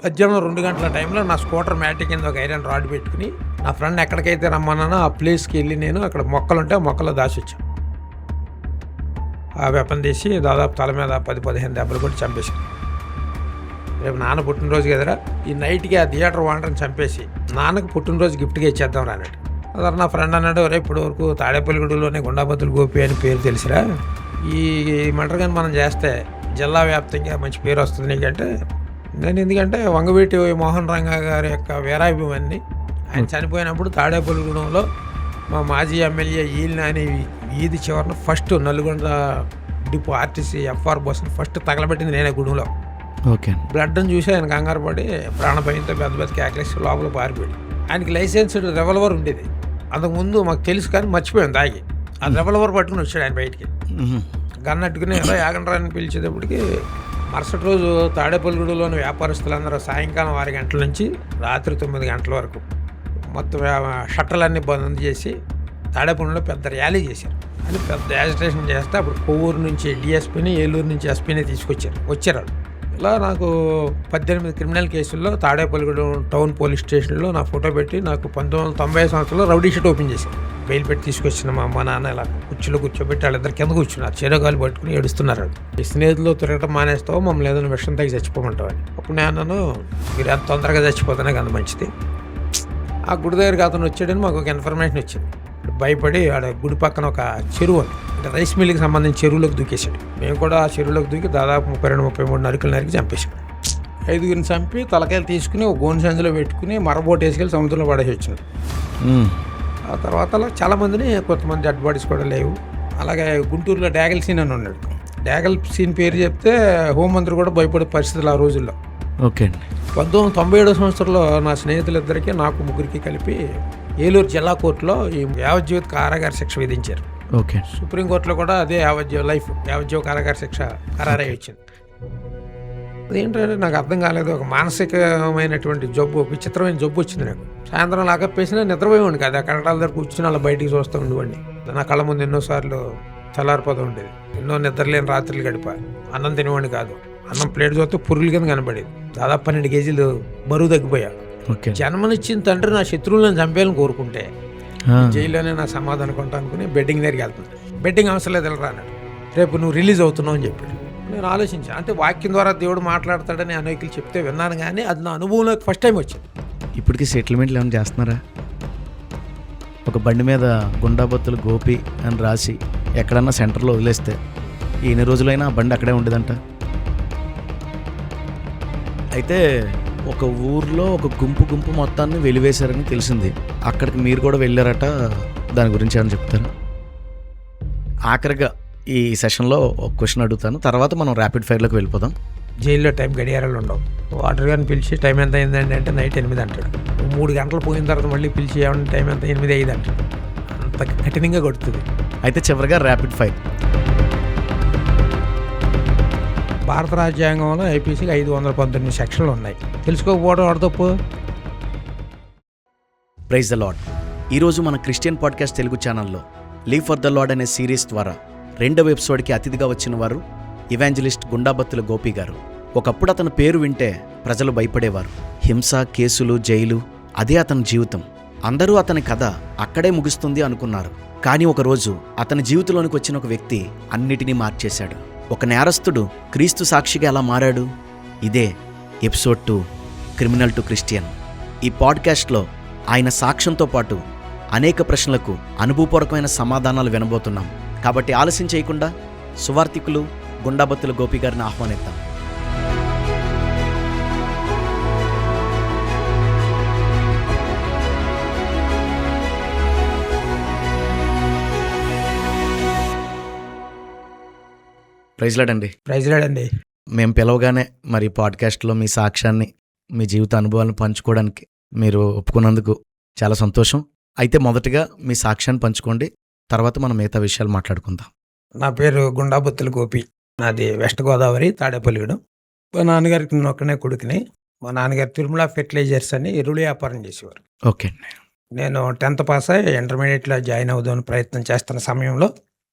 మధ్యాహ్నం 2 గంటల టైంలో నా స్కూటర్ మ్యాట్ కింద ఒక ఐరన్ రాడ్ పెట్టుకుని నా ఫ్రెండ్ ఎక్కడికైతే రమ్మన్నానో ఆ ప్లేస్కి వెళ్ళి నేను అక్కడ మొక్కలుంటే ఆ మొక్కలో దాచొచ్చాను. ఆ వెపన్ తీసి దాదాపు తల మీద 10-15 దెబ్బలు కొట్టి చంపేశాను. రేపు నాన్న పుట్టినరోజు కదరా, ఈ నైట్కి ఆ థియేటర్ వాంటర్ని చంపేసి నాన్నకు పుట్టినరోజు గిఫ్ట్గా ఇచ్చేద్దాం రానట్టు. అదే నా ఫ్రెండ్ అన్నాడు, రే ఇప్పటి వరకు తాడేపల్లిగూడలోనే గుండాబత్తుల గోపి అని పేరు తెలిసిరా, ఈ మర్డర్ కానీ మనం చేస్తే జిల్లా వ్యాప్తంగా మంచి పేరు వస్తుంది నీకంటే. నేను ఎందుకంటే వంగవీటి మోహన్ రంగా గారి యొక్క వీరాభిమాన్ని. ఆయన చనిపోయినప్పుడు తాడేపల్లిగూడెంలో మా మాజీ ఎమ్మెల్యే ఈల్ నాని వీధి చివరిన ఫస్ట్ నల్గొండ డిపో ఆర్టీసీ ఎఫ్ఆర్ బస్సును ఫస్ట్ తగలబెట్టింది నేనే గుడిలో. ఓకే. బ్లడ్ని చూసి ఆయన కంగారు పడి ప్రాణభయంతో పెద్ద పెద్ద కేకలేసి లోపల పారిపోయాడు. ఆయనకి లైసెన్స్డ్ రెవల్వర్ ఉండేది. అంతకుముందు మాకు తెలుసు కానీ మర్చిపోయాం తాగి. ఆ రెవల్వర్ పట్టుకుని వచ్చాడు ఆయన బయటికి. గన్ అట్టుకుని ఎలా యాగండ్రాన్ని పిలిచేటప్పటికి మరుసటి రోజు తాడేపల్లిగూడెంలోని వ్యాపారస్తులందరూ సాయంకాలం 6 గంటల నుంచి రాత్రి 9 గంటల వరకు మొత్తం షట్టర్లన్నీ బంద్ చేసి తాడేపల్లిలో పెద్ద ర్యాలీ చేశారు. అని పెద్ద యాజిటేషన్ చేస్తే అప్పుడు కొవ్వూరు నుంచి డిఎస్పీని, ఏలూరు నుంచి ఎస్పీని వచ్చారు. ఇలా నాకు 18 క్రిమినల్ కేసుల్లో తాడేపల్లిగూడెం టౌన్ పోలీస్ స్టేషన్లో నా ఫోటో పెట్టి నాకు 1990 సంవత్సరంలో రౌడీ షీట్ ఓపెన్ చేశాను. బెయిల్ పెట్టి తీసుకొచ్చిన మా అమ్మ నాన్న ఇలా కుర్చీలో కూర్చోబెట్టి వాళ్ళిద్దరు కింద కూర్చున్నారు. చెరగాలు పట్టుకుని ఏడుస్తున్నారు. ఈ స్నేహితులు తిరగటం మానేస్తావు, మమ్మల్ని ఏదైనా విషయం తగ్గి చచ్చిపోమంటావు అని. అప్పుడు నేను అన్నాను, మీరు ఎంత తొందరగా చచ్చిపోతానే అంత మంచిది. ఆ గుడి దగ్గరికి అతను వచ్చాడని మాకు ఒక ఇన్ఫర్మేషన్ వచ్చింది. భయపడి ఆడ గుడి పక్కన ఒక చెరువు అంటే రైస్ మిల్కి సంబంధించిన చెరువులోకి దూకేశాడు. మేము కూడా ఆ చెరువులోకి దూకి దాదాపు 32-33 నరుకులు నరికి చంపేశాం. 5గురిని చంపి తలకాయలు తీసుకుని ఒక గోను సంచులో పెట్టుకుని మరబోటు వేసుకెళ్ళి సముద్రంలో పడేసి వచ్చినాడు. ఆ తర్వాత అలా చాలామందిని, కొంతమంది డెడ్ బాడీస్ కూడా లేవు. అలాగే గుంటూరులో డాగల్ సీన్ అని ఉన్నాడు. డాగల్ సీన్ పేరు చెప్తే హోంమంత్రి కూడా భయపడే పరిస్థితులు ఆ రోజుల్లో. ఓకే అండి. 1997 సంవత్సరంలో నా స్నేహితులిద్దరికీ నాకు ముగ్గురికి కలిపి ఏలూరు జిల్లా కోర్టులో ఈ యావజ్జీవిత కారాగార శిక్ష విధించారు. ఓకే. సుప్రీంకోర్టులో కూడా అదే యావజ్జీవ కారాగార శిక్ష ఖరారై వచ్చింది. అదేంటంటే నాకు అర్థం కాలేదు. ఒక మానసికమైనటువంటి జబ్బు, విచిత్రమైన జబ్బు వచ్చింది నాకు. సాయంత్రం లాగప్పేసినా నిద్రపోయేవాడిని కాదు. ఆ కట్టడాల దగ్గర కూర్చుని అలా బయటికి చూస్తూ ఉండేవాడిని. నా కళ్ళ ముందు ఎన్నోసార్లు తెల్లారిపోతూ ఉండేది. ఎన్నో నిద్రలేని రాత్రులు గడిపా. అన్నం తినేవాడిని కాదు. అన్నం ప్లేట్ చూస్తే పురుగుల కింద కనబడేది. దాదాపు 12 కేజీలు బరువు తగ్గిపోయా. జన్మనిచ్చిన తండ్రి నా శత్రువులను చంపేయాలని కోరుకుంటే జైల్లోనే నా సమాధానం కొంటా అనుకుని బెడ్డింగ్ దగ్గరికి వెళ్తాను. బెడ్డింగ్ అవసరం లేదు, వెళ్ళరా అన్నాడు. రేపు నువ్వు రిలీజ్ అవుతున్నావు అని చెప్పాడు. నేను ఆలోచించాను, అంటే వాక్యం ద్వారా దేవుడు మాట్లాడతాడని అనేకులు చెప్తే విన్నాను, కానీ అది నా అనుభవంలోకి ఫస్ట్ టైం వచ్చింది. ఇప్పటికీ సెటిల్మెంట్లు ఏమైనా చేస్తున్నారా? ఒక బండి మీద గుండాబత్తులు గోపి అని రాసి ఎక్కడన్నా సెంటర్లో వదిలేస్తే ఎన్ని రోజులైనా ఆ బండి అక్కడే ఉండేదంట. అయితే ఒక ఊర్లో ఒక గుంపు మొత్తాన్ని వెలివేశారని తెలిసింది. అక్కడికి మీరు కూడా వెళ్ళారట. దాని గురించి ఏమైనా చెప్తారా? ఆఖరిగా ఈ సెషన్లో ఒక క్వశ్చన్ అడుగుతాను, తర్వాత మనం ర్యాపిడ్ ఫైర్లోకి వెళ్ళిపోదాం. జైల్లో టైం గడియారాలు ఉండవు. వాటర్ గారిని పిలిచి టైం ఎంత అయిందండి అంటే నైట్ 8 అంటాడు. 3 గంటలు పోయిన తర్వాత మళ్ళీ పిలిచి ఏమన్నా టైం ఎంత 8:05 అంటాడు. అంత కఠినంగా కొడుతుంది. అయితే చివరిగా ర్యాపిడ్ ఫైర్. భారత రాజ్యాంగంలో ఐపీసీకి 519 సెక్షన్లు ఉన్నాయి. తెలుసుకోకపోవడం వాడు తప్పు. Praise the Lord. ఈరోజు మన క్రిస్టియన్ పాడ్కాస్ట్ తెలుగు ఛానల్లో లీవ్ ఫర్ ద లార్డ్ అనే సిరీస్ ద్వారా 2వ ఎపిసోడ్కి అతిథిగా వచ్చిన వారు ఇవాంజలిస్ట్ గుండాబత్తుల గోపి గారు. ఒకప్పుడు అతని పేరు వింటే ప్రజలు భయపడేవారు. హింస, కేసులు, జైలు, అదే అతని జీవితం. అందరూ అతని కథ అక్కడే ముగుస్తుంది అనుకున్నారు. కానీ ఒకరోజు అతని జీవితంలోనికి వచ్చిన ఒక వ్యక్తి అన్నిటినీ మార్చేశాడు. ఒక నేరస్తుడు క్రీస్తు సాక్షిగా ఎలా మారాడు? ఇదే ఎపిసోడ్ 2, క్రిమినల్ టు క్రిస్టియన్. ఈ పాడ్కాస్ట్లో ఆయన సాక్ష్యంతో పాటు అనేక ప్రశ్నలకు అనుభవపూర్వకమైన సమాధానాలు వినబోతున్నాం. కాబట్టి ఆలస్యం చేయకుండా సువార్థికులు గుండాబత్తుల గోపి గారిని ఆహ్వానిద్దాం. ప్రైజ్ లార్డ్ అండి. ప్రైజ్ లార్డ్ అండి. మేము పిలవగానే మరి పాడ్కాస్ట్లో మీ సాక్ష్యాన్ని, మీ జీవిత అనుభవాలను పంచుకోవడానికి మీరు ఒప్పుకున్నందుకు చాలా సంతోషం. అయితే మొదటగా మీ సాక్ష్యాన్ని పంచుకోండి, తర్వాత మనం మిగతా విషయాలు మాట్లాడుకుందాం. నా పేరు గుండాబత్తుల గోపి. నాది వెస్ట్ గోదావరి, తాడేపల్లిగూడెం. మా నాన్నగారికి నేను ఒక్కనే కొడుకుని. మా నాన్నగారు తిరుమల ఫెర్టిలైజర్స్ అని ఎరువుల వ్యాపారం చేసేవారు. ఓకే. నేను 10th పాస్ అయ్యి ఇంటర్మీడియట్లో జాయిన్ అవుదామని ప్రయత్నం చేస్తున్న సమయంలో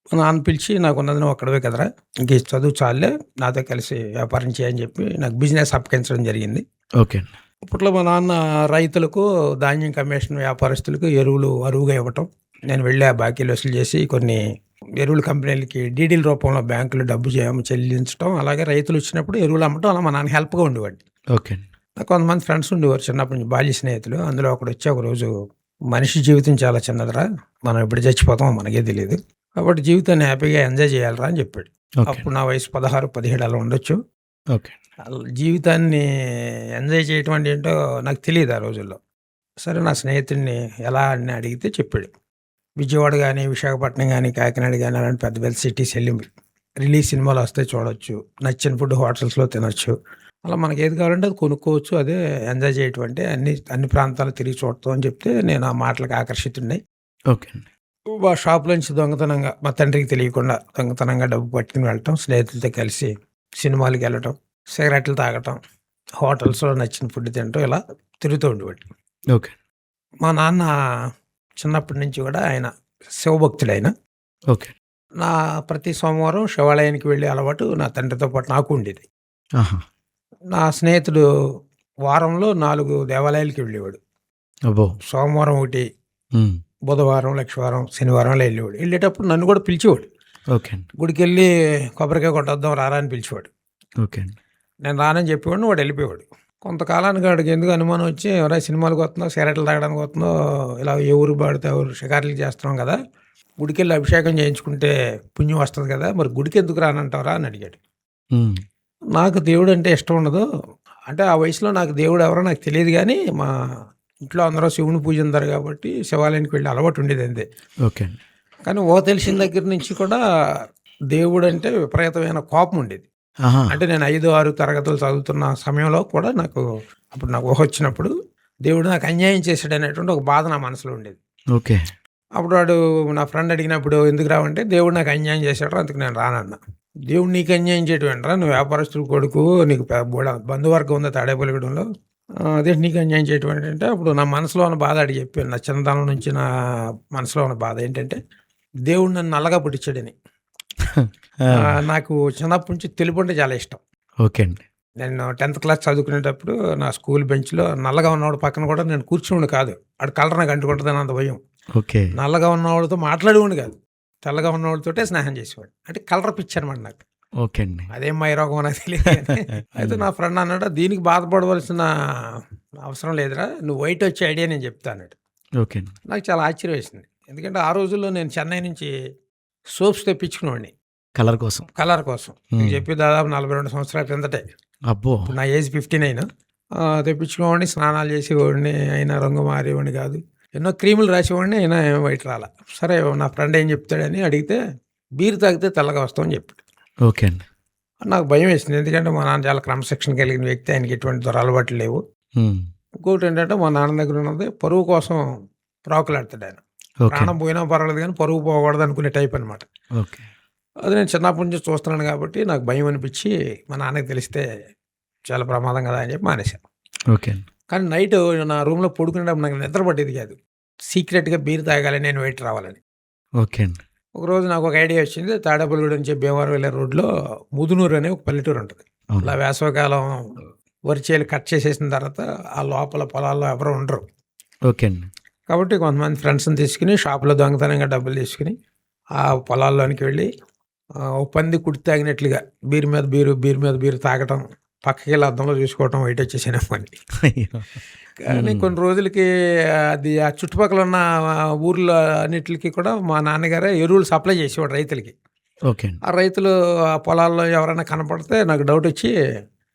మా నాన్న పిలిచి, నాకున్నది నువ్వు ఒక్కడవే కదరా, ఇంక చదువు చాలే, నాతో కలిసి వ్యాపారం చేయని చెప్పి నాకు బిజినెస్ అప్పగించడం జరిగింది. ఓకే అండి. అప్పట్లో మా నాన్న రైతులకు, ధాన్యం కమిషన్ వ్యాపారస్తులకు ఎరువులు అరువుగా ఇవ్వటం. నేను వెళ్ళి ఆ బాకీలు వసూలు చేసి కొన్ని ఎరువుల కంపెనీలకి డీడీల రూపంలో బ్యాంకులో డబ్బు చెల్లించడం. అలాగే రైతులు వచ్చినప్పుడు ఎరువులు అమ్మటం. అలా మా నాన్న హెల్ప్‌గా ఉండేవాడిని. ఓకే అండి. నాకు కొంతమంది ఫ్రెండ్స్ ఉండేవారు చిన్నప్పటి నుంచి బాల్య స్నేహితులు. అందులో ఒకడొచ్చి ఒకరోజు "మనిషి జీవితం చాలా చిన్నదిరా. మనం ఎప్పుడు చచ్చిపోతామో మనకే తెలీదు. కాబట్టి జీవితాన్ని హ్యాపీగా ఎంజాయ్ చేయాలిరా" అని చెప్పాడు. ఓకే. అప్పుడు నా వయసు 16, 17 అలా ఉండొచ్చు. ఓకే. జీవితాన్ని ఎంజాయ్ చేయటం అంటే ఏంటో నాకు తెలీదు ఆ రోజుల్లో. సరే నా స్నేహితుడిని ఎలా అని అడిగితే చెప్పాడు. విజయవాడ గాని, విశాఖపట్నం గాని, కాకినాడ గాని అలాంటి పెద్ద పెద్ద సిటీస్ ఎళ్లి రిలీజ్ సినిమాలు వస్తే చూడొచ్చు. నచ్చిన ఫుడ్ హోటల్స్‌లో తినొచ్చు. అలా మనకి ఏది కావాలంటే అది కొనుక్కోవచ్చు. అదే ఎంజాయ్ చేయటం అంటే అన్ని ప్రాంతాలు తిరిగి చూడటం అని చెప్తే నేను ఆ మాటలకు ఆకర్షితుడినై ఓకే అండి. ఆ షాప్‌లోంచి దొంగతనంగా మా తండ్రికి తెలియకుండా దొంగతనంగా డబ్బు పట్టుకుని వెళ్ళటం, స్నేహితులతో కలిసి సినిమాలకెళ్ళటం, సిగరెట్లు తాగటం, హోటల్స్‌లో నచ్చిన ఫుడ్ తినటం ఇలా తిరుగుతూ ఉండేవాడిని. ఓకే. మా నాన్న చిన్నప్పటి నుంచి కూడా ఆయన శివభక్తుడాయన. ఓకే. నా ప్రతి సోమవారం శివాలయానికి వెళ్ళే అలవాటు నా తండ్రితో పాటు నాకు ఉండేది. ఆహా! నా స్నేహితుడు వారంలో 4 దేవాలయాలకి వెళ్ళేవాడు. అబ్బో! సోమవారం ఒకటి, హ్మ్. బుధవారం, లక్షవారం, శనివారంలో వెళ్ళేవాడు. వెళ్ళేటప్పుడు నన్ను కూడా పిలిచేవాడు. ఓకే అండి. గుడికెళ్ళి కొబ్బరికాయ కొట్టొద్దాం రారా అని పిలిచేవాడు. ఓకే అండి. నేను రానని చెప్పేవాడిని. వాడు వెళ్ళిపోయేవాడు. కొంతకాలానికి వాడికి ఎందుకు అనుమానం వచ్చి, "ఒరేయ్ సినిమాలకు వస్తున్నావు, సిగరెట్లు తాగడానికి వస్తున్నావు, ఇలా ఏ ఊరు పడితే ఆ ఊరు షికారులు చేస్తున్నాం కదా! గుడికెళ్ళి అభిషేకం చేయించుకుంటే పుణ్యం వస్తది కదా! మరి గుడికెందుకు రానంటావురా" అని అడిగాడు. హ్మ్. నాకు దేవుడంటే ఇష్టం ఉండదు. అంటే ఆ వయసులో నాకు దేవుడు ఎవరో నాకు తెలీదు గానీ, మా ఇంట్లో అందరూ శివుని పూజింతారు కాబట్టి శివాలయానికి వెళ్ళే అలవాటు ఉండేది అంతే. ఓకే అండి. కానీ తెలిసిన దగ్గర నుంచి కూడా దేవుడంటే విపరీతమైన కోపం ఉండేది. ఆహా! అంటే నేను 5, 6 తరగతులు చదువుతున్న సమయంలో కూడా అప్పుడు నాకు ఊహొచ్చినప్పుడు దేవుడు నాకు అన్యాయం చేశాడనేటువంటి ఒక బాధ నా మనసులో ఉండేది. ఓకే. అప్పుడు వాడు నా ఫ్రెండ్ అడిగినప్పుడు ఎందుకు రావంటే, దేవుడు నాకు అన్యాయం చేశాడురా అందుకు నేను రానన్నా. దేవుడు నీకు అన్యాయం చేయటం ఏంట్రా? నువ్వు వ్యాపారస్తుడు కొడుకు, నీకు బంధువర్గం ఉంది తాడేపల్లిగూడెంలో. అదేంటి నీకు అన్యాయం చేయటం ఏంటంటే, అప్పుడు నా మనసులో ఉన్న బాధ అడిగి చెప్పాను. నా చిన్నతనం నుంచి నా మనసులో ఉన్న బాధ ఏంటంటే, దేవుడు నన్ను నల్లగా పుట్టించాడని. ఆ! నాకు చిన్నప్పటి నుంచి తెలుపు అంటే చాలా ఇష్టం. ఓకే అండి. నేను 10థ్ క్లాస్ చదువుకునేటప్పుడు నా స్కూల్ బెంచ్‌లో నల్లగా ఉన్నవాడు పక్కన కూడా నేను కూర్చునేవాడిని కాదు. ఆడి కలర్ నాకు అంటుకుంటదని అంత భయం. ఓకే. నల్లగా ఉన్నవాడితో మాట్లాడేవాడిని కాదు. తెల్లగా ఉన్నవాడితోటే స్నేహం చేసేవాడిని. అంటే కలర్ పిచ్చి అనమాట నాకు. ఓకే అండి. అదేం మైరోగమో నాకు తెలీదు గానీ. అయితే నా ఫ్రెండ్ అన్నాడు, "దీనికి బాధపడవలసిన అవసరం లేదురా. నువ్వు వైట్ వచ్చే ఐడియా నేను చెప్తా" అన్నాడు. ఓకే అండి. నాకు చాలా ఆశ్చర్యం వేసింది. ఎందుకంటే ఆ రోజుల్లో నేను చెన్నై నుంచి సోప్స్ తెప్పించుకునేవాడిని కలర్ కోసం. కలర్ కోసం. నీకు చెప్పి దాదాపు 42 సంవత్సరాల క్రిందటే. అబ్బో! ఇప్పుడు నా ఏజ్ 59. తెప్పించుకునేవాడిని, స్నానాలు చేసేవాడిని. అయినా రంగు మారేవాడిని కాదు. ఎన్నో క్రీములు రాసేవాడిని. అయినా ఏమో వైట్ రాలా. సరే నా ఫ్రెండ్ ఏం చెప్తాడని అడిగితే, బీర్ తాగితే తెల్లగా వస్తామని చెప్పాడు. ఓకే అండి. నాకు భయం వేసింది. ఎందుకంటే మా నాన్న చాలా క్రమశిక్షణ కలిగిన వ్యక్తి. ఆయనకి ఎటువంటి దురలవాట్లు లేవు. హ్మ్. ఇంకోటి ఏంటంటే మా నాన్న దగ్గర ఉన్నది పరువు కోసం ప్రాకులాడతాడు ఆయన. ఓకే. ప్రాణం పోయినా పర్వాలేదు కానీ పరువు పోకూడదు అనుకునే టైప్ అనమాట. ఓకే. అది నేను చిన్నప్పటి నుంచి చూస్తున్నాను కాబట్టి నాకు భయం అనిపించి మా నాన్నకి తెలిస్తే చాలా ప్రమాదం కదా అని చెప్పి మానేశాను. ఓకే అండి. కానీ నైట్ నా రూమ్‌లో పడుకునేటప్పుడు నాకు నిద్ర పట్టేది కాదు. సీక్రెట్‌గా బీర్ తాగాలి, నేను వెయిట్ రావాలని. ఓకే అండి. ఒకరోజు నాకు ఒక ఐడియా వచ్చింది. తాడేపల్లిగూడెం నుంచి భీమవరం వెళ్ళే రోడ్‌లో ముదునూరు అనే ఒక పల్లెటూరు ఉంటుంది. అవును. అలా వేసవికాలం వరి చేలు కట్ చేసేసిన తర్వాత ఆ లోపల పొలాల్లో ఎవరు ఉండరు. ఓకే అండి. కాబట్టి కొంతమంది ఫ్రెండ్స్‌ని తీసుకొని షాప్‌లో దొంగతనంగా డబ్బులు తీసుకొని ఆ పొలాల్లోనికి వెళ్ళి ఓ పంది కుడి తాగినట్లుగా బీర్ మీద బీరు, బీర్ మీద బీరు తాగటం, పక్కకెళ్ళి అద్దంలో చూసుకోవటం వైట్ వచ్చేసానేమో అని. అయ్యో! కానీ కొన్ని రోజులకి అది ఆ చుట్టుపక్కల ఉన్న ఊర్లో అన్నిట్లికి కూడా మా నాన్నగారే ఎరువులు సప్లై చేసేవాడు రైతులకి. ఓకే అండి. ఆ రైతులు ఆ పొలాల్లో ఎవరైనా కనపడితే నాకు డౌట్ వచ్చి,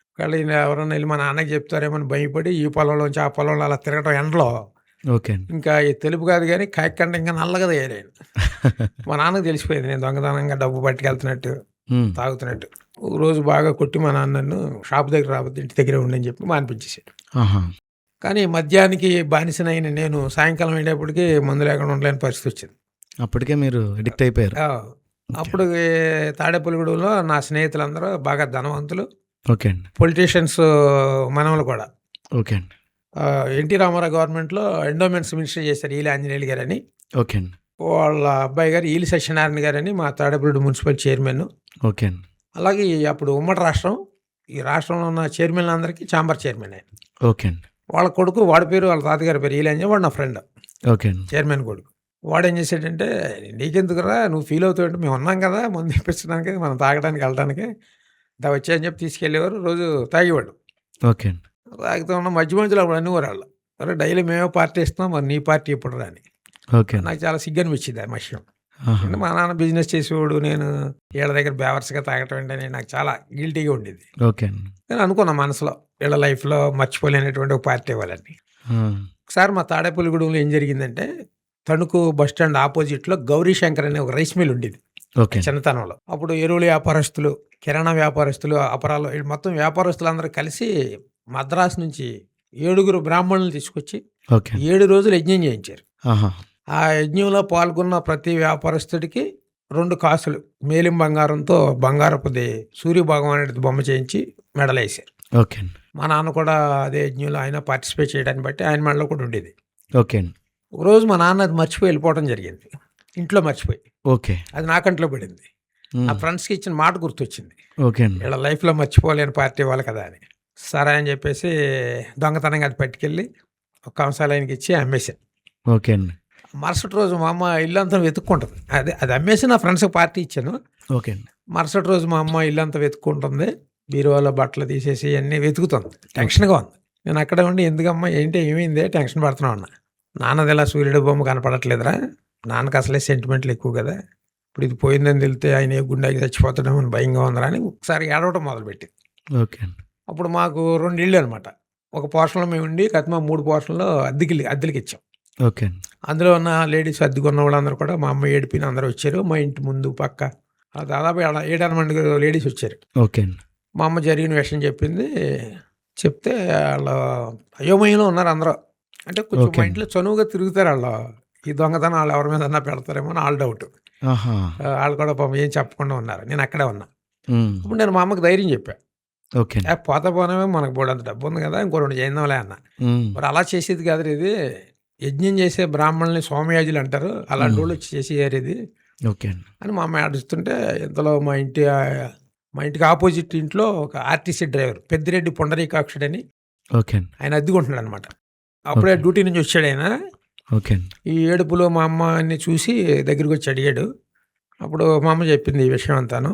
ఒకవేళ ఈయన ఎవరైనా వెళ్ళి మా నాన్నకి చెప్తారేమో అని భయపడి ఈ పొలంలోంచి ఆ పొలంలో అలా తిరగటం ఎండలో. ఓకే అండి. ఇంకా ఈ తెలుపు కాదు గానీ కాకికంటే ఇంకా నల్లగా తయారయ్యాను. మా నాన్నకి తెలిసిపోయింది నేను దొంగతనంగా డబ్బు పట్టుకెళ్తున్నట్టు, హ్మ్. తాగుతున్నట్టు. ఒక రోజు బాగా కొట్టి మా నాన్న నన్ను షాప్ దగ్గర రావద్దు ఇంటి దగ్గరే ఉండని చెప్పి మానిపించేసాడు. ఆహా! కానీ మద్యానికి బానిసనైన నేను సాయంకాలం అయ్యేటప్పటికి మందు లేకుండా ఉండలేని పరిస్థితి వచ్చింది. అప్పటికే మీరు అడిక్ట్ అయిపోయారు. అప్పుడు తాడేపల్లిగూడెంలో నా స్నేహితులందరూ బాగా ధనవంతులు, ఓకే అండి. పొలిటీషియన్స్ మనవలు కూడా. ఓకే అండి. ఎన్టీ రామారావు గవర్నమెంట్‌లో ఎండోమెంట్స్ మినిస్టర్ చేశారు ఈలి ఆంజనేయులు గారని. ఓకే అండి. వాళ్ళ అబ్బాయి గారు ఈలి సత్యనారాయణ గారని మా తాడేపల్లిగూడెం మున్సిపల్ చైర్మన్. ఓకే అండి. అలాగే అప్పుడు ఉమ్మడి రాష్ట్రం ఈ రాష్ట్రంలో ఉన్న చైర్మన్ అందరికీ ఛాంబర్ చైర్మన్ ఆయన. ఓకే అండి. వాళ్ళ కొడుకు వాడి పేరు వాళ్ళ తాతగారి పేరు ఈలని వాడు నా ఫ్రెండ్ ఓకే అండి. చైర్మన్ కొడుకు. వాడు ఏం చేసాడంటే, నీకెందుకురా నువ్వు ఫీల్ అవుతావంటే, మేము ఉన్నాం కదా ముందు ఇప్పించడానికి మనం తాగడానికి వెళ్ళడానికి వచ్చాయని చెప్పి తీసుకెళ్ళేవారు. రోజు తాగేవాడు. ఓకే అండి. తాగుతూ ఉన్న మధ్య మధ్యలో అప్పుడు అనేవారు వాళ్ళు, అరే డైలీ మేమే పార్టీ ఇస్తున్నాం, మరి నీ పార్టీ ఎప్పుడు రాని. ఓకే అండి. నాకు చాలా సిగ్గు అనిపించింది ఆ విషయం. ఆహా. అంటే మా నాన్న బిజినెస్ చేసేవాడు, నేను వీళ్ళ దగ్గర బేవర్స్గా తాగటం ఏంటని నాకు చాలా గిల్టీగా ఉండేది. ఓకే అండి. నేను అనుకున్నా మనసులో, వీళ్ళ లైఫ్లో మర్చిపోలేనటువంటి ఒక పార్టీ ఇవ్వాలని. ఆ. ఒకసారి మా తాడేపల్లిగూడెంలో ఏం జరిగిందంటే, తణుకు బస్ స్టాండ్ ఆపోజిట్లో గౌరీ శంకర్ అనే ఒక రైస్ మిల్ ఉండేది ఓకే. చిన్నతనంలో. అప్పుడు ఎరువుల వ్యాపారస్తులు, కిరాణా వ్యాపారస్తులు, అపరాలు వీళ్ళు మొత్తం వ్యాపారస్తులు అందరూ కలిసి మద్రాసు నుంచి 7 బ్రాహ్మణులు తీసుకొచ్చి ఓకే. 7 రోజులు యజ్ఞం చేయించారు. ఆహా. ఆ యజ్ఞంలో పాల్గొన్న ప్రతి వ్యాపారస్తుడికి 2 కాసులు మేలిం బంగారంతో బంగారపుది సూర్య భగవానుడి బొమ్మ చేయించి మెడలేసారు. ఓకే అండి. మా నాన్న కూడా అదే యజ్ఞంలో ఆయన పార్టిసిపేట్ చేయడాన్ని బట్టి ఆయన మెడలో కూడా ఉండేది. ఓకే అండి. ఒకరోజు మా నాన్న అది మర్చిపోయి వెళ్ళిపోవడం జరిగింది. ఇంట్లో మర్చిపోయి, ఓకే. అది నా కంట్లో పడింది. నా ఫ్రెండ్స్కి ఇచ్చిన మాట గుర్తొచ్చింది, ఓకే అండి. వీళ్ళ లైఫ్లో మర్చిపోలేని పార్టీ ఇవ్వాలి కదా అని. సరే అని చెప్పేసి దొంగతనంగా అది పట్టుకెళ్ళి ఒక కంసాలయానికి ఇచ్చి అమ్మేశాను. ఓకే అండి. మరుసటి రోజు మా అమ్మ ఇల్లంతా వెతుక్కుంటుంది. అది అమ్మేసి నా ఫ్రెండ్స్కి పార్టీ ఇచ్చాను. ఓకే అండి. మరుసటి రోజు మా అమ్మ ఇల్లంతా వెతుక్కుంటుంది, బీరువాలో బట్టలు తీసేసి అన్నీ వెతుకుతుంది. టెన్షన్గా ఉంది. నేను అక్కడే ఉండి, ఎందుకమ్మా ఏంటి ఏమైంది టెన్షన్ పడుతున్నా ఉన్నా. నాన్నది ఇలా సూర్యుడి బొమ్మ కనపడట్లేదురా, నాన్నకు అసలే సెంటిమెంట్లు ఎక్కువ కదా, ఇప్పుడు ఇది పోయిందని తెలితే ఆయన ఏ గుండెకి చచ్చిపోతాడేమో అని భయంగా ఉందిరా అని ఒకసారి ఏడవటం మొదలుపెట్టింది. ఓకే అండి. అప్పుడు మాకు 2 ఇళ్ళు అనమాట. ఒక పోర్షన్లో మేము ఉండి కత్తిమా 3 పోర్షన్లో అద్దెలకి ఇచ్చాం. ఓకే అండి. అందులో ఉన్న లేడీస్ అద్దెకున్న వాళ్ళందరూ కూడా మా అమ్మ ఏడిపిన అందరూ వచ్చారు. మా ఇంటి ముందు పక్క దాదాపు 7 మంది లేడీస్ వచ్చారు. ఓకే అండి. మా అమ్మ జరిగిన విషయం చెప్పింది. చెప్తే వాళ్ళు అయోమయంలో ఉన్నారు అందరూ. అంటే కొంచెం ఓకే. మా ఇంట్లో చనువుగా తిరుగుతారు వాళ్ళు. ఈ దొంగతనం వాళ్ళు ఎవరి మీద పెడతారేమో అని వాళ్ళ డౌట్. ఆహా. వాళ్ళు కూడా పాపం ఏం చెప్పకుండా ఉన్నారు. నేను అక్కడే ఉన్నా. ఉమ్. ఇప్పుడు నేను మా అమ్మకి ధైర్యం చెప్పా, ఓకే అండి. పోతా పోనేమో మనకు బోడంత డబ్బు ఉంది కదా, ఇంకో 2 చేద్దాంలే అన్న. ఉమ్. మరి అలా చేసేది కాదు, ఇది యజ్ఞం చేసే బ్రాహ్మణుల్ని సోమయాజులు అంటారు, అలాంటి వాళ్ళు వచ్చి చేసేయారు ఇది ఓకే అండి. అని మా అమ్మ ఆడిస్తుంటే, ఇంతలో మా ఇంటికి ఆపోజిట్ ఇంట్లో ఒక ఆర్టీసీ డ్రైవర్ పెద్దిరెడ్డి పుండరీకాక్షుడని ఓకే అండి. ఆయన అద్దెకుంటున్నాడు అనమాట. అప్పుడే ఓకే. డ్యూటీ నుంచి వచ్చాడు ఆయన. ఓకే అండి. ఈ ఏడుపులో మా అమ్మని చూసి దగ్గరికి వచ్చి అడిగాడు. అప్పుడు మా అమ్మ చెప్పింది ఈ విషయం అంతాను.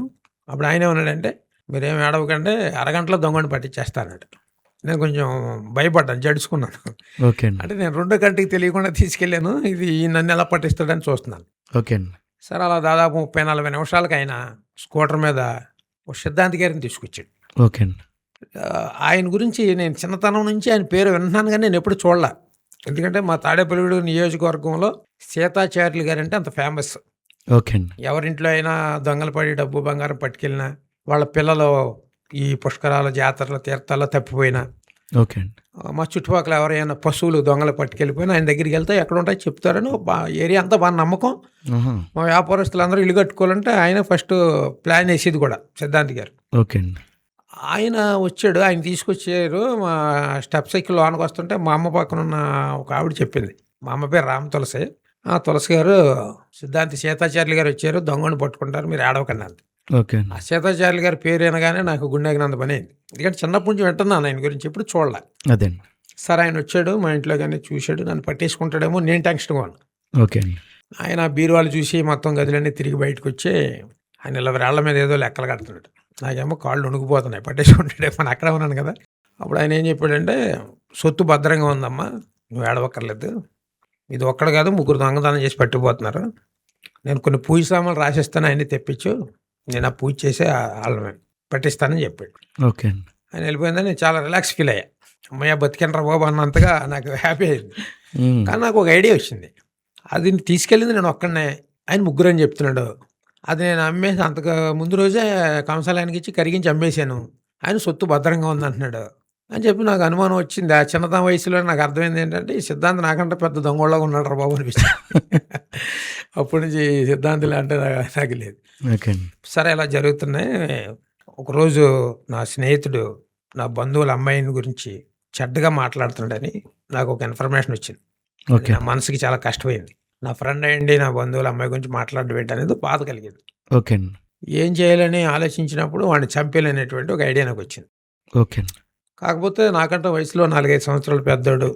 అప్పుడు ఆయన ఏమన్నాడంటే, మీరేం ఏడవకండి, అరగంటలో దొంగని పట్టించేస్తానట. నేను కొంచెం భయపడ్డాను, జడుచుకున్నాను. ఓకే అండి. అంటే నేను 2 కంటికి తెలియకుండా తీసుకెళ్ళాను, ఇది నన్ను ఎలా పట్టిస్తాడని చూస్తున్నాను. ఓకే అండి. సరే అలా దాదాపు 30-40 నిమిషాలకి ఆయన స్కూటర్ మీద ఒక సిద్ధాంతి గారిని తీసుకొచ్చాడు. ఓకే అండి. ఆయన గురించి నేను చిన్నతనం నుంచి ఆయన పేరు విన్నాను, కానీ నేను ఎప్పుడు చూడలే. ఎందుకంటే మా తాడేపల్లిగూడెం నియోజకవర్గంలో సీతాచార్యులు గారు అంటే అంత ఫేమస్. ఓకే అండి. ఎవరింట్లో అయినా దొంగలు పడి డబ్బు బంగారం పట్టుకెళ్ళినా, వాళ్ళ పిల్లలు ఈ పుష్కరాలు, జాతరలు, తీర్థాల్లో తప్పిపోయినా, ఓకే అండి. మా చుట్టుపక్కల ఎవరైనా పశువులు దొంగలు పట్టుకెళ్ళిపోయినా ఆయన దగ్గరికి వెళ్తే ఎక్కడ ఉంటాయి చెప్తారని ఏరియా అంతా బాగా నమ్మకం. ఆహా. మా వ్యాపారస్తులందరూ ఇల్లు కట్టుకోవాలంటే ఆయన ఫస్ట్ ప్లాన్ వేసేది కూడా సిద్ధాంతి గారు. ఓకే అండి. ఆయన వచ్చాడు, ఆయన తీసుకొచ్చారు. మా స్టెప్ సైకిల్ లోనికి వస్తుంటే మా అమ్మ పక్కన ఉన్న ఒక ఆవిడ చెప్పింది, మా అమ్మ పేరు రామ తులసి. తులసి గారు, సిద్ధాంతి సీతాచార్యులు గారు వచ్చారు, దొంగని పట్టుకుంటారు, మీరు ఏడవకండి అంది. ఓకే అండి. ఆ సీతాచార్యులు గారి పేరు వినగానే నాకు గుండెకినంత పని అయింది. ఎందుకంటే చిన్నప్పటి నుంచి వింటున్నాను ఆయన గురించి, ఎప్పుడు చూడలే. అదే అండి. సరే ఆయన వచ్చాడు, మా ఇంట్లో కానీ చూశాడు, నన్ను పట్టేసుకుంటాడేమో నేను టెన్షన్గా ఉన్నాను. ఓకే అండి. ఆయన బీరువాలు చూసి మొత్తం గదులన్నీ తిరిగి బయటకు వచ్చి ఆయన ఇలా వేళ్ల మీద ఏదో లెక్కలు కడుతున్నాడు. నాకేమో కాళ్ళు వణుకుపోతున్నాయి, పట్టేసుకుంటాడేమో అని అక్కడే ఉన్నాను కదా. అప్పుడు ఆయన ఏం చెప్పాడంటే, సొత్తు భద్రంగా ఉందమ్మా, నువ్వు ఏడవక్కర్లేదు, ఇది ఒక్కడ కాదు 3 దొంగతనం చేసి పట్టుకుపోతున్నారు, నేను కొన్ని పూజ సామాన్లు రాసిస్తాను, ఆయన్ని తెప్పించు, నేను ఆ పూజ చేసి వాళ్ళని పట్టిస్తానని చెప్పాడు. ఓకే అండి. ఆయన వెళ్ళిపోయిందని నేను చాలా రిలాక్స్ ఫీల్ అయ్యా. అమ్మయ్య బతికినరా బాబు అన్నంతగా నాకు హ్యాపీ అయింది. ఉమ్. కానీ నాకు ఒక ఐడియా వచ్చింది, అది తీసుకెళ్ళింది నేను ఒక్కడనే, ఆయన 3 అని చెప్తున్నాడు. అది నేను అమ్మేసి అంతకు ముందు రోజే కంసాలయానికి ఇచ్చి కరిగించి అమ్మేశాను, ఆయన సొత్తు భద్రంగా ఉందంటున్నాడు అని చెప్పి నాకు అనుమానం వచ్చింది. ఆ చిన్నతన వయసులో నాకు అర్థమైంది ఏంటంటే, ఈ సిద్ధాంతి నాకంటే పెద్ద దొంగోళ్ళగా ఉన్నాడు రా బాబు అనిపించింది. అప్పటి నుంచి సిద్ధాంతులు అంటే నాకు లేదు. ఓకే అండి. సరే ఇలా జరుగుతున్నాయి. ఒకరోజు నా స్నేహితుడు నా బంధువుల అమ్మాయిని గురించి చెడ్డగా మాట్లాడుతున్నాడని నాకు ఒక ఇన్ఫర్మేషన్ వచ్చింది. ఓకే. నా మనసుకి చాలా కష్టమైంది. నా ఫ్రెండ్ అయ్యండి నా బంధువుల అమ్మాయి గురించి మాట్లాడడం ఏంటి అనేది బాధ కలిగింది. ఓకే అండి. ఏం చేయాలని ఆలోచించినప్పుడు వాడిని చంపేయాలనేటువంటి ఒక ఐడియా నాకు వచ్చింది. ఓకే అండి. కాకపోతే నాకంటే వయసులో 4, 5 సంవత్సరాలు పెద్దోడు.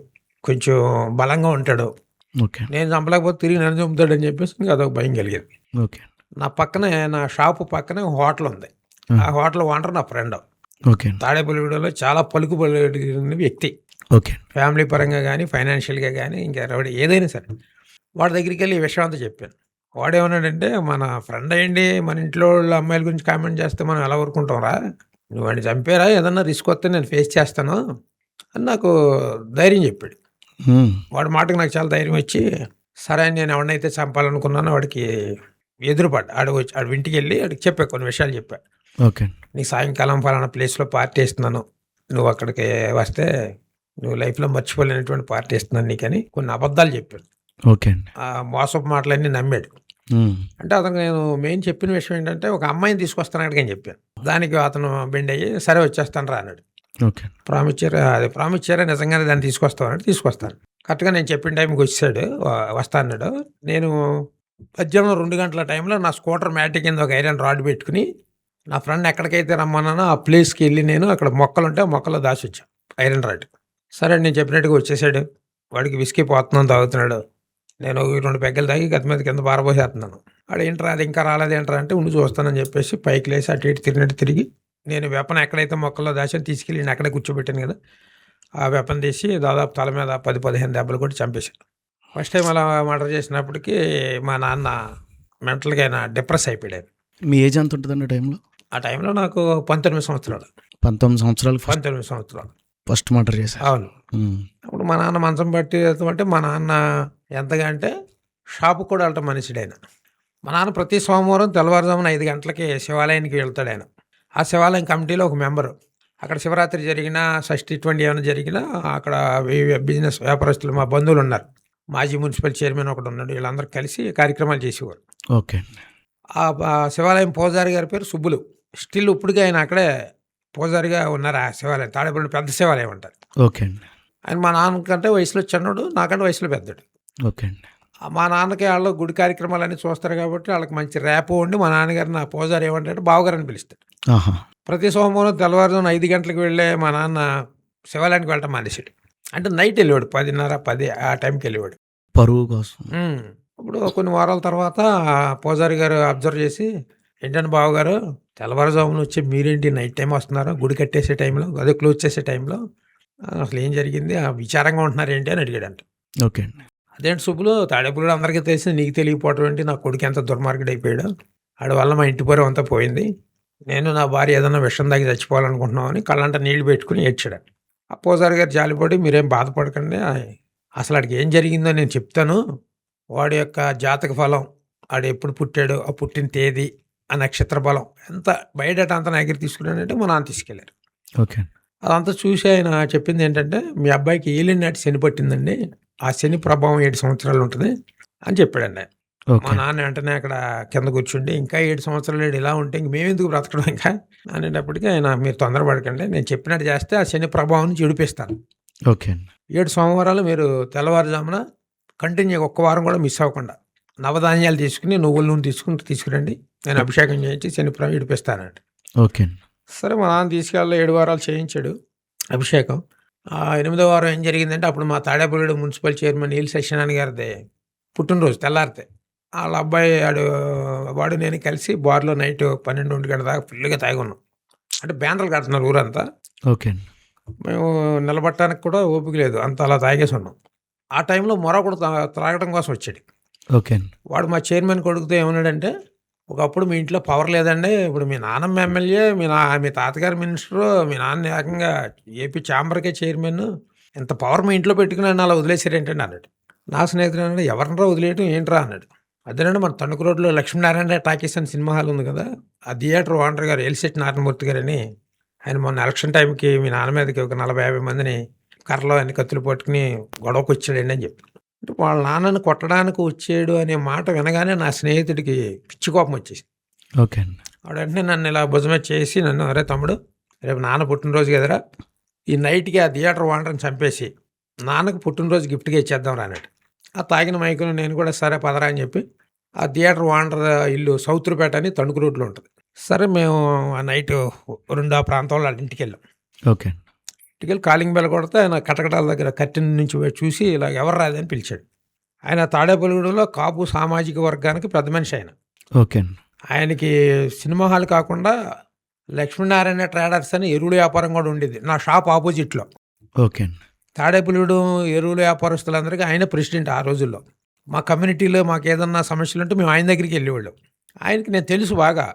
కొంచెం బలంగా ఉంటాడు. ఓకే. నేను చంపలేకపోతే తిరిగి నన్ను చంపుతాడని చెప్పేసి ఇంక అదొక భయం కలిగేది. ఓకే. నా పక్కనే నా షాపు పక్కనే ఒక హోటల్ ఉంది. హ్మ్. ఆ హోటల్ ఓనర్ నా ఫ్రెండ్. ఓకే అండి. తాడేపల్లిగూడెంలో చాలా పలుకుబడిన వ్యక్తి. ఓకే. ఫ్యామిలీ పరంగా గానీ, ఫైనాన్షియల్‌గా గానీ, ఇంకా ఏదైనా సరే. వాడి దగ్గరికెళ్ళి ఈ విషయం అంతా చెప్పాను. వాడేమన్నాడంటే, "మన ఫ్రెండ్ అయ్యుండి మన ఇంట్లో వాళ్ళ అమ్మాయిల గురించి కామెంట్ చేస్తే మనం ఎలా ఊరుకుంటాంరా? నువ్వు వాడిని చంపేరా ఏదన్నా రిస్క్ వస్తే నేను ఫేస్ చేస్తాను" అని నాకు ధైర్యం చెప్పాడు. హ్మ్. వాడి మాటకి నాకు చాలా ధైర్యం వచ్చి, సరే అని నేను ఎవడినైతే చంపాలనుకున్నానో వాడికి ఎదురుపడ్డా. ఆడి ఇంటికెళ్ళి ఆడికి చెప్పా, కొన్ని విషయాలు చెప్పా. ఓకే. "నీకు సాయంకాలం ఫలానా ప్లేస్‌లో పార్టీ ఇస్తున్నాను. నువ్వు అక్కడికి వస్తే నువ్వు లైఫ్‌లో మర్చిపోలేనటువంటి పార్టీ ఇస్తున్నాను నీకని" కొన్ని అబద్ధాలు చెప్పాను. ఓకే అండి. ఆ మోసపు మాటలన్నీ నమ్మాడు. హ్మ్. అంటే అతనికి నేను మెయిన్ చెప్పిన విషయం ఏంటంటే, ఒక అమ్మాయిని తీసుకొస్తాను అక్కడికని చెప్పాను. దానికి అతను బెండ్ అయ్యి, "సరే వచ్చేస్తాను రా" అన్నాడు. ఓకే. ప్రామిస్ చేయరా నిజంగానే దాన్ని తీసుకొస్తావా అంటే, "తీసుకొస్తాను." కరెక్ట్‌గా నేను చెప్పిన టైంకి వచ్చేసాడు. వస్తా అన్నాడు. నేను మధ్యాహ్నం 2 గంటల టైంలో నా స్కూటర్ మ్యాట్ కింద ఒక ఐరన్ రాడ్ పెట్టుకొని, నా ఫ్రెండ్ ఎక్కడికైతే రమ్మన్నానో ఆ ప్లేస్‌కి వెళ్ళి నేను అక్కడ మొక్కలుంటే ఆ మొక్కల్లో దాచొచ్చా ఐరన్ రాడ్. సరే నేను చెప్పినట్టుగా వచ్చేసాడు. వాడికి విస్కీ పోతున్నాను, తాగుతున్నాడు. నేను 2 పెగ్గలు తాగి గతి మీద కింద పారబోసేస్తున్నాను. "ఏంట్రా అది ఇంకా రాలేదేంట్రా" అంటే, "ఉండి చూస్తానని" చెప్పేసి పైకి లేసి అటు ఇటు తిరిగినట్టు తిరిగి, నేను వెపన్ ఎక్కడైతే మొక్కల్లో దాచానో తీసుకెళ్ళి ఈయన్ని అక్కడే కూర్చోబెట్టాను కదా! ఆ వెపన్ తీసి దాదాపు తల మీద 10, 15 దెబ్బలు కొట్టి చంపేశాను. ఫస్ట్ టైం అలా మర్డర్ చేసినప్పటికి మా నాన్న మెంటల్‌గా ఆయన డిప్రెస్ అయిపోయాడు ఆయన. మీ ఏజ్ ఎంత ఉంటదండి ఆ టైంలో? ఆ టైంలో నాకు 19 సంవత్సరాలు. 19 సంవత్సరాలు 19 సంవత్సరాలు. ఫస్ట్ మర్డర్ చేశారు. అవును. హ్మ్. అప్పుడు మా నాన్న మంచం పట్టి వెళ్తామంటే, మా నాన్న ఎంతగా అంటే షాపుకి కూడా వెళ్ళటం మనిషిడాయన. మా నాన్న ప్రతి సోమవారం తెల్లవారుజామున 5 గంటలకి శివాలయానికి వెళ్తాడాయన. ఆ శివాలయం కమిటీలో ఒక మెంబరు. అక్కడ శివరాత్రి జరిగినా, షష్ఠి ఇటువంటి ఏమైనా జరిగినా అక్కడ బిజినెస్ వ్యాపారస్తులు మా బంధువులున్నారు. మాజీ మున్సిపల్ చైర్మన్ ఒకడున్నాడు. వీళ్ళందరూ కలిసి కార్యక్రమాలు చేసేవారు. ఓకే. ఆ శివాలయం పూజారి గారి పేరు సుబ్బులు. స్టిల్ ఇప్పటికి ఆయన అక్కడే పూజారిగా ఉన్నారు. ఆ శివాలయం తాడేపల్లి పెద్ద శివాలయం అంటారు. ఓకే అండి. ఆయన మా నాన్నకంటే వయసులో చిన్నోడు, నాకంటే వయసులో పెద్దోడు. ఓకే అండి. మా నాన్నకి ఆళ్ళు గుడి కార్యక్రమాలన్నీ చూస్తారు కాబట్టి ఆళ్ళకి మంచి ర్యాపో ఉండి, మా నాన్నగారు నా పూజారి ఏమంటాడు బావగారని పిలుస్తాడు. ఆహా! ప్రతి సోమవారం తెల్లవారుజామున 5 గంటలకు వెళ్ళే మా నాన్న శివాలయానికి వెళ్ళటం మానేసాడు. అంటే నైట్ వెళ్ళేవాడు 10:30, 10 ఆ టైంకి వెళ్ళేవాడు. పరువు కోసం. ఇప్పుడు కొన్ని వారాల తర్వాత పూజారి గారు అబ్జర్వ్ చేసి, "ఏంటండి బావగారు తెల్లవారుజామున వచ్చి మీరేంటి నైట్ టైమ్ వస్తున్నారు? గుడి కట్టేసే టైంలో, అదే క్లోజ్ చేసే టైంలో అసలు ఏం జరిగింది? విచారంగా ఉంటున్నారు ఏంటి" అని అడిగాడంట. ఓకే అండి. "అదేంటి సుబ్బులు, తాడేపల్లిగూడెం అందరికీ తెలిసి నీకు తెలియకపోవటం ఏంటి? నా కొడుకు ఎంత దుర్మార్గుడైపోయాడు. ఆడి వల్ల మా ఇంటి పరువు అంతా పోయింది. నేను నా భార్య ఏదన్నా విషం తాగి చచ్చిపోవాలనుకుంటున్నామని" కళ్ళంట నీళ్లు పెట్టుకుని ఏడ్చాడు. ఆ పూజారి గారు జాలిపడి, "మీరేం బాధపడకండి. అసలు ఆడికి ఏం జరిగిందో నేను చెప్తాను. వాడి యొక్క జాతక ఫలం, ఆడు ఎప్పుడు పుట్టాడో, ఆ పుట్టిన తేదీ, ఆ నక్షత్ర బలం ఎంత బయోడేటా అంతా నా దగ్గర తీసుకున్నానంటే" మా నాన్న తీసుకెళ్లారు. ఓకే. అదంతా చూసి ఆయన చెప్పింది ఏంటంటే, "మీ అబ్బాయికి ఏలినాటి నాటి శని పట్టిందండి. ఆ శని ప్రభావం 7 సంవత్సరాలు ఉంటుంది" అని చెప్పాడండి ఆయన. మా ఓకే. నాన్న వెంటనే అక్కడ కింద కూర్చుండి, "ఇంకా 7 సంవత్సరాలు ఈడు ఇలా ఉంటే ఇంక మేమెందుకు బ్రతకడం ఇంకా" అనేటప్పటికి ఆయన, "మీరు తొందరపడకండి. నేను చెప్పినట్టు చేస్తే ఆ శని ప్రభావం నుంచి విడిపిస్తాను. ఓకే అండి. 7 సోమవారాలు మీరు తెల్లవారుజామున కంటిన్యూగా ఒక్క వారం కూడా మిస్ అవ్వకుండా నవధాన్యాలు తీసుకుని, నువ్వుల నూనె తీసుకురండి. నేను అభిషేకం చేయించి శని ప్రభావం విడిపిస్తానండి." ఓకే అండి. సరే మా నాన్న తీసుకెళ్ళి 7 వారాలు చేయించాడు అభిషేకం. 8వ వారం ఏం జరిగిందంటే, అప్పుడు మా తాడేపల్లిగూడెం మున్సిపల్ చైర్మన్ నీల్ సత్యనారాయణ గారిది పుట్టినరోజు తెల్లారితే. ఆళ్ళ అబ్బాయి వాడు నేను కలిసి బార్‌లో నైట్ 12, 1 గంట దాకా ఫుల్‌గా తాగున్నాం. అంటే బ్యానర్లు కడుతున్నారు ఊరంతా. ఓకే అండి. మేము నిలబడటానికి కూడా ఓపిక లేదు. అంత అలా తాగేసున్నాం. ఆ టైంలో మరొకడు త్రాగడం కోసం వచ్చాడు. ఓకే అండి. వాడు మా చైర్మన్ కొడుకుతో ఏమన్నాడంటే, "ఒకప్పుడు మీ ఇంట్లో పవర్ లేదండి. ఇప్పుడు మీ నాన్నమ్మ ఎమ్మెల్యే, మీ తాతగారు మినిస్టరు, మీ నాన్న ఏకంగా ఏపీ ఛాంబర్‌కే చైర్మన్. ఇంత పవర్ మీ ఇంట్లో పెట్టుకుని నన్ను అలా వదిలేసారేంటండి" అన్నాడు. నా స్నేహితుడు అన్నాడు, "ఎవరినిరా వదిలేయటం ఏంట్రా" అన్నాడు. "అదేనండి మన తణుకు రోడ్లో లక్ష్మీనారాయణ టాకీస్ అని సినిమా హాల్ ఉంది కదా! ఆ థియేటర్ ఓనర్ గారు ఎలిశెట్టి నారాయణమూర్తి గారని, ఆయన మొన్న ఎలక్షన్ టైంకి మీ నాన్న మీదకి ఒక 40, 50 మందిని కర్రలు అన్ని కత్తులు పట్టుకుని గొడవకొచ్చాడండి" అని చెప్పి. అంటే వాళ్ళ నాన్నని కొట్టడానికి వచ్చాడు అనే మాట వినగానే నా స్నేహితుడికి పిచ్చి కోపం వచ్చేసింది. ఓకే అండి. వాడు వెంటనే నన్ను ఇలా భుజమే చేసి నన్ను, "అరే తమ్ముడు, రేపు నాన్న పుట్టినరోజు కదరా, ఈ నైట్‌కి ఆ థియేటర్ ఓనర్‌ని చంపేసి నాన్నకు పుట్టినరోజు గిఫ్ట్‌గా ఇచ్చేద్దాం రా" అన్నాడు. ఆ తాగిన మైకులో నేను కూడా సరే పదరా అని చెప్పి, ఆ థియేటర్ ఓనర్ ఇల్లు సౌత్రిపేట అని తణుకు రోడ్లో ఉంటుంది. సరే మేము ఆ నైటు 2 ఆ ప్రాంతంలో వాళ్ళ ఇంటికెళ్ళాం. ఓకే. ఇటుకెళ్ళి కాలింగ్ బెల్ కొడితే ఆయన కటకటాల దగ్గర కట్టెన్ నుంచి చూసి ఇలా ఎవరు రాదని పిలిచాడు. ఆయన తాడేపల్లిగూడెంలో కాపు సామాజిక వర్గానికి పెద్ద మనిషి ఆయన. ఓకే. ఆయనకి సినిమా హాల్ కాకుండా లక్ష్మీనారాయణ ట్రేడర్స్ అని ఎరువుల వ్యాపారం కూడా ఉండేది నా షాప్ ఆపోజిట్లో. ఓకే. తాడేపల్లిగూడెం ఎరువుల వ్యాపారస్తులందరికీ ఆయన ప్రెసిడెంట్ ఆ రోజుల్లో. మా కమ్యూనిటీలో మాకు ఏదన్నా సమస్యలు ఉంటే మేము ఆయన దగ్గరికి వెళ్ళేవాళ్ళం. ఆయనకి నేను తెలుసు బాగా.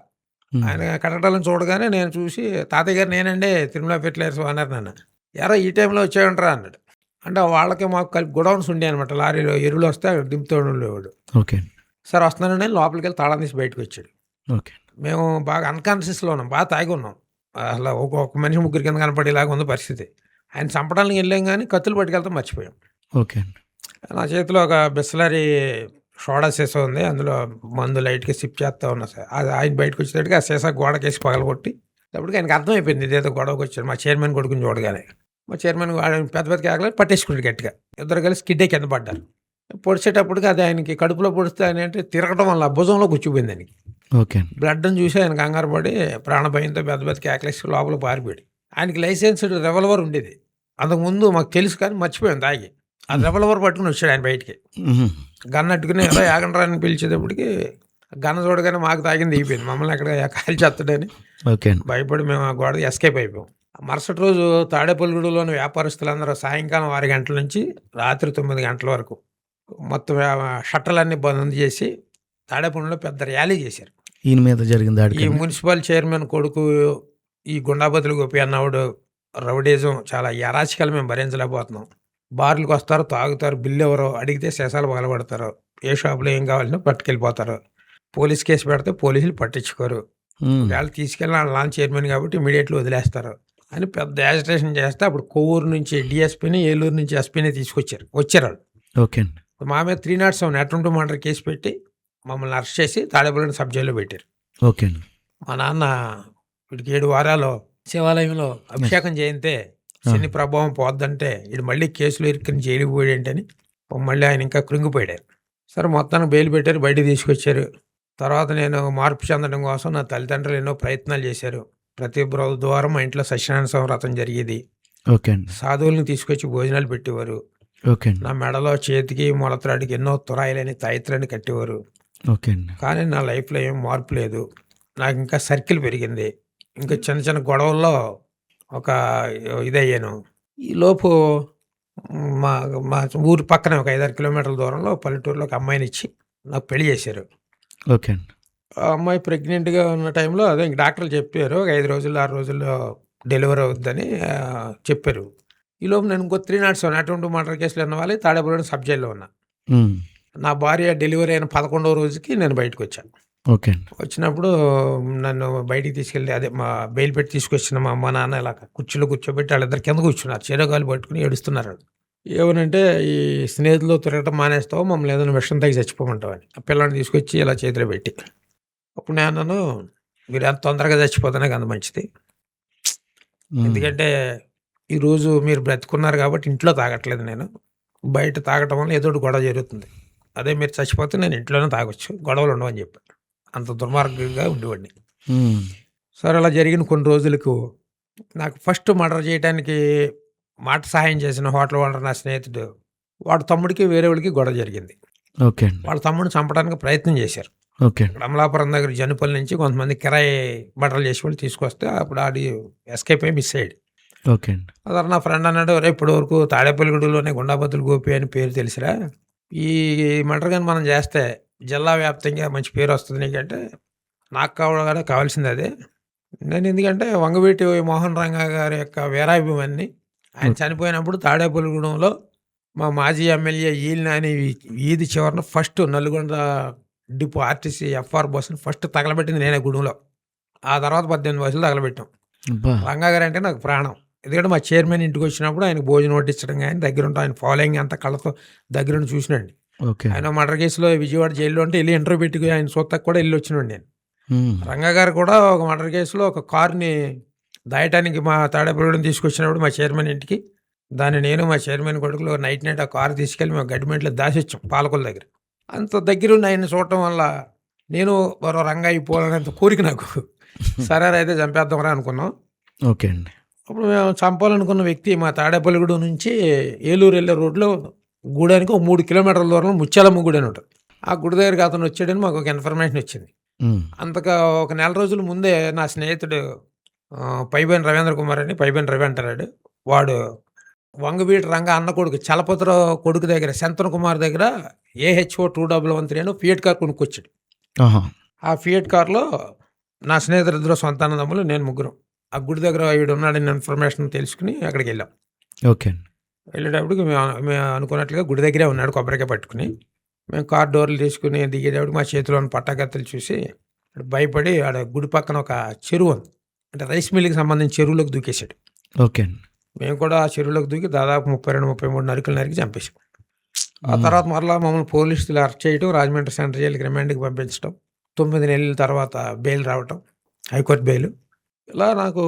ఆయన కటకటాలను చూడగానే నేను చూసి, తాతయ్య గారు నేనండి తిరుమల ఫెర్టిలైజర్స్ అన్నారు నన్ను. ఎరా ఈ టైంలో వచ్చాయంటారా అన్నాడు. అంటే వాళ్ళకి మాకు కలిపి గొడౌన్స్ ఉండే అనమాట. లారీలో ఎరువులు వస్తే దింపుతూ ఉండేవాడు. ఓకే. సార్ వస్తున్నానండి లోపలికి వెళ్ళి తాళం తీసి బయటకు వచ్చాడు. ఓకే. మేము బాగా అన్కాన్షియస్లో ఉన్నాం, బాగా తాగి ఉన్నాం. అసలు ఒక మనిషి ముగ్గురు కింద కనపడేలాగా ఉంది పరిస్థితి. ఆయన చంపడానికి వెళ్ళాం కానీ కత్తులు పట్టుకెళ్తాం మర్చిపోయాం. ఓకే. నా చేతిలో ఒక బిస్లరీ సోడా సీసా ఉంది, అందులో మందు లైట్గా సిప్ చేస్తూ ఉన్నా సార్. అది ఆయన బయటకు వచ్చేటట్టుగా ఆ సీసా గోడకేసి పగలగొట్టి అప్పటికి ఆయనకు అర్థమైపోయింది ఇదేదో గొడవకు వచ్చాడు. మా చైర్మన్ కొడుకుని చూడగానే మా చైర్మన్ పెద్ద పెద్ద కేకలు పట్టేసుకున్నాడు గట్టిగా. ఇద్దరు కలిసి కిడ్డే కింద పడ్డారు. పొడిచేటప్పటికి అది ఆయనకి కడుపులో పొడిస్తే ఆయన అంటే తిరగడం వల్ల భుజంలో కూర్చుపోయింది ఆయనకి. ఓకే. బ్లడ్ని చూసి ఆయన కంగారు పడి ప్రాణభయంతో పెద్ద పెద్ద కేకలేసి లోపల పారిపోయాడు. ఆయనకి లైసెన్స్డ్ రివల్వర్ ఉండేది. అంతకుముందు మాకు తెలుసు కానీ మర్చిపోయాం తాగి. ఆ రివల్వర్ పట్టుకుని వచ్చాడు ఆయన బయటికి. గన్ అట్టుకుని ఎలా యాగండ్రా అని పిలిచేటప్పటికి గన్న చూడగానే మాకు తాగింది దిగిపోయింది. మమ్మల్ని ఎక్కడ కాల్ చేస్తాడని ఓకే. భయపడి మేము ఆ గోడ ఎస్కేప్ అయిపోయాం. మరుసటి రోజు తాడేపల్లిగూడెంలోని వ్యాపారస్తులందరూ సాయంకాలం 6 గంటల నుంచి రాత్రి 9 గంటల వరకు మొత్తం షట్టర్లన్నీ బంద్ చేసి తాడేపల్లిలో పెద్ద ర్యాలీ చేశారు. ఈయన మీద జరిగిన ఈ దాడికి మున్సిపల్ చైర్మన్ కొడుకు ఈ గుండాబతులు గోపి అన్నవాడు రౌడీజం చాలా అరాచకాలు మేము భరించలేకపోతున్నాం. బార్లకు వస్తారు, తాగుతారు, బిల్లు ఎవరో అడిగితే శేషాలు పగలబడతారు, ఏ షాపులో ఏం కావాలన్నా పట్టుకెళ్ళిపోతారు, పోలీస్ కేసు పెడితే పోలీసులు పట్టించుకోరు, వాళ్ళు తీసుకెళ్ళి వాళ్ళ నాన్న చైర్మన్ కాబట్టి ఇమీడియట్లీ వదిలేస్తారు అని పెద్ద యాజిటేషన్ చేస్తే అప్పుడు కొవ్వూరు నుంచి డిఎస్పీని, ఏలూరు నుంచి ఎస్పీని తీసుకొచ్చారు. వాళ్ళు ఓకే. మా మీద 307 అటెంప్ట్ మర్డర్ కేసు పెట్టి మమ్మల్ని అరెస్ట్ చేసి తాడేపల్లి సబ్ జైల్లో పెట్టారు. ఓకే. మా నాన్న వీడికి 7 వారాలు శివాలయంలో అభిషేకం చేయితే శని ప్రభావం పోద్దంటే వీడు మళ్ళీ కేసులు ఇరుక్కుని జైలుకి పోయాడేంటని మళ్ళీ ఆయన ఇంకా కృంగిపోయాడు. సరే మొత్తానికి బెయిల్ పెట్టారు, బయటకు తీసుకొచ్చారు. తర్వాత నేను మార్పు చెందడం కోసం నా తల్లిదండ్రులు ఎన్నో ప్రయత్నాలు చేశారు. ప్రతి బుధవారం మా ఇంట్లో సత్యనారాయణ వ్రతం జరిగేది. ఓకే. సాధువులను తీసుకొచ్చి భోజనాలు పెట్టేవారు. ఓకే. నా మెడలో చేతికి మొలతరాడికి ఎన్నో తురాయిలని తాయిత్రాన్ని కట్టేవారు. ఓకే. కానీ నా లైఫ్లో ఏం మార్పు లేదు. నాకు ఇంకా సర్కిల్ పెరిగింది. ఇంకా చిన్న చిన్న గొడవల్లో ఒక ఇదయ్యాను. ఈలోపు మా మా ఊరి పక్కనే ఒక 5-6 కిలోమీటర్ల దూరంలో పల్లెటూరులో ఒక అమ్మాయిని ఇచ్చి నాకు పెళ్లి చేశారు. ఓకే. ఆ అమ్మాయి ప్రెగ్నెంట్గా ఉన్న టైంలో అదే ఇంక డాక్టర్లు చెప్పారు 5 రోజుల్లో 6 రోజుల్లో డెలివరీ అవుతుందని చెప్పారు. ఈలోపు నేను ఇంకో 307 అటెంప్ట్ మర్డర్ కేసులు ఉన్న వాళ్ళు తాడేపల్లి సబ్ జైల్లో ఉన్నా. నా భార్య డెలివరీ అయిన 11వ రోజుకి నేను బయటకు వచ్చాను. ఓకే. వచ్చినప్పుడు నన్ను బయటికి తీసుకెళ్ళి అదే మా బెయిల్ పెట్టి తీసుకొచ్చిన మా అమ్మ నాన్న ఇలా కుర్చీలో కూర్చోబెట్టి వాళ్ళిద్దరు కింద కూర్చున్నారు. చీరగాలు పట్టుకుని ఏడుస్తున్నారు. ఏమనంటే ఈ స్నేహితులు తిరగటం మానేస్తావు, మమ్మల్ని ఏదైనా విషయం తగ్గి చచ్చిపోమంటావని. ఆ పిల్లని తీసుకొచ్చి ఇలా చేతిలో పెట్టి అప్పుడు నేను అన్నాను, మీరు ఎంత తొందరగా చచ్చిపోతానే అంత మంచిది. ఎందుకంటే ఈరోజు మీరు బ్రతుకున్నారు కాబట్టి ఇంట్లో తాగట్లేదు, నేను బయట తాగటం వల్ల ఏదో గొడవ జరుగుతుంది. అదే మీరు చచ్చిపోతే నేను ఇంట్లోనే తాగొచ్చు, గొడవలు ఉండవని చెప్పాను. అంత దుర్మార్గంగా ఉండేవాడిని. సరే అలా జరిగిన కొన్ని రోజులకు నాకు ఫస్ట్ మర్డర్ చేయడానికి మాట సహాయం చేసిన హోటల్ ఓనర్ నా స్నేహితుడు, వాడు తమ్ముడికి వేరే వాళ్ళకి గొడవ జరిగింది. ఓకే. వాళ్ళ తమ్ముడిని చంపడానికి ప్రయత్నం చేశారు. ఓకే. అమలాపురం దగ్గర జనుపల్లి నుంచి కొంతమంది కిరాయి మర్డర్లు చేసి వాళ్ళు తీసుకొస్తే అప్పుడు ఆడి ఎస్కేప్ అయ్యి మిస్ అయ్యాడు. ఓకే. అదే నా ఫ్రెండ్ అన్నాడు, ఇప్పటి వరకు తాడేపల్లిగూడెంలోనే గుండాబతులు గోపి అని పేరు తెలిసిరా, ఈ మర్డర్ కానీ మనం చేస్తే జిల్లా వ్యాప్తంగా మంచి పేరు వస్తుంది నీకంటే, నాకు కావాల్సింది అదే. నేను ఎందుకంటే వంగవీటి మోహన్ రంగా గారి యొక్క వీరాభిమాన్ని. ఆయన చనిపోయినప్పుడు తాడేపల్లిగూడెంలో మా మాజీ ఎమ్మెల్యే ఈలినాని వీధి చివరన ఫస్ట్ నల్గొండ డిపో ఆర్టీసీ ఎఫ్ఆర్ బస్సును ఫస్ట్ తగలబెట్టింది నేనే గుడిలో. ఆ తర్వాత 18 బస్సులు తగలబెట్టాం. రంగా గారు అంటే నాకు ప్రాణం. ఎందుకంటే మా చైర్మన్ ఇంటికి వచ్చినప్పుడు ఆయనకు భోజనం వడ్డించడం కానీ దగ్గరుంటే ఆయన ఫాలోయింగ్ అంత కళ్ళతో దగ్గరుండి చూసినండి. ఆయన మర్డర్ కేసులో విజయవాడ జైల్లో అంటే వెళ్ళి ఇంటర్వ్యూ పెట్టుకుని ఆయన సొత్తకు కూడా వెళ్ళి వచ్చినండి నేను. రంగా గారు కూడా ఒక మర్డర్ కేసులో ఒక కారుని దాయటానికి మా తాడేపల్లిగూడెం తీసుకొచ్చినప్పుడు మా చైర్మన్ ఇంటికి, దాన్ని నేను మా చైర్మన్ కొడుకులో నైట్ ఆ కారు తీసుకెళ్ళి మా గడ్డిమెంట్లో దాచిచ్చాం పాలకొల దగ్గర. అంత దగ్గరుండి ఆయన చూడటం వల్ల నేను మరో రంగా అయిపోవాలనేంత కోరిక నాకు. సరే అయితే చంపేద్దాంరా అనుకున్నాం. ఓకే అండి. అప్పుడు మేము చంపాలనుకున్న వ్యక్తి మా తాడేపల్లిగూడెం నుంచి ఏలూరు వెళ్ళే రోడ్లో గూడానికి ఒక 3 కిలోమీటర్ల దూరంలో ముత్యాలమ్మ గుడి అని ఉంటుంది. ఆ గుడి దగ్గరికి అతను వచ్చాడని మాకు ఒక ఇన్ఫర్మేషన్ వచ్చింది. అంతగా ఒక నెల రోజుల ముందే నా స్నేహితుడు పైబేని రవీంద్ర కుమార్ అని, పైబేని రవి అంటారాడు. వాడు వంగవీటి రంగ అన్న కొడుకు చలపతిరావు కొడుకు దగ్గర శంతన్ కుమార్ దగ్గర AHO 2113 అని ఫియట్ కార్ కొనుక్కొచ్చాడు. ఆ ఫియట్ కార్లో నా స్నేహితులు ఇద్దరు సొంత అన్నదమ్ములు, నేను ముగ్గురం ఆ గుడి దగ్గర వీడు ఉన్నాడని ఇన్ఫర్మేషన్ తెలుసుకుని అక్కడికి వెళ్ళాం. ఓకే. వెళ్ళేటప్పటికి మేము అనుకున్నట్లుగా గుడి దగ్గరే ఉన్నాడు కొబ్బరికాయ పట్టుకుని. మేము కార్ డోర్లు తీసుకుని దిగేటప్పుడు మా చేతిలో ఉన్న పట్టాకత్తులు చూసి భయపడి ఆడ గుడి పక్కన ఒక చెరువు ఉంది, అంటే రైస్ మిల్కి సంబంధించిన చెరువులోకి దూకేశాడు. ఓకే. మేము కూడా ఆ చెరువులోకి దూకి దాదాపు 32-33 నరుకులు నరికి చంపేశాం. ఆ తర్వాత మరలా మమ్మల్ని పోలీసులు అరెస్ట్ చేయడం, రాజమండ్రి సెంట్రల్ జైలుకి రిమాండ్కి పంపించడం, 9 నెలల తర్వాత బెయిల్ రావటం, హైకోర్టు బెయిల్. ఇలా నాకు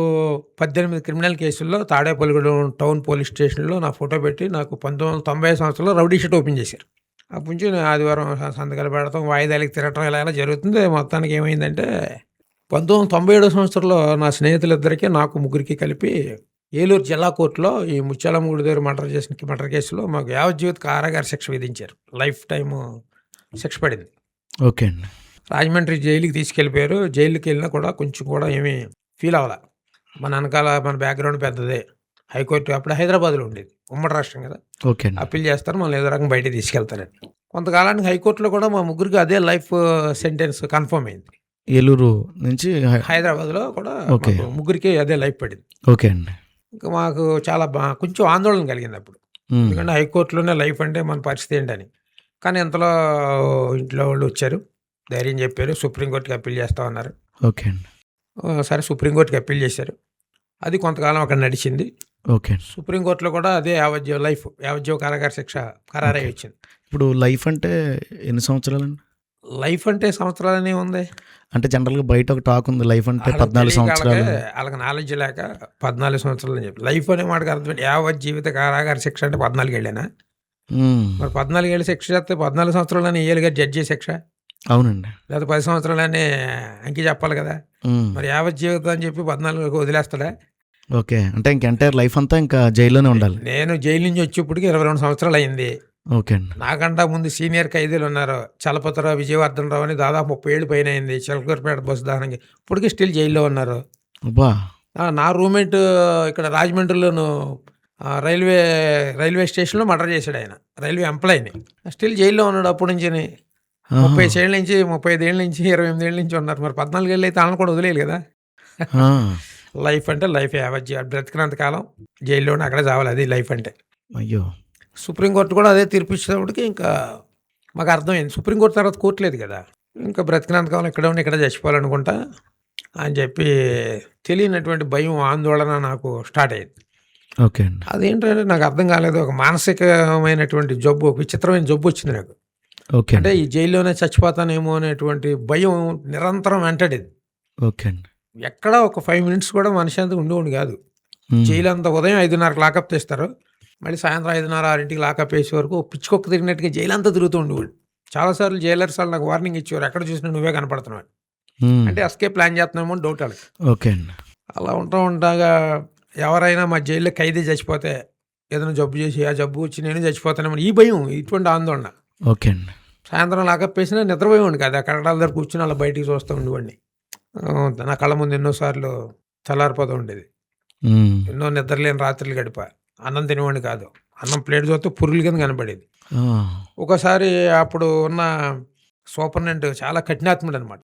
18 క్రిమినల్ కేసుల్లో తాడేపల్లిగూడెం టౌన్ పోలీస్ స్టేషన్లో నా ఫోటో పెట్టి నాకు 1990 సంవత్సరంలో రౌడీ షీట్ ఓపెన్ చేశారు. అప్పటి నుంచి నేను ఆదివారం సంతకాలు పెడతాం, వాయిదాలకి తిరగటం ఇలా జరుగుతుంది. మొత్తానికి ఏమైందంటే 1997 సంవత్సరంలో నా స్నేహితులిద్దరికీ నాకు ముగ్గురికి కలిపి ఏలూరు జిల్లా కోర్టులో ఈ ముత్యాలమ్మ గుడి దగ్గర మర్డర్ కేసులో మాకు యావజ్జీవిత కారాగార శిక్ష విధించారు. లైఫ్ టైమ్ శిక్ష పడింది. ఓకే అండి. రాజమండ్రి జైలుకి తీసుకెళ్ళిపోయారు. జైలుకి వెళ్ళినా కూడా కొంచెం కూడా ఏమీ ఫీల్ అవ్వాల. మన వెనకాల మన బ్యాక్గ్రౌండ్ పెద్దదే. హైకోర్టు అప్పుడు హైదరాబాద్లో ఉండేది, ఉమ్మడి రాష్ట్రం కదా. ఓకే. అప్పీల్ చేస్తారు, మళ్ళీ ఏదో రకంగా బయటికి తీసుకెళ్తారని. కొంతకాలానికి హైకోర్టులో కూడా మా ముగ్గురికి అదే లైఫ్ సెంటెన్స్ కన్ఫర్మ్ అయింది. ఏలూరు నుంచి హైదరాబాద్లో కూడా ముగ్గురికి అదే లైఫ్ పడింది. ఓకే అండి. ఇంకా మాకు చాలా కొంచెం ఆందోళన కలిగింది అప్పుడు. ఎందుకంటే హైకోర్టులోనే లైఫ్ అంటే మన పరిస్థితి ఏంటని. కానీ ఇంతలో ఇంట్లో వాళ్ళు వచ్చారు, ధైర్యం చెప్పారు, సుప్రీంకోర్టుకి అప్పీల్ చేస్తామన్నారు. ఓకే అండి. సరే సుప్రీంకోర్టుకి అప్పీల్ చేశారు. అది కొంతకాలం అక్కడ నడిచింది. ఓకే. సుప్రీంకోర్టులో కూడా అదే యావజ్జీవ కారాగార శిక్ష ఖరారై వచ్చింది. ఇప్పుడు లైఫ్ అంటే ఎన్ని సంవత్సరాలండి? లైఫ్ అంటే సంవత్సరాలనే ఉంది. అంటే జనరల్గా బయట ఒక టాక్ ఉంది, లైఫ్ అంటే 14 సంవత్సరాలు. వాళ్ళకి నాలెడ్జ్ లేక 14 సంవత్సరాలు అని చెప్పి లైఫ్ అనే మాటకు అర్థం యావజ్జీవిత కారాగార శిక్ష అంటే 14 ఏళ్ళేనా? మరి 14 ఏళ్ళ శిక్ష చేస్తే 14 సంవత్సరాలని ఏళ్ళుగా జడ్జి శిక్ష. అవునండి. లేదా 10 సంవత్సరాలని అంకి చెప్పాలి కదా. మరి యావజ్జీవితం అని చెప్పి 14 వదిలేస్తాడా? ఓకే. అంటే ఇంక ఎంటైర్ లైఫ్ అంతా ఇంకా జైల్లోనే ఉండాలి. నేను జైలు నుంచి వచ్చేప్పటికి 22 సంవత్సరాలు అయింది. ఓకే అండి. నాకంటా ముందు సీనియర్ ఖైదీలు ఉన్నారు. చలపతిరావు, విజయవర్ధన్ రావు అని దాదాపు 30 ఏళ్ళు పైన అయింది. చిలకూరుపేట బస్సు దానికి ఇప్పటికీ స్టిల్ జైల్లో ఉన్నారు. నా రూమ్మేట్ ఇక్కడ రాజమండ్రిలోను రైల్వే స్టేషన్లో మర్డర్ చేశాడు ఆయన, రైల్వే ఎంప్లాయీని. స్టిల్ జైల్లో ఉన్నాడు అప్పటి నుంచి. 30 ఏళ్ళ నుంచి, 35 ఏళ్ళ నుంచి, 28 ఏళ్ళ నుంచి ఉన్నారు. మరి 14 ఏళ్ళు అయితే వాళ్ళని కూడా వదిలేదు కదా. లైఫ్ అంటే లైఫ్ యావజ్జీ బ్రతికినంత కాలం జైల్లోనే అక్కడే చావాలి, అది లైఫ్ అంటే. అయ్యో. సుప్రీంకోర్టు కూడా అదే తీర్పు ఇచ్చేటప్పటికి ఇంకా మాకు అర్థమైంది, సుప్రీంకోర్టు తర్వాత కోర్టు లేదు కదా, ఇంకా బ్రతికినంత కాలం ఇక్కడ చచ్చిపోవాలనుకుంటా అని చెప్పి తెలియనటువంటి భయం, ఆందోళన నాకు స్టార్ట్ అయ్యింది. ఓకే అండి. అదేంటంటే నాకు అర్థం కాలేదు. ఒక మానసికమైనటువంటి జబ్బు, విచిత్రమైన జబ్బు వచ్చింది నాకు. ఓకే. అంటే ఈ జైల్లోనే చచ్చిపోతానేమో అనేటువంటి భయం నిరంతరం వెంటాడేది. ఓకే అండి. ఎక్కడ ఒక 5 మినిట్స్ కూడా మనశ్శాంతిగా ఉండేవాడిని కాదు. జైలు అంతా ఉదయం 5:30కి లాకప్ తెస్తారు, మళ్ళీ సాయంత్రం 5:30, 6ంటికి లాకప్ వేసే వరకు పిచ్చుకొక్క తిరిగినట్టుగా జైలు అంతా తిరుగుతూ ఉండేవాడు. చాలాసార్లు జైలర్స్ వాళ్ళు నాకు వార్నింగ్ ఇచ్చేవారు, ఎక్కడ చూసినా నువ్వే కనపడుతున్నావు అంటే ఎస్కేప్ ప్లాన్ చేస్తున్నామో అని డౌట్ వాళ్ళకి. ఓకే అండి. అలా ఉండగా ఎవరైనా మా జైల్లో ఖైదీ చచ్చిపోతే, ఏదైనా జబ్బు చేసి ఆ జబ్బు వచ్చి నేను చచ్చిపోతానేమో ఈ భయం, ఇటువంటి ఆందోళన. ఓకే అండి. సాయంత్రం లాకప్ వేసినా నిద్రపోయేవాడిని కాదు, అక్కడ దగ్గర కూర్చొని అలా బయటికి చూస్తూ ఉండేవాడిని. నా కళ్ళ ముందు ఎన్నోసార్లు చల్లారిపోతూ ఉండేది. ఎన్నో నిద్రలేని రాత్రులు గడిపా. అన్నం తినేవాడిని కాదు, అన్నం ప్లేట్ చూస్తే పురుగుల కింద కనపడేది. ఒకసారి అప్పుడు ఉన్న సూపరింటెండెంట్ చాలా కఠినాత్ముడు అనమాట.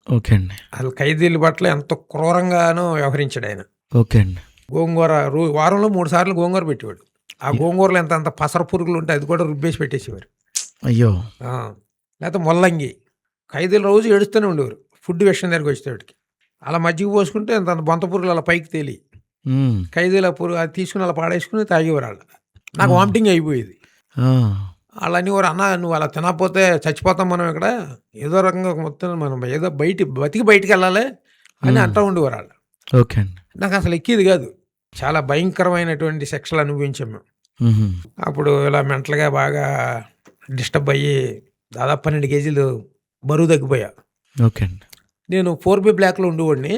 ఓకే అండి. అసలు ఖైదీల పట్ల ఎంతో క్రూరంగానూ వ్యవహరించాడు ఆయన. ఓకే అండి. గోంగూర వారంలో 3 సార్లు గోంగూర పెట్టేవాడు. ఆ గోంగూరలో ఎంత పసర పురుగులు ఉంటే అది కూడా రుబ్బేసి పెట్టేసేవారు. అయ్యో. లేకపోతే ముల్లంగి. ఖైదీలు రోజు ఏడుస్తూనే ఉండేవారు ఫుడ్ విషయం దగ్గరికి వచ్చేవాడికి. అలా మజ్జిగ పోసుకుంటే అంత బొంత పురుగులు అలా పైకి తేలి ఖైదీల పురుగు అది తీసుకుని అలా పాడేసుకుని తాగేవారు వాళ్ళు. నాకు వామిటింగ్ అయిపోయేది. వాళ్ళు అనేవారు, అన్న నువ్వు అలా తినకపోతే చచ్చిపోతాం మనం ఇక్కడ, ఏదో రకంగా మొత్తం మనం ఏదో బయటికి వెళ్ళాలి అని అంటూ ఉండేవారు వాళ్ళు. ఓకే అండి. నాకు అసలు ఎక్కేది కాదు. చాలా భయంకరమైనటువంటి శిక్షలు అనుభవించాం మేము. అప్పుడు ఇలా మెంటల్గా బాగా డిస్టర్బ్ అయ్యి దాదాపు 12 కేజీలు బరువు తగ్గిపోయా. ఓకే అండి. నేను 4B బ్లాక్లో ఉండేవాడిని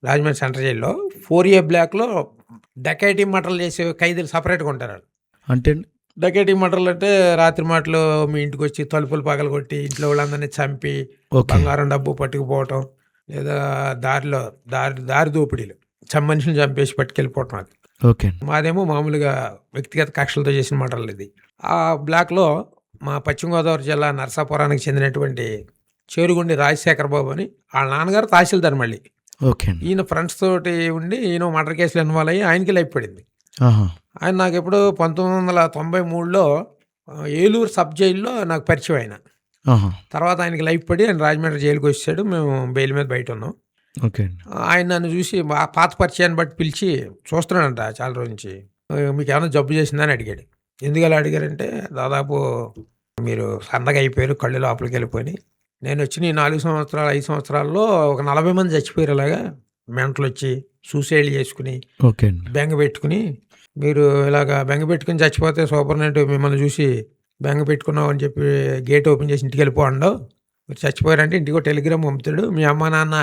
రాజమండ్రి సెంట్రల్ జైల్లో. 4A బ్లాక్లో డకైటీ మటర్లు చేసే ఖైదీలు సపరేట్గా ఉంటారు వాళ్ళు. అంటే అండి? డకైటీ మటర్లు అంటే రాత్రి మాటలు మీ ఇంటికి వచ్చి తలుపులు పగలగొట్టి ఇంట్లో వాళ్ళందరినీ చంపి ఓకే. బంగారం డబ్బు పట్టుకుపోవటం, లేదా దారి దోపిడీలు మనుషులు చంపేసి పట్టుకెళ్ళిపోవటం. అది ఓకే అండి. మాదేమో మామూలుగా వ్యక్తిగత కక్షలతో చేసిన మటర్లు ఇది. ఆ బ్లాక్లో మా పశ్చిమ గోదావరి జిల్లా నరసాపురానికి చెందినటువంటి చేరుగుండి రాజశేఖర బాబు అని వాళ్ళ నాన్నగారు తహసీల్దార్. మళ్ళీ ఓకే అండి. ఈయన ఫ్రెండ్స్ తోటి ఉండి ఈయన మర్డర్ కేసులో ఇన్వాల్వ్ అయ్యి ఆయనకి లైఫ్ పడింది. ఆహా! ఆయన నాకు ఎప్పుడు 1993లో ఏలూరు సబ్ జైల్లో నాకు పరిచయం ఆయన. ఆహా! తర్వాత ఆయనకి లైఫ్ పడి ఆయన రాజమండ్రి జైలుకి వచ్చాడు. మేము బెయిల్ మీద బయట ఉన్నాం. ఓకే అండి. ఆయన నన్ను చూసి పాత పరిచయాన్ని బట్టి పిలిచి చూస్తున్నాడంట చాలా రోజు నుంచి. మీకు ఏమైనా జబ్బు చేసిందని అడిగాడు. ఎందుకు అలా అడిగారంటే, దాదాపు మీరు సన్నగా అయిపోయారు, కళ్ళు లోపలికి వెళ్ళిపోయి, నేను వచ్చిన ఈ 4 సంవత్సరాలు 5 సంవత్సరాల్లో ఒక 40 మంది చచ్చిపోయారు ఇలాగా మెంటలు వచ్చి సూసైడ్ చేసుకుని ఓకే అండి. బెంగ పెట్టుకుని. మీరు ఇలాగా బెంగ పెట్టుకుని చచ్చిపోతే సూపర్నెంట్ మిమ్మల్ని చూసి బెంగ పెట్టుకున్నావు అని చెప్పి గేట్ ఓపెన్ చేసి ఇంటికి వెళ్ళిపోండు. మీరు చచ్చిపోయారంటే ఇంటికి ఒక టెలిగ్రామ్ పంపుతాడు. మీ అమ్మ నాన్న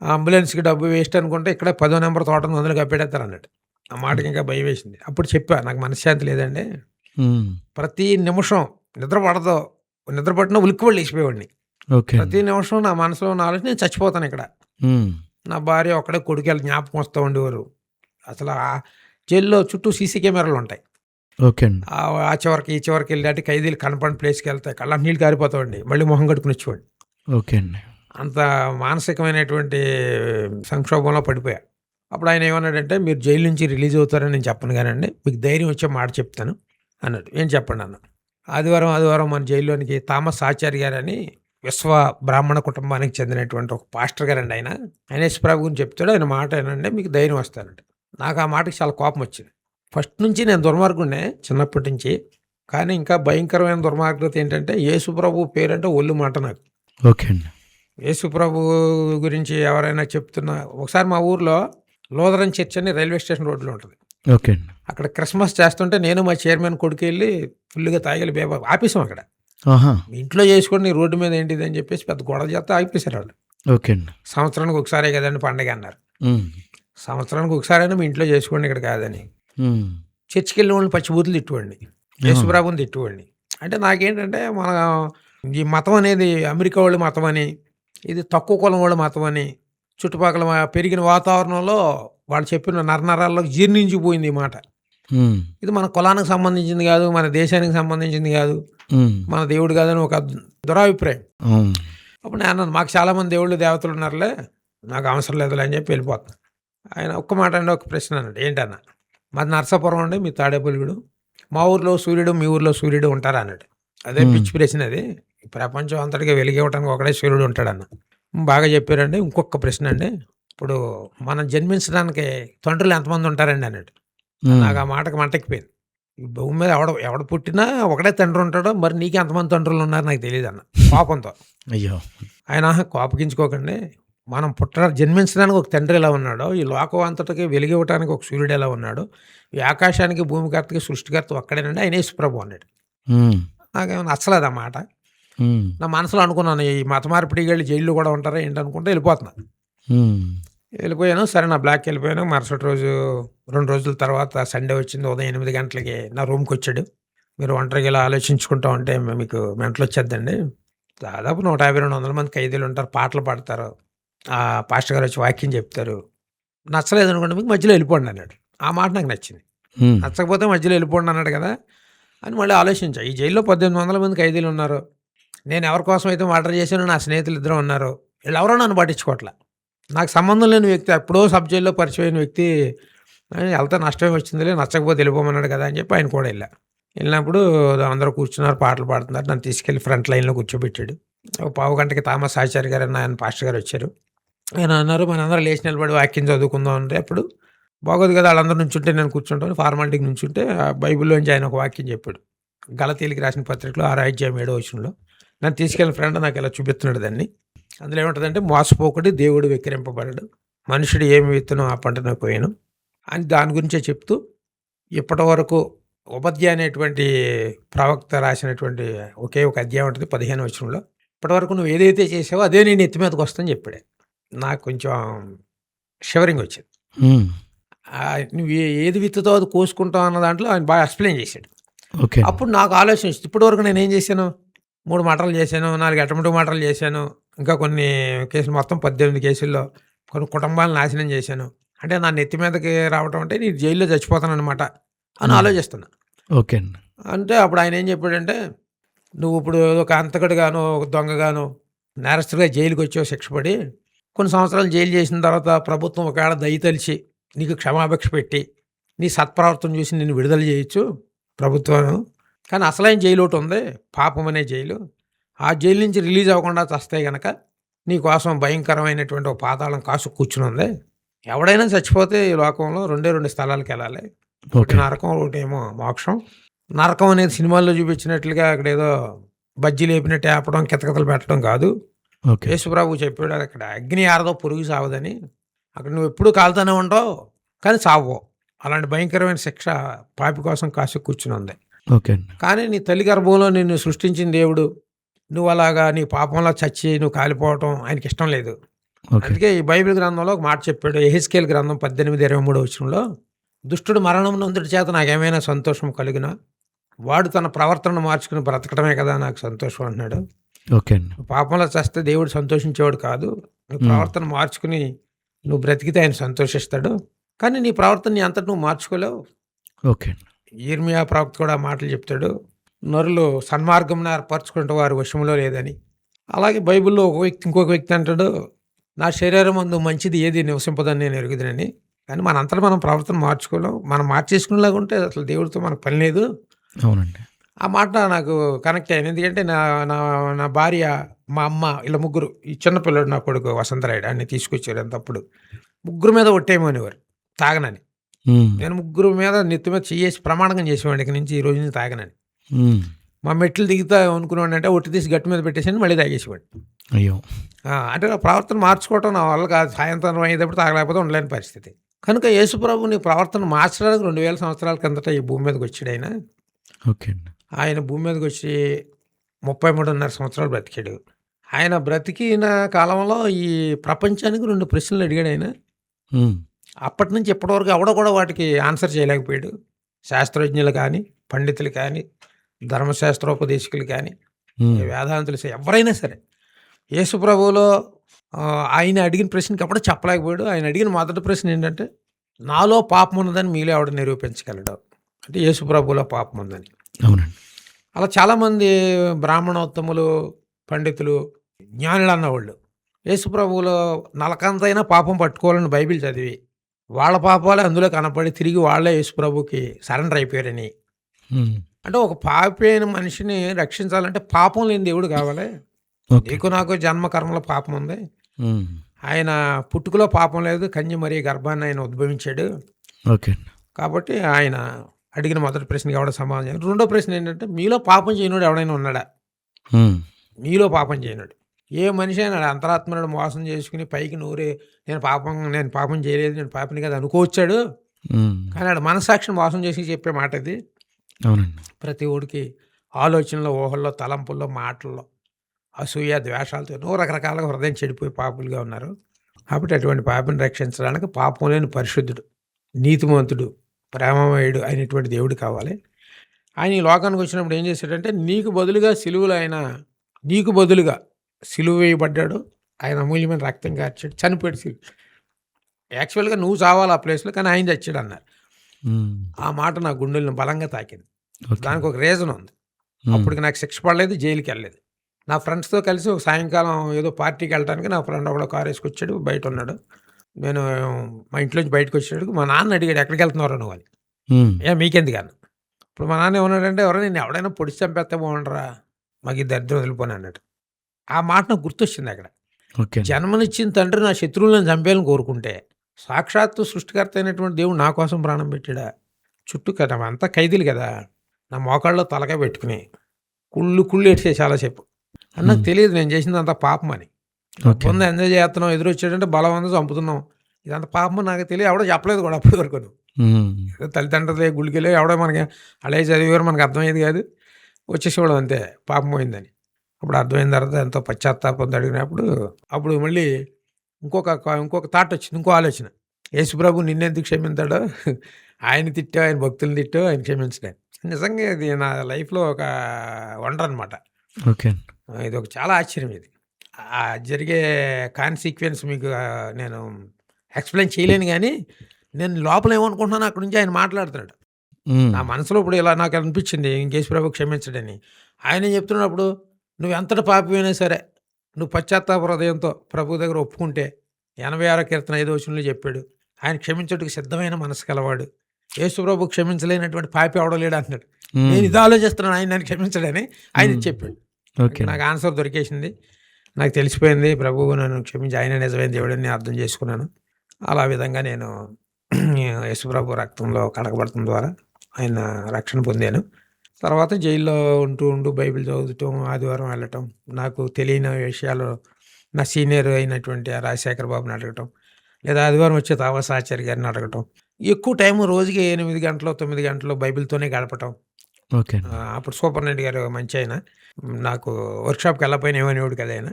అంబులెన్స్కి డబ్బు వేస్ట్ అనుకుంటే ఇక్కడ 10వ నెంబర్ తోట 100 కప్పెడతారు అన్నట్టు. ఆ మాటకి ఇంకా భయం వేసింది. అప్పుడు చెప్పా, నాకు మనశ్శాంతి లేదండి, ప్రతి నిమిషం నిద్ర పడదు, నిద్ర పట్టిన ఉలిక్కిపడి లేచిపోయేవాడిని. ఓకే. ప్రతి నిమిషం నా మనసులో ఉన్న ఆలోచన నేను చచ్చిపోతాను ఇక్కడ. నా భార్య ఒక్కడే కొడుకు జ్ఞాపకం వస్తూ ఉండేవారు. అసలు ఆ జైల్లో చుట్టూ సీసీ కెమెరాలు ఉంటాయి. ఓకే అండి. ఆ చివరికి ఈ చివరికి వెళ్ళి ఖైదీలు కనపడిన ప్లేస్కి వెళ్తాయి, కళ్ళ నీళ్ళు కారిపోతావండి, మళ్ళీ మొహం కట్టుకుని వచ్చేవాడిని. ఓకే అండి. అంత మానసికమైనటువంటి సంక్షోభంలో పడిపోయా. అప్పుడు ఆయన ఏమన్నాడంటే, మీరు జైలు నుంచి రిలీజ్ అవుతారని నేను చెప్పను కానండి, మీకు ధైర్యం వచ్చే మాట చెప్తాను అన్నాడు. ఏం చెప్పండి అన్న. ఆదివారం మన జైల్లోనికి థామస్ ఆచార్య గారని విశ్వ బ్రాహ్మణ కుటుంబానికి చెందినటువంటి ఒక పాస్టర్ గారండి. ఆయన యేసుప్రభు గురించి చెప్తాడు. ఆయన మాట ఏనంటే మీకు ధైర్యం వస్తానండి. నాకు ఆ మాటకి చాలా కోపం వచ్చింది. ఫస్ట్ నుంచి నేను దుర్మార్గుడినే చిన్నప్పటి నుంచి. కానీ ఇంకా భయంకరమైన దుర్మార్గత ఏంటంటే, యేసుప్రభు పేరంటే ఒళ్ళు మాట నాకు. ఓకే అండి. యేసుప్రభు గురించి ఎవరైనా చెప్తున్నా, ఒకసారి మా ఊర్లో లోదరన్ చర్చ్ అని రైల్వే స్టేషన్ రోడ్లో ఉంటుంది. ఓకే అండి. అక్కడ క్రిస్మస్ చేస్తుంటే నేను మా చైర్మన్ కొడుకు వెళ్ళి ఫుల్గా తాగిలి బేబా ఆపేసాం అక్కడ. ఆహా! మీ ఇంట్లో చేసుకోండి, రోడ్డు మీద ఏంటిది అని చెప్పేసి పెద్ద గొడవ చేస్తే ఆగిపోయారు వాళ్ళు. ఓకే అండి. సంవత్సరానికి ఒకసారే కదండి పండగ అన్నారు. సంవత్సరానికి ఒకసారైనా మీ ఇంట్లో చేసుకోండి, ఇక్కడ కాదని. చర్చికి వెళ్ళిన వాళ్ళని పచ్చిబూతులు తిట్టుకోండి, యేసుప్రభుని తిట్టుకోండి. అంటే నాకేంటంటే, మన ఈ మతం అనేది అమెరికా వాళ్ళ మతం అని, ఇది తక్కువ కులం వాళ్ళ మతం అని, చుట్టుపక్కల పెరిగిన వాతావరణంలో వాళ్ళు చెప్పిన నరనరాల్లో జీర్ణించిపోయింది ఈ మాట. ఇది మన కులానికి సంబంధించింది కాదు, మన దేశానికి సంబంధించింది కాదు, మన దేవుడు కాదని ఒక దురాభిప్రాయం. అప్పుడు నేను అన్నాను, మాకు చాలామంది దేవుళ్ళు దేవతలు ఉన్నారులే, నాకు అవసరం లేదులే అని చెప్పి వెళ్ళిపోతాను. ఆయన ఒక్క మాట అండి, ఒక ప్రశ్న అన్నాడు. ఏంటన్నా, మాది నరసాపురం అండి, మీ తాడేపల్లిగూడు, మా ఊర్లో సూర్యుడు మీ ఊర్లో సూర్యుడు ఉంటారా అన్నాడు. అదే పిచ్చి ప్రశ్న అది. ఈ ప్రపంచం అంతటిగా వెలిగివ్వటానికి ఒకడే సూర్యుడు ఉంటాడన్న. బాగా చెప్పారండి. ఇంకొక ప్రశ్న అండి, ఇప్పుడు మనం జన్మించడానికి తండ్రులు ఎంతమంది ఉంటారండి అన్నాడు. నాకు ఆ మాటకు మంటెక్కిపోయింది. ఈ భూమి మీద ఎవడ పుట్టినా ఒకడే తండ్రి ఉంటాడో, మరి నీకు ఎంతమంది తండ్రులు ఉన్నారు నాకు తెలియదు అన్న కోపంతో. అయ్యో! ఆయన కోపగించుకోకండి, మనం జన్మించడానికి ఒక తండ్రి ఎలా ఉన్నాడో, ఈ లోకం అంతటికి వెలిగివ్వటానికి ఒక సూర్యుడు ఎలా ఉన్నాడో, ఈ ఆకాశానికి భూమికర్తకి సృష్టికర్త ఒక్కడేనండి, ఆయన యేసుప్రభు అన్నాడు. నాకేమో నచ్చలేదు ఆ మాట. నా మనసులో అనుకున్నాను, ఈ మత మార్పిడి వెళ్ళి జైల్లో కూడా ఉంటారా ఏంటనుకుంటే వెళ్ళిపోతున్నాను. వెళ్ళిపోయాను. సరే, నా బ్లాక్కి వెళ్ళిపోయాను. మరుసటి రోజు 2 రోజుల తర్వాత సండే వచ్చింది. ఉదయం 8 గంటలకి నా రూమ్కి వచ్చాడు. మీరు ఒంటరిగా ఇలా ఆలోచించుకుంటా ఉంటే మీకు మెంటలు వచ్చేద్దండి, దాదాపు 150-200 మంది ఖైదీలు ఉంటారు, పాటలు పాడతారు, ఆ పాస్టర్ గారు వచ్చి వాక్యం చెప్తారు, నచ్చలేదు అనుకోండి మీకు మధ్యలో వెళ్ళిపోండి అన్నాడు. ఆ మాట నాకు నచ్చింది. నచ్చకపోతే మధ్యలో వెళ్ళిపోండి అన్నాడు కదా అని మళ్ళీ ఆలోచించా. ఈ జైల్లో 1800 మంది ఖైదీలు ఉన్నారు. నేను ఎవరి కోసం అయితే మర్డర్ చేశానో నా స్నేహితులు 2 ఉన్నారు. వీళ్ళెవరో నన్ను పట్టించుకోవట్లే. నాకు సంబంధం లేని వ్యక్తి, ఎప్పుడో సబ్ జైల్లో పరిచయమైన వ్యక్తి వెళ్తే నష్టమే వచ్చిందిలే, నచ్చకపోతే వెళ్ళిపోమన్నాడు కదా అని చెప్పి ఆయన కూడా వెళ్ళినప్పుడు అందరూ కూర్చున్నారు, పాటలు పాడుతున్నారు. నన్ను తీసుకెళ్ళి ఫ్రంట్ లైన్లో కూర్చోబెట్టాడు. ఒక పావు గంటకి థామస్ ఆచార్య గారు అని ఆయన పాస్టర్ గారు వచ్చారు. ఆయన అన్నారు, మనందరూ లేచి నిలబడి వాక్యం చదువుకుందాం అంటే, అప్పుడు బాగోదు కదా వాళ్ళందరూ నుంచుంటే నేను కూర్చుంటాను, ఫార్మాలిటీకి నుంచుంటే బైబిల్లోంచి ఆయన ఒక వాక్యం చెప్పాడు. గలతీయులకు రాసిన పత్రికలో 6వ అధ్యాయం 7వ వచనంలో. నన్ను తీసుకెళ్ళిన ఫ్రెండ్ నాకు ఇలా చూపిస్తున్నాడు దాన్ని. అందులో ఏముంటుందంటే, మోసపోకుడి, దేవుడు వెక్కిరింపబడడు, మనుషుడు ఏమి విత్తనో ఆ పంటను కోయను అని దాని గురించే చెప్తూ, ఇప్పటి వరకు ఉపధ్యాయ అనేటువంటి ప్రవక్త రాసినటువంటి ఒకే ఒక అధ్యాయం ఉంటుంది 15వ వచనంలో. ఇప్పటి వరకు నువ్వు ఏదైతే చేసావో అదే నేను ఎత్తి మీదకి వస్తాను చెప్పాడు. నాకు కొంచెం షివరింగ్ వచ్చింది. నువ్వు ఏది విత్తుతావు అది కోసుకుంటావు అన్న దాంట్లో ఆయన బాగా ఎక్స్‌ప్లెయిన్ చేశాడు. ఓకే. అప్పుడు నాకు ఆలోచన వచ్చింది. ఇప్పటివరకు నేనేం చేశాను? 3 మర్డర్‌లు చేశాను, 4 అటెంప్ట్ మర్డర్‌లు చేశాను. ఇంకా కొన్ని కేసులు మొత్తం 18 కేసుల్లో కొన్ని కుటుంబాలను నాశనం చేశాను. అంటే నా నెత్తి మీదకి రావటం అంటే నేను జైల్లో చచ్చిపోతాననమాట అని ఆలోచిస్తున్నా. ఓకే అండి. అంటే అప్పుడు ఆయన ఏం చెప్పాడంటే, "నువ్వు ఇప్పుడు ఒక హంతకుడిగానో, ఒక దొంగగానో, నేరస్తుడిగా జైలుకొచ్చావు శిక్ష పడి. కొన్ని సంవత్సరాలు జైలు చేసిన తర్వాత ప్రభుత్వం ఒకవేళ దయ తలిచి నీకు క్షమాభిక్ష పెట్టి, నీ సత్ప్రవర్తన చూసి నిన్ను విడుదల చేయొచ్చు ప్రభుత్వం. కానీ అసలైన జైలు ఒకటి ఉంది, పాపం అనే జైలు. ఆ జైలు నుంచి రిలీజ్ అవ్వకుండా చస్తే గనక నీకోసం భయంకరమైనటువంటి ఒక పాతాళం కాసు కూర్చుని ఉంది. ఎవడైనా చచ్చిపోతే ఈ లోకంలో 2 స్థలాలకు వెళ్ళాలి. ఒకటి ఓకే. నరకం, ఒకటేమో మోక్షం. నరకం అనేది సినిమాల్లో చూపించినట్లుగా అక్కడ ఏదో బజ్జీ లేపినట్టు ఆపడం, కితకితలు పెట్టడం కాదు. ఓకే. యేసుప్రభు చెప్పాడు అక్కడ అగ్ని ఆరదో పురుగు సావదని. అక్కడ నువ్వు ఎప్పుడూ కాలుతూనే ఉంటావు కానీ సావవు. అలాంటి భయంకరమైన శిక్ష పాపి కోసం కాసి కూర్చుని ఉంది. ఓకే అండి. కానీ నీ తల్లి గర్భంలో నిన్ను సృష్టించిన దేవుడు నువ్వు అలాగా నీ పాపంలో చచ్చి నువ్వు కాలిపోవటం ఆయనకి ఇష్టం లేదు. ఓకే. అందుకే ఈ బైబిల్ గ్రంథంలో ఒక మాట చెప్పాడు. యెహెజ్కేలు గ్రంథం 18:23 వచనంలో, దుష్టుడు మరణం నొందుట చేత నాకేమైనా సంతోషం కలిగినా వాడు తన ప్రవర్తనను మార్చుకుని బ్రతకడమే కదా నాకు సంతోషం అంటున్నాడు. ఓకే అండి. నువ్వు పాపంలో చేస్తే దేవుడు సంతోషించేవాడు కాదు. నువ్వు ప్రవర్తన మార్చుకుని నువ్వు బ్రతికితే ఆయన సంతోషిస్తాడు. కానీ నీ ప్రవర్తన నీ అంతటి నువ్వు మార్చుకోలేవు. ఓకే అండి. యిర్మీయా ప్రవక్త కూడా ఆ మాటలు చెప్తాడు. నరులు సన్మార్గంను ఏర్పరచుకుంటే వారి వశంలో లేదని. అలాగే బైబిల్లో ఒక వ్యక్తి ఇంకొక వ్యక్తి అంటాడు, నా శరీరం అందు మంచిది ఏది నివసింపదని నేను ఎరుగుదునని. కానీ మనంతటా మనం ప్రవర్తన మార్చుకోలేం. మనం మార్చేసుకునేలాగా ఉంటే అసలు దేవుడితో మనకు పని లేదు. అవునండి. ఆ మాట నాకు కనెక్ట్ అయ్యింది. ఎందుకంటే నా నా నా భార్య, మా అమ్మ ఇలా ముగ్గురు, ఈ చిన్న పిల్లడు నా కొడుకు వసంతరాయుడు అన్ని తీసుకొచ్చారు అంతప్పుడు. ముగ్గురు మీద ఒట్టేయమనేవారు తాగనని. నేను ముగ్గురు మీద నెత్తి మీద చెయ్యేసి ప్రమాణకం చేసేవాడిని ఇక నుంచి ఈ రోజు నుంచి తాగనని. మా మెట్లు దిగుతా అనుకునేవాడిని అంటే ఒట్టి తీసి గట్టి మీద పెట్టేసి మళ్ళీ తాగేసేవాడిని. అయ్యో! అంటే నా ప్రవర్తన మార్చుకోవటం నా వల్ల కాదు. సాయంత్రం అయ్యేటప్పుడు తాగలేకపోతే ఉండలేని పరిస్థితి. కనుక యేసుప్రభు నీ ప్రవర్తన మార్చడానికి 2000 సంవత్సరాల కిందట ఈ భూమి మీదకి వచ్చాడు ఆయన. ఓకే అండి. ఆయన భూమి మీదకి వచ్చి 33.5 సంవత్సరాలు బ్రతికాడు. ఆయన బ్రతికిన కాలంలో ఈ ప్రపంచానికి 2 ప్రశ్నలు అడిగాడు ఆయన. అప్పటి నుంచి ఇప్పటివరకు ఎవడో కూడా వాటికి ఆన్సర్ చేయలేకపోయాడు. శాస్త్రజ్ఞులు కానీ, పండితులు కానీ, ధర్మశాస్త్రోపదేశకులు కానీ, వేదాంతులు ఎవరైనా సరే యేసుప్రభువులో ఆయన అడిగిన ప్రశ్నకి ఎప్పుడూ చెప్పలేకపోయాడు. ఆయన అడిగిన మొదటి ప్రశ్న ఏంటంటే, నాలో పాపం ఉన్నదని మీలో ఎవడు నిరూపించగలడు? అంటే యేసుప్రభువులో పాపం ఉందని. అవునండి. అలా చాలామంది బ్రాహ్మణోత్తములు, పండితులు, జ్ఞానులు అన్నవాళ్ళు యేసుప్రభువులో నలకంతైనా పాపం పట్టుకోవాలని బైబిల్ చదివి వాళ్ళ పాపాలే అందులో కనపడి తిరిగి వాళ్ళే యేసుప్రభుకి సరెండర్ అయిపోయారని. అంటే ఒక పాపి అయిన మనిషిని రక్షించాలంటే పాపం లేని దేవుడు కావాలి. నీకు నాకు జన్మ కర్మలో పాపం ఉంది. ఆయన పుట్టుకలో పాపం లేదు. కన్య మరియ గర్భాన్ని ఆయన ఉద్భవించాడు. ఓకే. కాబట్టి ఆయన అడిగిన మొదటి ప్రశ్నకి ఎవడ సమాధానం చేయాలి. రెండో ప్రశ్న ఏంటంటే, మీలో పాపం చేయనోడు ఎవడైనా ఉన్నాడా? మీలో పాపం చేయనోడు ఏ మనిషి అయినా అంతరాత్మను మోసం చేసుకుని పైకి నూరే నేను పాపం చేయలేదు, నేను పాపని కదా అనుకోవచ్చాడు. కానీ ఆడు మనస్సాక్షిని మోసం చేసి చెప్పే మాట ఇది. అవునండి. ప్రతి ఓడికి ఆలోచనలో, ఊహల్లో, తలంపుల్లో, మాటల్లో అసూయ, ద్వేషాలతో ఎన్నో రకరకాలుగా హృదయం చెడిపోయి పాపులుగా ఉన్నారు. కాబట్టి అటువంటి పాపిని రక్షించడానికి పాపం లేని పరిశుద్ధుడు, నీతిమంతుడు, ప్రేమమయుడు అయినటువంటి దేవుడు కావాలి. ఆయన ఈ లోకానికి వచ్చినప్పుడు ఏం చేశాడంటే, నీకు బదులుగా సిలువ వేయబడ్డాడు. ఆయన అమూల్యమైన రక్తం కార్చాడు, చనిపోయాడు సిలువ. యాక్చువల్గా నువ్వు చావాలి ఆ ప్లేస్లో, కానీ ఆయన చచ్చాడు అన్నారు. ఆ మాట నా గుండెలను బలంగా తాకింది. దానికి ఒక రీజన్ ఉంది. అప్పటికి నాకు శిక్ష పడలేదు, జైలుకి వెళ్ళలేదు. నా ఫ్రెండ్స్తో కలిసి ఒక సాయంకాలం ఏదో పార్టీకి వెళ్ళడానికి నా ఫ్రెండ్ ఒకడు కారు వేసుకొచ్చాడు, బయట ఉన్నాడు. నేను మా ఇంట్లోంచి బయటకు వచ్చాడు. మా నాన్న అడిగాడు, ఎక్కడికి వెళ్తున్నారో నువ్వు అని. మీకెందుకు అన్న. ఇప్పుడు మా నాన్న ఏమన్నాడంటే, నేను ఎవడైనా పొడిచి చంపేస్తే బాగుండరా, మాకు ఈ దరిద్రం వదిలిపోను అన్నాడు. ఆ మాట నాకు గుర్తొచ్చింది అక్కడ. జన్మనిచ్చిన తండ్రి నా శత్రువులను చంపేయాలని కోరుకుంటే సాక్షాత్తు సృష్టికర్త అయినటువంటి దేవుడు నా కోసం ప్రాణం పెట్టాడా? చుట్టూ కదా అంతా ఖైదీలు కదా, నా మోకాళ్ళలో తలకాయ పెట్టుకుని కుళ్ళు ఏడ్చే చాలాసేపు. అని నాకు తెలియదు నేను చేసింది అంత పాపం అని. ముందు ఎంజాయ్ చేస్తున్నాం, ఎదురొచ్చాడంటే బలం అంతా చంపుతున్నాం, ఇదంతా పాపం నాకు తెలియదు. ఎవడో చెప్పలేదు కూడా అప్పటి వరకు. తల్లిదండ్రులే గుడికెళ్ళి ఎవడో మనకి అలాగే చదివారు, మనకు అర్థమయ్యేది కాదు, వచ్చేసేవాడు అంతే పాపం పోయిందని. అప్పుడు అర్థమైన తర్వాత ఎంతో పశ్చాత్తాపం అడిగినప్పుడు అప్పుడు మళ్ళీ ఇంకొక థాట్ వచ్చింది, ఇంకో ఆలోచన. యేసుప్రభు నిన్నెందుకు క్షమించాడో, ఆయన తిట్టావు, ఆయన భక్తులను తిట్టావు, ఆయన క్షమించలేదు. నిజంగా ఇది నా లైఫ్‌లో ఒక వండర్ అనమాట. ఓకే. ఇదొక చాలా ఆశ్చర్యం ఇది. జరిగే కాన్సిక్వెన్స్ మీకు నేను ఎక్స్‌ప్లెయిన్ చేయలేను గానీ, నేను లోపల ఏమనుకుంటున్నానో అక్కడి నుంచి ఆయన మాట్లాడుతున్నాడు. హ్మ్. నా మనసులో ఇప్పుడు ఇలా నాకు అనిపించింది యేసుప్రభు క్షమించడని. ఆయనే చెప్తున్నప్పుడు నువ్వు ఎంతటి పాపివైనా సరే, నువ్వు పశ్చాత్తాప హృదయంతో ప్రభు దగ్గర ఒప్పుకుంటే 86 కీర్తన 5 వచనంలో చెప్పాడు. ఆయన క్షమించుటకు సిద్ధమైన మనసు కలవాడు. యేసుప్రభు క్షమించలేనటువంటి పాపి ఎవడో లేడు అంటున్నాడు. నేను ఇది ఆలోచిస్తున్నాను ఆయన నన్ను క్షమించడని ఆయన ఇది చెప్పాడు. ఓకే. నాకు ఆన్సర్ దొరికేసింది. నాకు తెలిసిపోయింది ప్రభువు నన్ను క్షమించి ఆయనే నిజమైన దేవుడని నేను అర్థం చేసుకున్నాను. అలా విధంగా నేను యేసుప్రభు రక్తంలో కడగబడటం ద్వారా ఆయన రక్షణ పొందాను. తర్వాత జైల్లో ఉంటూ బైబిల్ చదవటం, ఆదివారం వెళ్ళటం, నాకు తెలియని విషయాలు నా సీనియర్ అయినటువంటి రాజశేఖర బాబుని అడగటం, లేదా ఆదివారం వచ్చే తావాస్ ఆచార్య గారిని అడగటం. ఎక్కువ టైం రోజుకి 8 గంటలు 9 గంటలు బైబిల్‌తోనే గడపటం. ఓకే. అప్పుడు సూపరింటెండెంట్ గారు మంచి ఆయన. నాకు వర్క్‌షాప్‌కి వెళ్ళకపోయినా ఏమనేవాడు కదా ఆయన.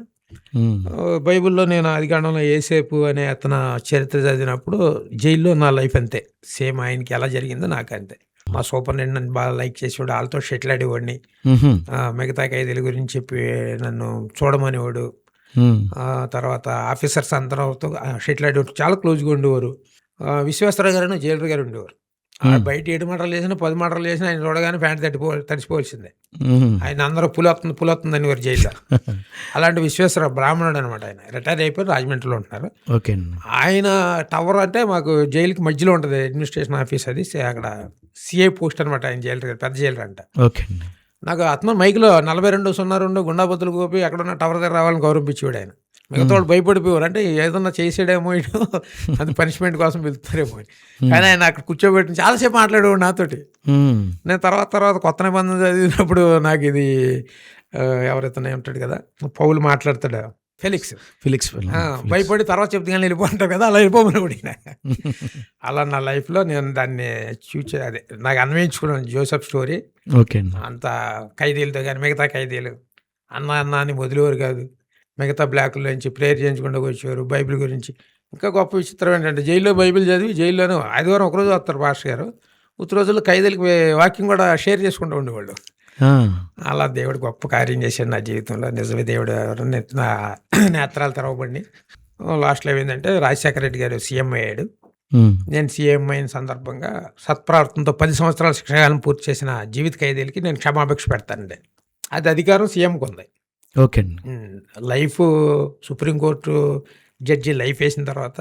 హ్మ్. బైబిల్‌లో నేను ఆదికాండంలో యేసేపు అనే అతను చరిత్ర చదివినప్పుడు జైల్లో నా లైఫ్ అంతే. సేమ్ ఆయనకి ఎలా జరిగిందో నాకు అంతే. మా సూపరింటెండెంట్ నన్ను బాగా లైక్ చేసేవాడు. వాళ్ళతో షటిల్ ఆడేవాడిని. హుహు. మిగతా ఖైదీల గురించి చెప్పి నన్ను చూడమనేవాడు. హ్మ్. తర్వాత ఆఫీసర్స్ అందరితో షటిల్ ఆడేవాడు. చాలా క్లోజ్‌గా ఉండేవారు. విశ్వేశ్వరరావు గారని జైలర్ గారు ఉండేవారు. బయట 7 మర్డర్లు చేసినా 10 మర్డర్లు చేసినా ఆయన చూడగానే ప్యాంట్ తడిసిపోవాల్సిందే. హుహు. ఆయన అందరూ పులొస్తుంది అనేవారు జైల్లో. అలాంటి విశ్వేశ్వరరావు బ్రాహ్మణుడు అనమాట ఆయన. రిటైర్ అయిపోయి రాజమండ్రిలో ఉంటున్నారు. ఓకే. ఆయన టవర్ అంటే మాకు జైలుకి మధ్యలో ఉంటుంది అడ్మినిస్ట్రేషన్ ఆఫీస్ అది. అక్కడ సిఐ పోస్ట్ అనమాట ఆయన జైలర్, పెద్ద జైలర్ అంట. ఓకే. నాకు ఆత్మ మైక్లో 4202 గుండాబత్తులు గోపి ఎక్కడున్న టవర్ దగ్గర రావాలని గౌరవించేవాడు ఆయన. మిగతా వాళ్ళు భయపడిపోయారు. అంటే ఏదన్నా చేసాడేమో ఇటు అది పనిష్మెంట్ కోసం వెళ్తారేమో అని. కానీ ఆయన అక్కడ కూర్చోబెట్టి చాలాసేపు మాట్లాడేవాడు నాతోటి. నేను తర్వాత కొత్త నిబంధన చదివినప్పుడు నాకు ఇది ఎవరైతే ఉంటాడు కదా పౌలు మాట్లాడతాడు ఫెలిక్స్ భయపడి తర్వాత చెప్తే కానీ వెళ్ళిపోంటారు కదా, అలా వెళ్ళిపోమని కూడా. అలా నా లైఫ్లో నేను దాన్ని అదే నాకు అన్వయించుకున్నాను జోసెఫ్ స్టోరీ. ఓకే. అంత ఖైదీలతో కానీ మిగతా ఖైదీలు అన్న అని వదిలేవారు కాదు. మిగతా బ్లాకుల నుంచి ప్రేయర్ చేయించుకుంటూ వచ్చేవారు బైబిల్ గురించి. ఇంకా గొప్ప విచిత్రం ఏంటంటే జైల్లో బైబిల్ చదివి జైల్లోనే ఆదివారం ఒకరోజు వస్తారు పాస్టర్ గారు. ఉత్తర రోజుల్లో ఖైదీలకి వాక్యం కూడా షేర్ చేసుకుంటూ ఉండేవాళ్ళు. అలా దేవుడు గొప్ప కార్యం చేశాడు నా జీవితంలో. నిజమే దేవుడు నా నేత్రాలు తెరవబడి. లాస్ట్లో ఏమైందంటే రాజశేఖర రెడ్డి గారు సీఎం అయ్యాడు. నేను సీఎం అయిన సందర్భంగా సత్ప్రవర్తనతో 10 సంవత్సరాల శిక్షాకాలం పూర్తి చేసిన జీవిత ఖైదీలకి నేను క్షమాభిక్ష పెడతానండి. అది అధికారం సీఎంకి ఉంది. Okay. Life supreme court judge life వేసిన తర్వాత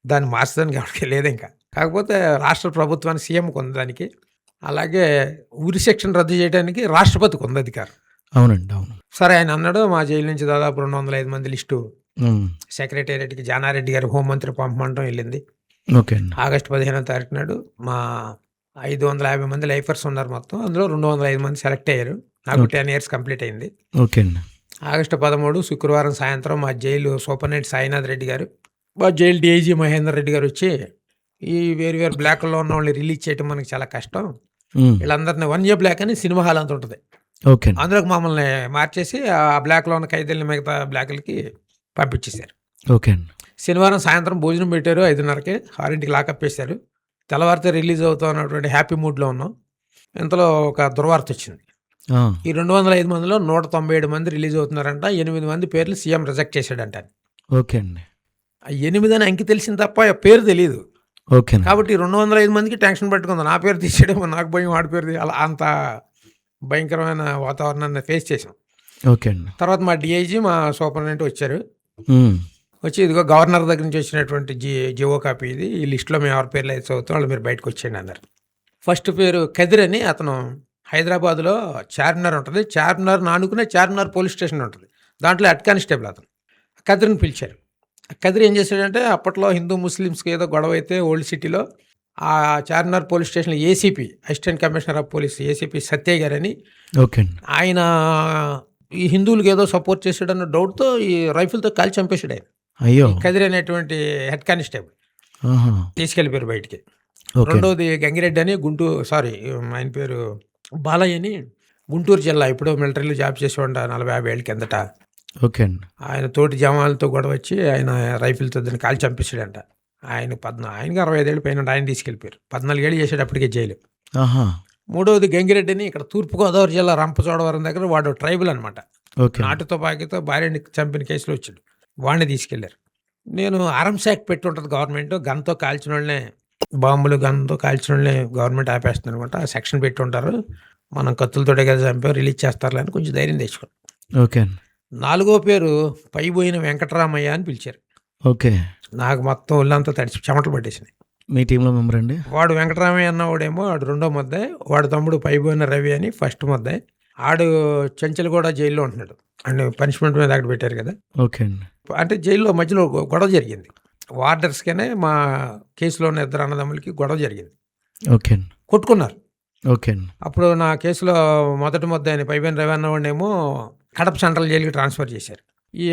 దాన్ని మార్చడానికి ఎవరికి లేదు ఇంకా. కాకపోతే రాష్ట్ర ప్రభుత్వానికి సీఎంకి ఉంది దానికి. అలాగే ఉరి శిక్షను రద్దు చేయడానికి రాష్ట్రపతికి ఉంది అధికారం. అవునండి, అవును. సరే ఆయన అన్నాడు మా జైలు నుంచి దాదాపు 205 మంది లిస్టు సెక్రటేరియట్కి జానారెడ్డి గారు హోంమంత్రి పంపమంటం వెళ్ళింది. ఓకే. ఆగస్టు 15వ తారీఖు నాడు మా 550 మంది లైఫర్స్ ఉన్నారు మొత్తం. అందులో 205 మంది సెలెక్ట్ అయ్యారు. నాకు 10 years కంప్లీట్ అయింది. ఓకే. ఆగస్టు 13 శుక్రవారం సాయంత్రం మా జైలు సూపరింటెండెంట్ సాయినాథ్ రెడ్డి గారు, మా జైలు డీఐజీ మహేందర్ రెడ్డి గారు వచ్చి ఈ వేరు బ్లాక్లో ఉన్న వాళ్ళని రిలీజ్ చేయడం మనకి చాలా కష్టం, వీళ్ళందరినీ 1 year బ్లాక్ అని సినిమా హాల్ అంత ఉంటుంది, ఓకే, అందులోకి మమ్మల్ని మార్చేసి ఆ బ్లాక్లో ఉన్న ఖైదీలని మిగతా బ్లాకులకి పంపించేశారు. ఓకే. శనివారం సాయంత్రం భోజనం పెట్టారు 5:30కి, 6ంటికి లాకప్ వేశారు. తెల్లవారితే రిలీజ్ అవుతా ఉన్నటువంటి హ్యాపీ మూడ్లో ఉన్నాం. ఇంతలో ఒక దుర్వార్త వచ్చింది. ఈ 205 మందిలో 197 మంది రిలీజ్ అవుతున్నారంట. 8 మంది పేర్లు సీఎం రిజెక్ట్ చేశాడంట. ఓకే అండి. 8 అని అంకి తెలిసింది తప్ప పేరు తెలియదు. ఓకే. కాబట్టి 205 మందికి టెన్షన్ పెట్టుకుంది. నా పేరు తీసేయడమో, నాకు భయం, వాడి పేరు అలా అంత భయంకరమైన వాతావరణాన్ని ఫేస్ చేసాం. ఓకే అండి. తర్వాత మా డిఐజీ మా సూపరింటెండెంట్ వచ్చారు. వచ్చి ఇదిగో గవర్నర్ దగ్గర నుంచి వచ్చినటువంటి జివో కాపీ ఇది, ఈ లిస్టులో మేము ఎవరి పేర్లు అయితే చదువుతాం వాళ్ళు మీరు బయటకు వచ్చేయండి అన్నారు. ఫస్ట్ పేరు కదిర్ అని, అతను హైదరాబాద్లో చార్మినార్ ఉంటుంది, చార్మినార్ నానుకునే చార్మినార్ పోలీస్ స్టేషన్ ఉంటుంది, దాంట్లో హెడ్ కానిస్టేబుల్ అతను. కదిర్ని పిలిచారు. కదిర్ ఏం చేశాడంటే అప్పట్లో హిందూ ముస్లిమ్స్కి ఏదో గొడవ అయితే ఓల్డ్ సిటీలో ఆ చార్మినార్ పోలీస్ స్టేషన్లో ACP assistant commissioner of police ACP Satya గారని, ఓకే, ఆయన ఈ హిందువులకి ఏదో సపోర్ట్ చేశాడన్న డౌట్తో ఈ రైఫిల్తో కాల్చి చంపేశాడు ఆయన. అయ్యో. కదిర్ అనేటువంటి హెడ్ కానిస్టేబుల్ తీసుకెళ్ళిపోయారు బయటికి. రెండోది గంగిరెడ్డి అని ఆయన పేరు బాలయ్య అని, గుంటూరు జిల్లా, ఇప్పుడు మిలిటరీలో జాబ్ చేసేవాడు 40-50 ఏళ్ళ కిందట. ఓకే అండి. ఆయన తోటి జవాన్లతో గొడవ వచ్చి ఆయన రైఫిల్తో దాన్ని కాల్చి చంపేశాడంట. ఆయనకి 65 ఏళ్ళు పైన ఆయన తీసుకెళ్ళిపోయారు. 14 ఏళ్ళు చేసాడు అప్పటికే జైలు. ఆహా! మూడవది గంగిరెడ్డిని ఇక్కడ తూర్పుగోదావరి జిల్లా రంపచోడవరం దగ్గర వాడు ట్రైబల్ అనమాట. ఓకే. నాటు తుపాకీతో భార్యని చంపిన కేసులో వచ్చాడు. వాడిని తీసుకెళ్లారు. నేను ఆర్మ్స్ యాక్ట్ పెట్టి ఉంటుంది గవర్నమెంట్, గన్తో కాల్చిన వాళ్ళనే, బాంబులు గన్తో కాల్చిన వాళ్ళని గవర్నమెంట్ ఆపేస్తుంది అనమాట. ఆ సెక్షన్ పెట్టి ఉంటారు. మనం కత్తులతోటే కదా చంపి రిలీజ్ చేస్తారులే అని కొంచెం ధైర్యం తెచ్చుకున్నాను. ఓకే. 4గో పేరు పైబోయిన వెంకటరామయ్య అని పిలిచారు. ఓకే. నాకు మొత్తం ఒళ్ళంతా తడిచి చెమటలు పట్టేసినాయి. మీ టీంలో మెంబర్ అండి? వాడు వెంకటరామయ్య అన్నవాడేమో వాడు 2వ ముద్దాయి, వాడు తమ్ముడు పైబోయిన రవి అని 1st ముద్దాయి. ఆడు చెంచల్గూడ జైల్లో ఉంటున్నాడు. అండ్ పనిష్మెంట్ మీద అక్కడ పెట్టారు కదా. ఓకే అండి. అంటే జైల్లో మధ్యలో గొడవ జరిగింది. వార్డర్స్కనే మా కేసులో ఉన్న 2 అన్నదమ్ములకి గొడవ జరిగింది. ఓకే అండి. కొట్టుకున్నారు. ఓకే అండి. అప్పుడు నా కేసులో మొదటి ముద్దాయిని పైబోయిన రవి అన్నవాడినేమో కడప సెంట్రల్ జైలుకి ట్రాన్స్ఫర్ చేశారు.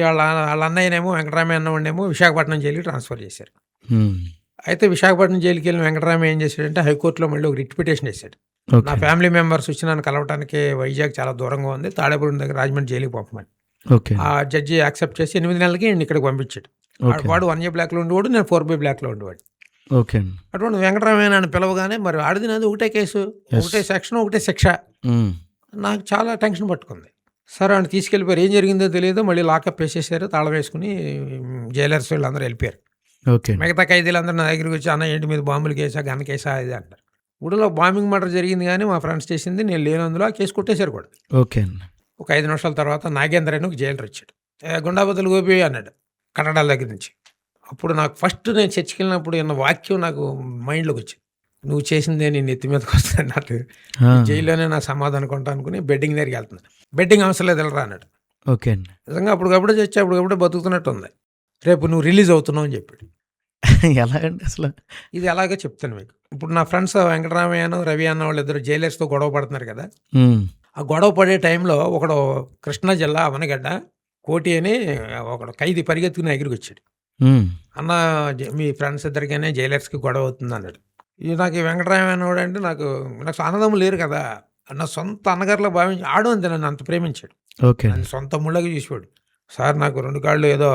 వాళ్ళ అన్నయ్యనేమో వెంకటరామయ్య అన్నవాడినేమో విశాఖపట్నం జైలుకి ట్రాన్స్ఫర్ చేశారు. అయితే విశాఖపట్నం జైలుకి వెళ్ళిన వెంకటరామయ్య ఏం చేశాడంటే హైకోర్టులో మళ్ళీ ఒక రిట్ పిటిషన్ వేశాడు. నా ఫ్యామిలీ మెంబర్స్ వచ్చి నన్ను కలవటానికి వైజాగ్ చాలా దూరంగా ఉంది, తాడేపల్లి దగ్గర రాజమండ్రి జైలుకి పంపమని. ఓకే. ఆ జడ్జి యాక్సెప్ట్ చేసి 8 నెలలకి ఇక్కడికి పంపించాడు. వాడు 1A బ్లాక్లో ఉండేవాడు, నేను 4B బ్లాక్లో ఉండేవాడు. ఓకే అండి. అటువంటి వెంకటరామయ్య నన్ను పిలవగానే మరి ఆడిది నాది ఒకటే కేసు, ఒకటే సెక్షన్, ఒకటే శిక్ష. నాకు చాలా టెన్షన్ పట్టుకుంది. సరే అని తీసుకెళ్ళిపోయారు. ఏం జరిగిందో తెలియదు. మళ్ళీ లాకప్ వేసేసారు, తాళం వేసుకుని జైలర్స్ వీళ్ళందరూ వెళ్ళిపోయారు. ఓకే. మిగతా ఖైదీలందరూ నా దగ్గరికి వచ్చి అన్న ఏంటి మీద బాంబులు కేసా, గన్ కేసా ఇది అంటారు. ఊళ్ళో బాంబింగ్ మర్డర్ జరిగింది కానీ మా ఫ్రెండ్స్ చేసింది, నేను లేనందులో ఆ కేసు కొట్టేశారు కూడా. ఓకే అండి. ఒక 5 నిమిషాల తర్వాత నాగేంద్ర అని ఒక జైలర్ వచ్చాడు. గుండాబతులు గోపి అన్నాడు కన్నడాల దగ్గర నుంచి. అప్పుడు నాకు ఫస్ట్ నేను చర్చికి వెళ్ళినప్పుడు ఉన్న వాక్యం నాకు మైండ్లోకి వచ్చింది. నువ్వు చేసిందే నేను నెత్తి మీదకి వస్తాను అన్నట్టు. జైల్లోనే నా సమాధానం కొంటా అనుకుని బెడ్డింగ్ దగ్గరికి వెళ్తున్నాను. బెడ్డింగ్ అవసరం లేదు వెళ్ళరా అన్నాడు. ఓకే అండి. నిజంగా అప్పటికప్పుడే చచ్చి అప్పటికప్పుడే బతుకుతున్నట్టు ఉంది. రేపు నువ్వు రిలీజ్ అవుతున్నావు అని చెప్పాడు. ఎలాగండి అసలు? ఇది అలాగే చెప్తాను మీకు. ఇప్పుడు నా ఫ్రెండ్స్ వెంకటరామయ్యను రవి అన్న వాళ్ళు 2 జైలర్స్తో గొడవ పడుతున్నారు కదా. ఆ గొడవ పడే టైంలో ఒకడు కృష్ణా జిల్లా అవనగడ్డ కోటి అని ఒకడు ఖైదీ పరిగెత్తుకుని ఎగిరికి వచ్చాడు. అన్న మీ ఫ్రెండ్స్ ఇద్దరికైనా జైలర్స్కి గొడవ అవుతుంది అన్నాడు. నాకు ఈ వెంకటరామయ్య అన్నవాడు అంటే నాకు అన్నదమ్ములు లేరు కదా, నా సొంత అన్నగారిలో భావించి ఆడు అంతే నన్ను అంత ప్రేమించాడు. ఓకే. నన్ను సొంత ముళ్ళగా చూసేవాడు. సార్ నాకు 2 కాళ్ళు ఏదో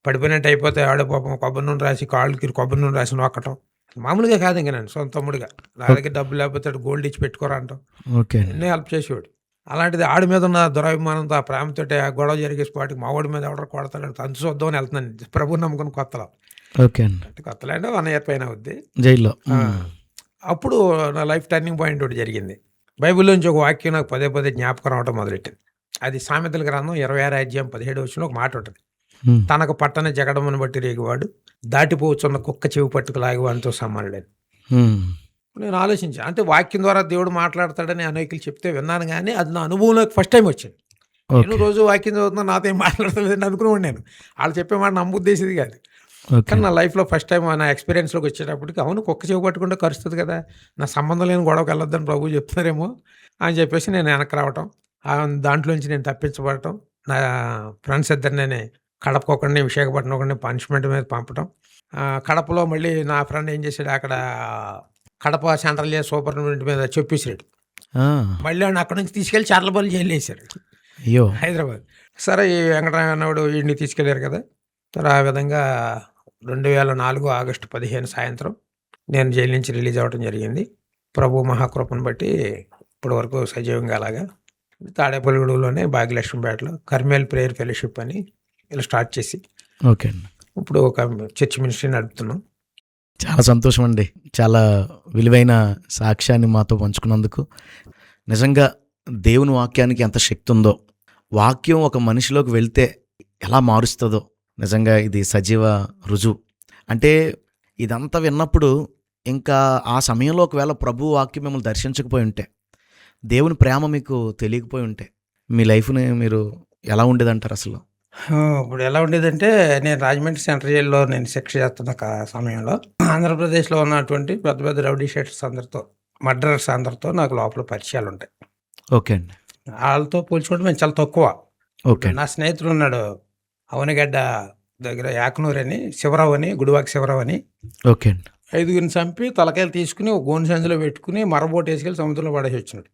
పడిపోయినట్టు అయిపోతే ఆడే పాపం కొబ్బరి నూనె రాసి కాళ్ళకి కొబ్బరి నూనె రాసి నొక్కటం మామూలుగా కాదు. ఇంకా నేను సొంత తమ్ముడుగా నా దగ్గర డబ్బు లేకపోతే గోల్డ్ ఇచ్చి పెట్టుకోరా అంటాం. ఓకే. ఎన్నో హెల్ప్ చేసేవాడు. అలాంటిది ఆడి మీద ఉన్న దురాభిమానంతో ఆ ప్రేమతో ఆ గొడవ జరిగే స్పాట్కి మా వాడి మీద ఎవడో కొడతాడు తంతు చూద్దామని వెళ్తున్నాను ప్రభు నమ్ముకుని కొత్తలో. ఓకే అండి. అంటే కొత్తలో అంటే 1 year పైన అవుద్ది జైల్లో. అప్పుడు నా లైఫ్ టర్నింగ్ పాయింట్ ఒకటి జరిగింది. బైబిల్లోంచి ఒక వాక్యం నాకు పదే జ్ఞాపకం రావడం మొదలెట్టింది. అది సామెతల గ్రంథం 26:17 ఒక మాట ఉంటుంది. తనకు పట్టణ జగడమును బట్టి రేగువాడు దాటిపోవచ్చున్న కుక్క చెవి పట్టుకు లాగేవాడితో సమానుడని. నేను ఆలోచించాను. అంటే వాక్యం ద్వారా దేవుడు మాట్లాడతాడని అనేకులు చెప్తే విన్నాను కానీ అది నా అనుభవంలోకి ఫస్ట్ టైం వచ్చింది. నేను రోజు వాక్యం చదువుతున్నా నాతో ఏం మాట్లాడలేదని అనుకునేవాడు. నేను వాళ్ళు చెప్పే మాట నమ్ముద్దేశిది కాదు. కానీ నా లైఫ్లో ఫస్ట్ టైం నా ఎక్స్పీరియన్స్లోకి వచ్చేటప్పటికి అవును కుక్క చెవి పట్టుకుంటే కరుస్తుంది కదా, నా సంబంధం లేని గొడవకి వెళ్ళొద్దని ప్రభు చెప్తున్నారేమో అని చెప్పేసి నేను వెనక్కి రావటం, దాంట్లోంచి నేను తప్పించబడటం, నా ఫ్రెండ్స్ ఇద్దరిని కడప ఒకడిని విశాఖపట్నం ఒకడిని పనిష్మెంట్ మీద పంపటం. కడపలో మళ్ళీ నా ఫ్రెండ్ ఏం చేశాడు, అక్కడ కడప సెంట్రల్ జైలు సూపరింటెండెంట్ మీద చెప్పేసాడు. మళ్ళీ అక్కడ నుంచి తీసుకెళ్ళి చర్లపల్లి జైలు వేశారు, అయ్యో హైదరాబాద్. సరే ఈ వెంకటరామయ్య అన్నవాడు వీడిని తీసుకెళ్ళారు కదా. సరే ఆ విధంగా 2004 ఆగస్టు 15 సాయంత్రం నేను జైలు నుంచి రిలీజ్ అవ్వడం జరిగింది. ప్రభు మహాకృపను బట్టి ఇప్పటి వరకు సజీవంగా అలాగా తాడేపల్లిగూడలోనే భాగ్యలక్ష్మిపేటలో కర్మేల్ ప్రేయర్ ఫెలోషిప్ అని ఇలా స్టార్ట్ చేసి ఓకే అండి ఇప్పుడు ఒక చర్చ్ మినిస్ట్రీ నడుపుతున్నాం. చాలా సంతోషం అండి. చాలా విలువైన సాక్ష్యాన్ని మాతో పంచుకున్నందుకు. నిజంగా దేవుని వాక్యానికి ఎంత శక్తి ఉందో, వాక్యం ఒక మనిషిలోకి వెళ్తే ఎలా మారుస్తుందో నిజంగా ఇది సజీవ రుజువు. అంటే ఇదంతా విన్నప్పుడు ఇంకా ఆ సమయంలో ఒకవేళ ప్రభు వాక్యం మిమ్మల్ని దర్శించకపోయి ఉంటే, దేవుని ప్రేమ మీకు తెలియకపోయి ఉంటే మీ లైఫ్ని మీరు ఎలా ఉండేదంటారు అసలు? ఇప్పుడు ఎలా ఉండేదంటే, నేను రాజమండ్రి సెంట్రల్ జైల్లో నేను శిక్ష చేస్తున్న సమయంలో ఆంధ్రప్రదేశ్లో ఉన్నటువంటి పెద్ద పెద్ద రౌడీ షీటర్స్ అందరితో, మర్డరర్స్ అందరితో నాకు లోపల పరిచయాలు ఉంటాయి. ఓకే అండి. వాళ్ళతో పోల్చుకుంటే మేము చాలా తక్కువ. ఓకే. నా స్నేహితుడు ఉన్నాడు అవనగడ్డ దగ్గర యాకనూరు అని, శివరావు అని, గుడివాకి శివరావు అని. ఓకే అండి. 5గురిని చంపి తలకాయలు తీసుకుని ఒక గోను సంచిలో పెట్టుకుని మరబోటు వేసుకెళ్ళి సముద్రంలో పడేసి వచ్చినాడు.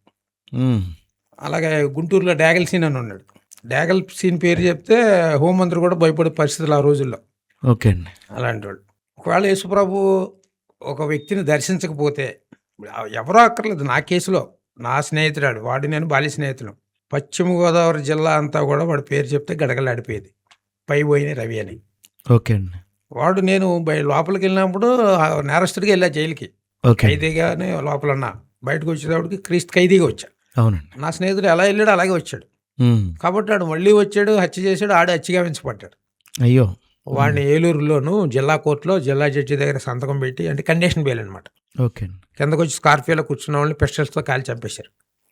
అలాగే గుంటూరులో డాగల్ సీన్ అని ఉన్నాడు. డాగల్ సీన్ పేరు చెప్తే హోంమంత్రి కూడా భయపడే పరిస్థితులు ఆ రోజుల్లో. ఓకే అండి. అలాంటి వాళ్ళు ఒకవేళ యేసుప్రభు ఒక వ్యక్తిని దర్శించకపోతే ఎవరో అక్కర్లేదు. నా కేసులో నా స్నేహితురాడు వాడు నేను బాల్య స్నేహితులు. పశ్చిమ గోదావరి జిల్లా అంతా కూడా వాడి పేరు చెప్తే గడగడలాడిపోయేది. పైబోయిన రవి అని. ఓకే అండి. వాడు నేను లోపలికి వెళ్ళినప్పుడు నేరస్తుడిగా వెళ్ళా జైలుకి. ఓకే. ఖైదీగానే లోపల ఉన్నా. బయటకు వచ్చేటప్పటికి క్రీస్తు ఖైదీగా వచ్చా. అవునండి. నా స్నేహితుడు ఎలా వెళ్ళాడు అలాగే వచ్చాడు. కాబట్టి వాడు మళ్ళీ వచ్చాడు, హత్య చేశాడు, ఆడు హత్యగా వెంచబడ్డాడు. అయ్యో. వాడిని ఏలూరులోను జిల్లా కోర్టులో జిల్లా జడ్జి దగ్గర సంతకం పెట్టి, అంటే కండిషన్ బెయిల్ అనమాట, ఓకే అండి. కిందకు వచ్చి స్కార్పియోలో కూర్చున్న వాళ్ళని పిస్టల్స్తో కాల్ చంపేశారు.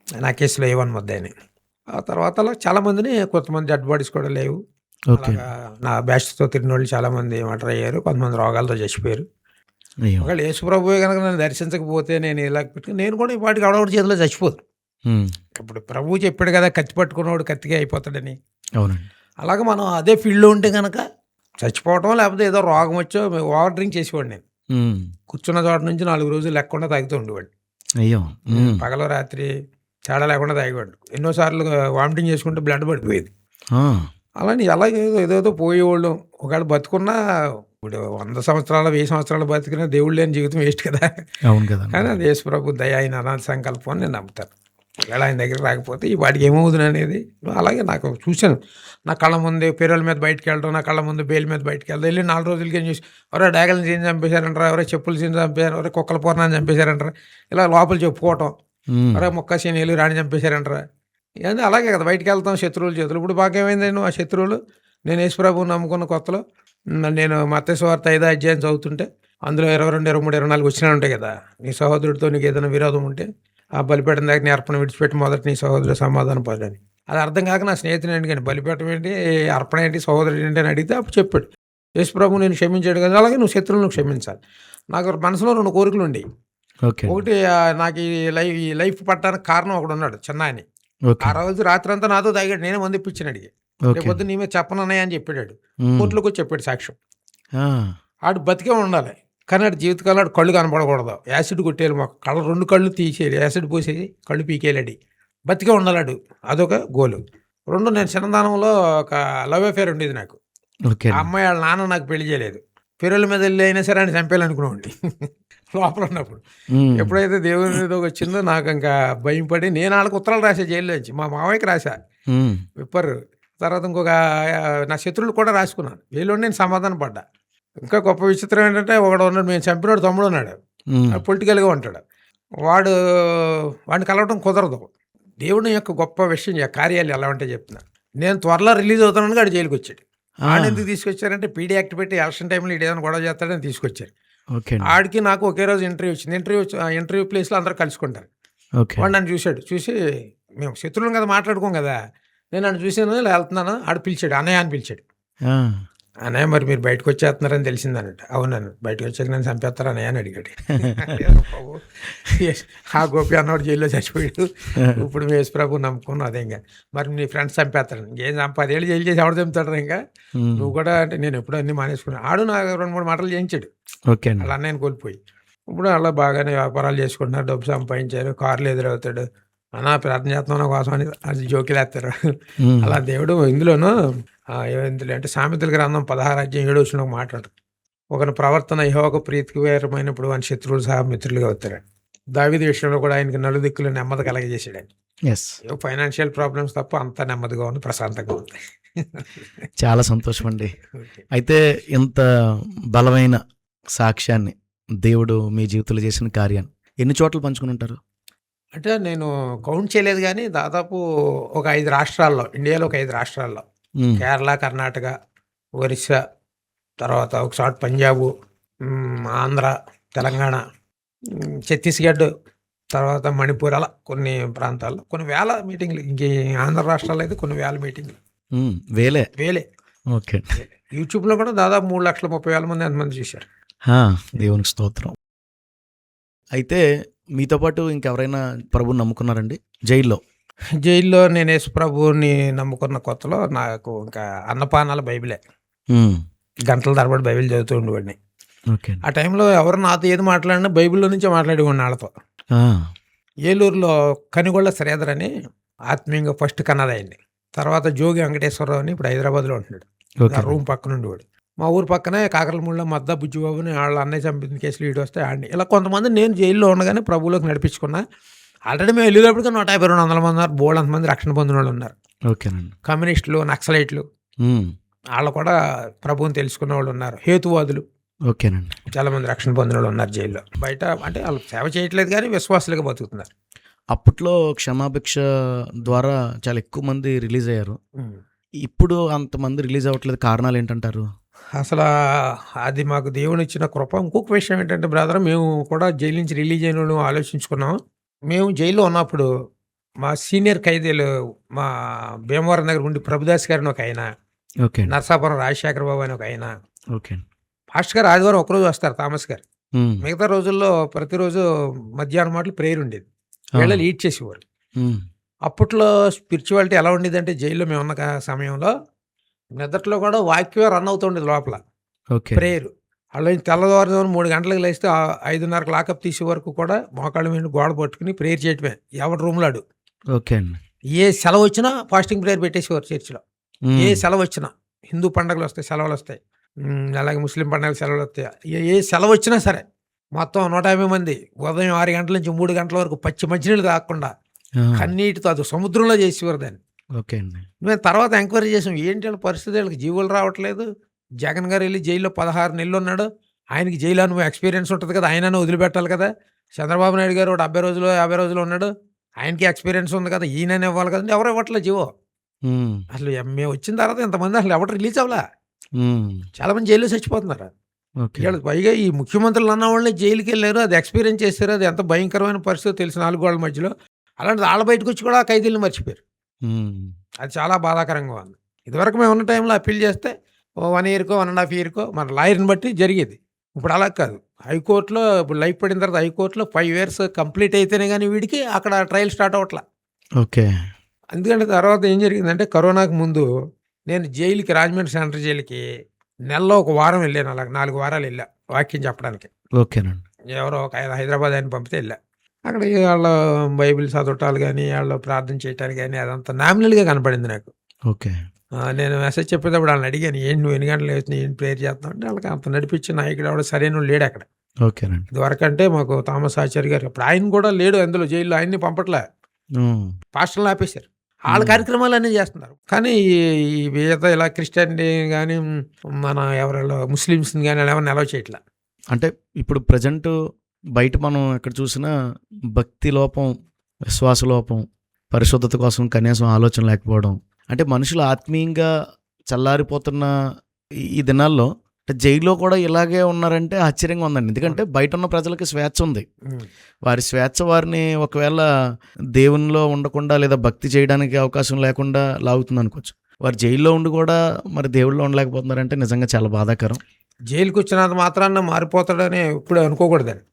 నా కేసులో A1 ముద్దాయిని. ఆ తర్వాత అలా చాలామందిని, కొంతమంది డెడ్ బాడీస్ కూడా లేవు. ఓకే. అలాగా నా బ్యాచ్తో తిరిగిన వాళ్ళు చాలామంది మర్డర్ అయ్యారు, కొంతమంది రోగాలతో చచ్చిపోయారు. అయ్యో. ఒకవేళ యేసుప్రభువే కనుక నన్ను దర్శించకపోతే నేను ఇలా పెట్టుకుని నేను కూడా వాటికి ఆడవాడి చేతిలో చచ్చిపోదు. ఇప్పుడు ప్రభువు చెప్పాడు కదా, కత్తి పట్టుకున్నవాడు కత్తిగా అయిపోతాడని. అవునండి. అలాగే మనం అదే ఫీల్డ్లో ఉంటే కనుక చచ్చిపోవటం, లేకపోతే ఏదో రోగం వచ్చో ఓవర్ డ్రింక్ చేసేవాడు. నేను కూర్చున్న చోట నుంచి 4 రోజులు లేకుండా తాగుతూ ఉండేవాడు. అయ్యో. పగలు రాత్రి తేడా లేకుండా తాగేవాడు. ఎన్నోసార్లు వామిటింగ్ చేసుకుంటే బ్లడ్ పడిపోయేది. అలానే అలాగే ఏదేదో పోయేవాళ్ళు. ఒకవేళ బతుకున్నా, ఇప్పుడు 100 సంవత్సరాలు 1000 సంవత్సరాలు బతికినా దేవుడు లేని జీవితం వేస్ట్ కదా. అవును కదా. కానీ అది యేసుప్రభు దయ, ఆయన అనాథ సంకల్పం అని నేను నమ్ముతాను. ఒకవేళ ఆయన దగ్గర రాకపోతే ఈ వాడికి ఏమవుతుంది అనేది. అలాగే నాకు చూశాను, నా కళ్ళ ముందే పిల్లల మీద బయటకు వెళ్ళడం, నా కళ్ళ ముందు బెయిల్ మీద బయటకు వెళ్తాం. వెళ్ళి 4 రోజులకి ఏం చూసి, ఎవరో డాగల్ని సీన్ చంపేశారంటారా, ఎవరో చెప్పులు సీన్ చంపేశారు, ఎవరో కుక్కల పూర్ణాన్ని చంపేశారంటారా, ఇలా లోపల చెప్పుకోవటం, ఎవరో మొక్క సీనీలు రాణి చంపేశారంటారా. ఇవన్నీ అలాగే కదా, బయటకు వెళ్తాం శత్రువుల చేతులు. ఇప్పుడు బాగా ఏమైంది, నేను ఆ శత్రువులు, నేను యేసుప్రభువుని నమ్ముకున్న కొత్తలో నేను మత్తయి సువార్త 5వ అధ్యాయం చదువుతుంటే అందులో 22, 23, 24 వచ్చినాయి ఉంటాయి కదా. నీ సహోదరుడితో నీకు ఏదైనా విరోధం ఉంటే ఆ బలిపీఠం దగ్గర నీ అర్పణ విడిచిపెట్టి మొదట నీ సహోదరుడు సమాధానం పొందని. అది అర్థం కాక నా స్నేహితుని ఏంటి, బలిపీఠం ఏంటి, అర్పణ ఏంటి, సహోదరుడు ఏంటి అని అడిగితే అప్పుడు చెప్పాడు, యేసుప్రభు నేను క్షమించాడు కదా, అలాగే నువ్వు శత్రువులను క్షమించాలి. నాకు మనసులో 2 కోరికలు ఉండేవి. ఒకటి, నాకు ఈ లైఫ్ పట్టడానికి కారణం ఒకడు ఉన్నాడు, చిన్న అని. ఆ రోజు రాత్రి అంతా నాతో తాగాడు, నేనే మంది ఇప్పించాను అడిగి. లేకపోతే నీ మీద చెప్పనన్నాయి అని చెప్పాడు. కోర్టులోకి వచ్చి చెప్పాడు సాక్ష్యం. ఆడు బతికే ఉండాలి, కానీ ఆడు జీవితకాలం ఆడు కళ్ళు కనపడకూడదు. యాసిడ్ కొట్టేయాలి, మాకు 2 కళ్ళు తీసేయాలి, యాసిడ్ పోసేసి కళ్ళు పీకేయాలి, బతికే ఉండాలి. అదొక గోలు. 2, నేను చిన్నదానంలో ఒక లవ్ అఫేర్ ఉండేది నాకు. ఆ అమ్మాయి వాళ్ళ నాన్న నాకు పెళ్లి చేయలేదు. పిల్లల మీద వెళ్ళి అయినా సరే ఆయన చంపేయాలనుకునేవాడి లోపల ఉన్నప్పుడు. ఎప్పుడైతే దేవుని మీద వచ్చిందో నాకు ఇంకా భయం పడి నేను వాళ్ళకి ఉత్తరాలు రాసా జైల్లో నుంచి. మా మావయ్యకి రాసా, విప్పరు. తర్వాత ఇంకొక నా శత్రువులు కూడా రాసుకున్నాను. వీళ్ళు నేను సమాధానం పడ్డా. ఇంకా గొప్ప విచిత్రం ఏంటంటే, ఒకడు ఉన్నాడు, మేము చంపినాడు తమ్ముడు ఉన్నాడు, పొలిటికల్గా ఉంటాడు. వాడిని కలవడం కుదరదు. దేవుని యొక్క గొప్ప విషయం, కార్యాలు ఎలా ఉంటే చెప్తున్నా. నేను త్వరలో రిలీజ్ అవుతానని ఆడు జైలుకి వచ్చాడు. ఆడు ఎందుకు తీసుకొచ్చారంటే, పీడీ యాక్ట్ పెట్టి ఎలక్షన్ టైంలో ఏదైనా గొడవ చేస్తాడని తీసుకొచ్చారు. ఆడికి నాకు ఒకే రోజు ఇంటర్వ్యూ వచ్చింది. ఇంటర్వ్యూ ప్లేస్లో అందరూ కలుసుకుంటారు. వాడు నన్ను చూశాడు, చూసి మేము శత్రువులు కదా మాట్లాడుకోం కదా, నేను నన్ను చూసాను, ఇలా వెళ్తున్నాను. ఆడు పిలిచాడు, అన్నయ్య అని పిలిచాడు. అన్నయ్య మరి మీరు బయటకు వచ్చేస్తున్నారని తెలిసిందన్నట్టు. అవునన్ను, బయటకు వచ్చాక నేను చంపేస్తారు అన్నయ్య అని అడిగాడు. ఆ గోపి అన్నవాడు జైల్లో చచ్చిపోయాడు. ఇప్పుడు మీ యేసుప్రభు నమ్ముకున్నావు, అదే ఇంకా మరి నీ ఫ్రెండ్స్ చంపేస్తాడు. ఇంకేం 10 ఏళ్ళు జైలు చేసి ఎవడు చంపుతాడు ఇంకా, నువ్వు కూడా అంటే నేను ఎప్పుడు అన్నీ మానేసుకున్నాను. ఆడు నాకు 2-3 మాటలు చేయించాడు. అలా అన్నయ్యని కోల్పోయి. ఇప్పుడు అలా బాగానే వ్యాపారాలు చేసుకుంటున్నారు, డబ్బు సంపాదించారు, కార్లు ఎదురవుతాడు. అన్నా ప్రార్థన చేస్తున్నాం నా కోసం అని అది జోకిలేస్తారు. అలా దేవుడు ఇందులోనూ అంటే సామెతల గ్రంథం 16వ అధ్యాయం 7వ వచనంలో మాట్లాడు, ఒకరి ప్రవర్తన యెహోవాకు ప్రీతికరమైనప్పుడు వాని శత్రువులు సహా మిత్రులుగా అవుతారు. దావీదు విషయంలో కూడా ఆయనకి నలుదిక్కులు నెమ్మది కలగజేసాడు. ఆయన ఫైనాన్షియల్ ప్రాబ్లమ్స్ తప్ప అంతా నెమ్మదిగా ఉంది, ప్రశాంతంగా ఉంది. చాలా సంతోషం అండి. అయితే ఇంత బలమైన సాక్ష్యాన్ని దేవుడు మీ జీవితంలో చేసిన కార్యాన్ని ఎన్ని చోట్ల పంచుకుని ఉంటారు? అంటే నేను కౌంట్ చేయలేదు, కానీ దాదాపు ఒక 5 రాష్ట్రాల్లో, ఇండియాలో ఒక 5 రాష్ట్రాల్లో, కేరళ, కర్ణాటక, ఒరిస్సా, తర్వాత ఒకసారి పంజాబు, ఆంధ్ర, తెలంగాణ, ఛత్తీస్గఢ్, తర్వాత మణిపూర్, అలా కొన్ని ప్రాంతాల్లో కొన్ని వేల మీటింగ్లు. ఇంక ఆంధ్ర రాష్ట్రాల్లో అయితే కొన్ని వేల మీటింగ్లు, వేలే. ఓకే. యూట్యూబ్లో కూడా దాదాపు 3,30,000 మంది ఎంతమంది చూశారు. దేవునికి స్తోత్రం. అయితే మీతో పాటు ఇంకెవరైనా ప్రభుని నమ్ముకున్నారండి జైల్లో? నేను యేసు ప్రభుని నమ్ముకున్న కొత్తలో నాకు ఇంకా అన్నపానాల బైబిలే, గంటల తరబడి బైబిల్ చదువుతూ ఉండేవాడిని. ఆ టైంలో ఎవరు నాతో ఏది మాట్లాడినా బైబిల్లో నుంచే మాట్లాడేవాడిని వాళ్ళతో. ఏలూరులో కనిగొళ్ళ శ్రీధర్ అని ఆత్మీయంగా ఫస్ట్ కన్నదాయండి. తర్వాత జోగి వెంకటేశ్వరరావు అని ఇప్పుడు హైదరాబాద్లో ఉంటున్నాడు, రూమ్ పక్కన ఉండేవాడు. మా ఊరు పక్కనే కాకరలమూడిలో మద్దా బుజ్జిబాబుని వాళ్ళ అన్నయ్య చంపిన కేసులు వీడు వస్తే ఆడిని ఇలా కొంతమంది నేను జైల్లో ఉండగానే ప్రభువులోకి నడిపించుకున్నా. ఆల్రెడీ మేము వెళ్ళేటప్పటికి 150-200 మంది ఉన్నారు. బోల్డ్ మంది రక్షణ పొందిన వాళ్ళు ఉన్నారు. ఓకేనండి. కమ్యూనిస్టులు, నక్సలైట్లు వాళ్ళు కూడా ప్రభువుని తెలుసుకున్న వాళ్ళు ఉన్నారు. హేతువాదులు ఓకేనండి. చాలామంది రక్షణ పొందిన వాళ్ళు ఉన్నారు జైల్లో. బయట అంటే వాళ్ళు సేవ చేయట్లేదు కానీ విశ్వాసులుగా బతుకుతున్నారు. అప్పట్లో క్షమాభిక్ష ద్వారా చాలా ఎక్కువ మంది రిలీజ్ అయ్యారు. ఇప్పుడు అంతమంది రిలీజ్ అవ్వట్లేదు, కారణాలు ఏంటంటారు? అసలు అది మాకు దేవుని ఇచ్చిన కృప. ఇంకొక విషయం ఏంటంటే బ్రదర్, మేము కూడా జైలు నుంచి రిలీజ్ అయిన వాళ్ళు ఆలోచించుకున్నాం. మేము జైల్లో ఉన్నప్పుడు మా సీనియర్ ఖైదీలు మా భీమవరం దగ్గర ఉండి ప్రభుదాస్ గారిని ఒక ఆయన, ఓకే. నరసాపురం రాజశేఖర బాబు అని ఒక ఆయన, ఓకే. పాస్టర్ గారు ఆదివారం ఒకరోజు వస్తారు, థామస్ గారు. మిగతా రోజుల్లో ప్రతిరోజు మధ్యాహ్నం మాటలు ప్రేయర్ ఉండేది, వీళ్ళు లీడ్ చేసేవారు. అప్పట్లో స్పిరిచువాలిటీ ఎలా ఉండేదంటే జైల్లో మేము ఉన్న సమయంలో నిద్రలో కూడా వాక్యం రన్ అవుతుండేది లోపల, ప్రేయర్. అలా తెల్లవారుజామున 3 గంటలకు లేస్తే 5:30 లాకప్ తీసే వరకు కూడా మోకాళ్ళ మీద గోడ పట్టుకుని ప్రేయర్ చేయటమే, ఎవరి రూమ్లాడు. ఓకే అండి. ఏ సెలవు వచ్చినా ఫాస్టింగ్ ప్రేయర్ పెట్టేసేవారు చర్చిలో. ఏ సెలవు వచ్చినా, హిందూ పండుగలు వస్తాయి సెలవులు వస్తాయి, అలాగే ముస్లిం పండుగలు సెలవులు వస్తాయి, ఏ సెలవు వచ్చినా సరే మొత్తం 150 మంది ఉదయం 6 గంటల నుంచి 3 గంటల వరకు పచ్చి మంచినీళ్ళు తాగకుండా కన్నీటితో అది సముద్రంలో చేసేవారు దాన్ని. ఓకే అండి. మేము తర్వాత ఎంక్వైరీ చేసాం, ఏంటి వాళ్ళ పరిస్థితి, వాళ్ళకి జీవులు రావట్లేదు. జగన్ గారు వెళ్ళి జైల్లో 16 నెలలు ఉన్నాడు, ఆయనకి జైలు అనుభవం ఎక్స్పీరియన్స్ ఉంటుంది కదా, ఆయనను వదిలిపెట్టాలి కదా. చంద్రబాబు నాయుడు గారు 70 రోజులు 50 రోజులు ఉన్నాడు, ఆయనకి ఎక్స్పీరియన్స్ ఉంది కదా, ఈయననే ఇవ్వాలి కదండి. ఎవరు ఇవ్వట్లేదు జీవో. అసలు మేము వచ్చిన తర్వాత ఇంతమంది అసలు ఎవరు రిలీజ్ అవ్వలే, చాలా మంది జైల్లో చచ్చిపోతున్నారు. పైగా ఈ ముఖ్యమంత్రులు అన్న వాళ్ళని జైలుకి వెళ్ళారు, అది ఎక్స్పీరియన్స్ చేశారు, అది ఎంత భయంకరమైన పరిస్థితి తెలుసు 4 గోడల మధ్యలో. అలాంటిది వాళ్ళ బయటకు వచ్చి కూడా ఖైదీలను మర్చిపోయారు. అది చాలా బాధాకరంగా ఉంది. ఇదివరకు మేము ఉన్న టైంలో అప్పీల్ చేస్తే 1 ఇయర్కో 1.5 ఇయర్కో మన లాయర్ని బట్టి జరిగేది. ఇప్పుడు అలా కాదు, హైకోర్టులో ఇప్పుడు లైఫ్ పడిన తర్వాత హైకోర్టులో 5 years కంప్లీట్ అయితేనే కానీ వీడికి అక్కడ ట్రయల్ స్టార్ట్ అవ్వట్లా. ఓకే. ఎందుకంటే తర్వాత ఏం జరిగిందంటే కరోనాకు ముందు నేను జైలుకి, రాజమండ్రి సెంట్రల్ జైలుకి నెలలో 1 వారం వెళ్ళాను, అలాగే 4 వారాలు వెళ్ళా వాక్యం చెప్పడానికి. ఓకేనండి. ఎవరో ఒక ఆయన హైదరాబాద్ ఆయన పంపితే వెళ్ళా. అక్కడ వాళ్ళ బైబిల్ చదవటాలు కానీ వాళ్ళు ప్రార్థన చేయటానికి కానీ అదంతా నామినల్గా కనపడింది నాకు. ఓకే. నేను మెసేజ్ చెప్పేటప్పుడు వాళ్ళని అడిగాను, ఏంటి నువ్వు ఎన్ని గంటలు వేసి ఏం ప్రేయర్ చేస్తావు అంటే వాళ్ళకి అంత నడిపించి నాయకుడు ఎవడో సరైన లేడు అక్కడ. ఓకేనండి. ఇదివరకు అంటే మాకు థామస్ ఆచార్య గారు, ఇప్పుడు ఆయన కూడా లేడు అందులో జైల్లో, ఆయన్ని పంపట్లే, పాస్టర్లు ఆపేశారు. వాళ్ళ కార్యక్రమాలు అన్నీ చేస్తున్నారు. కానీ ఈ మిగతా ఇలా క్రిస్టియానిటీ కానీ మన ఎవరైనా ముస్లిమ్స్ని కానీ ఎవరిని అలౌ చేయట్లా. అంటే ఇప్పుడు ప్రజెంట్ బయట మనం ఎక్కడ చూసినా భక్తి లోపం, విశ్వాస లోపం, పరిశుద్ధత కోసం కనీసం ఆలోచన లేకపోవడం, అంటే మనుషులు ఆత్మీయంగా చల్లారిపోతున్న ఈ దినాల్లో అంటే జైల్లో కూడా ఇలాగే ఉన్నారంటే ఆశ్చర్యంగా ఉందండి. ఎందుకంటే బయట ఉన్న ప్రజలకి స్వేచ్ఛ ఉంది, వారి స్వేచ్ఛ వారిని ఒకవేళ దేవునిలో ఉండకుండా లేదా భక్తి చేయడానికి అవకాశం లేకుండా లాగుతుంది అనుకోవచ్చు. వారు జైల్లో ఉండి కూడా మరి దేవుళ్ళలో ఉండలేకపోతున్నారంటే నిజంగా చాలా బాధాకరం. జైలుకి వచ్చినంత మాత్రాన మారిపోతాడని ఇప్పుడు అనుకోకూడదండి.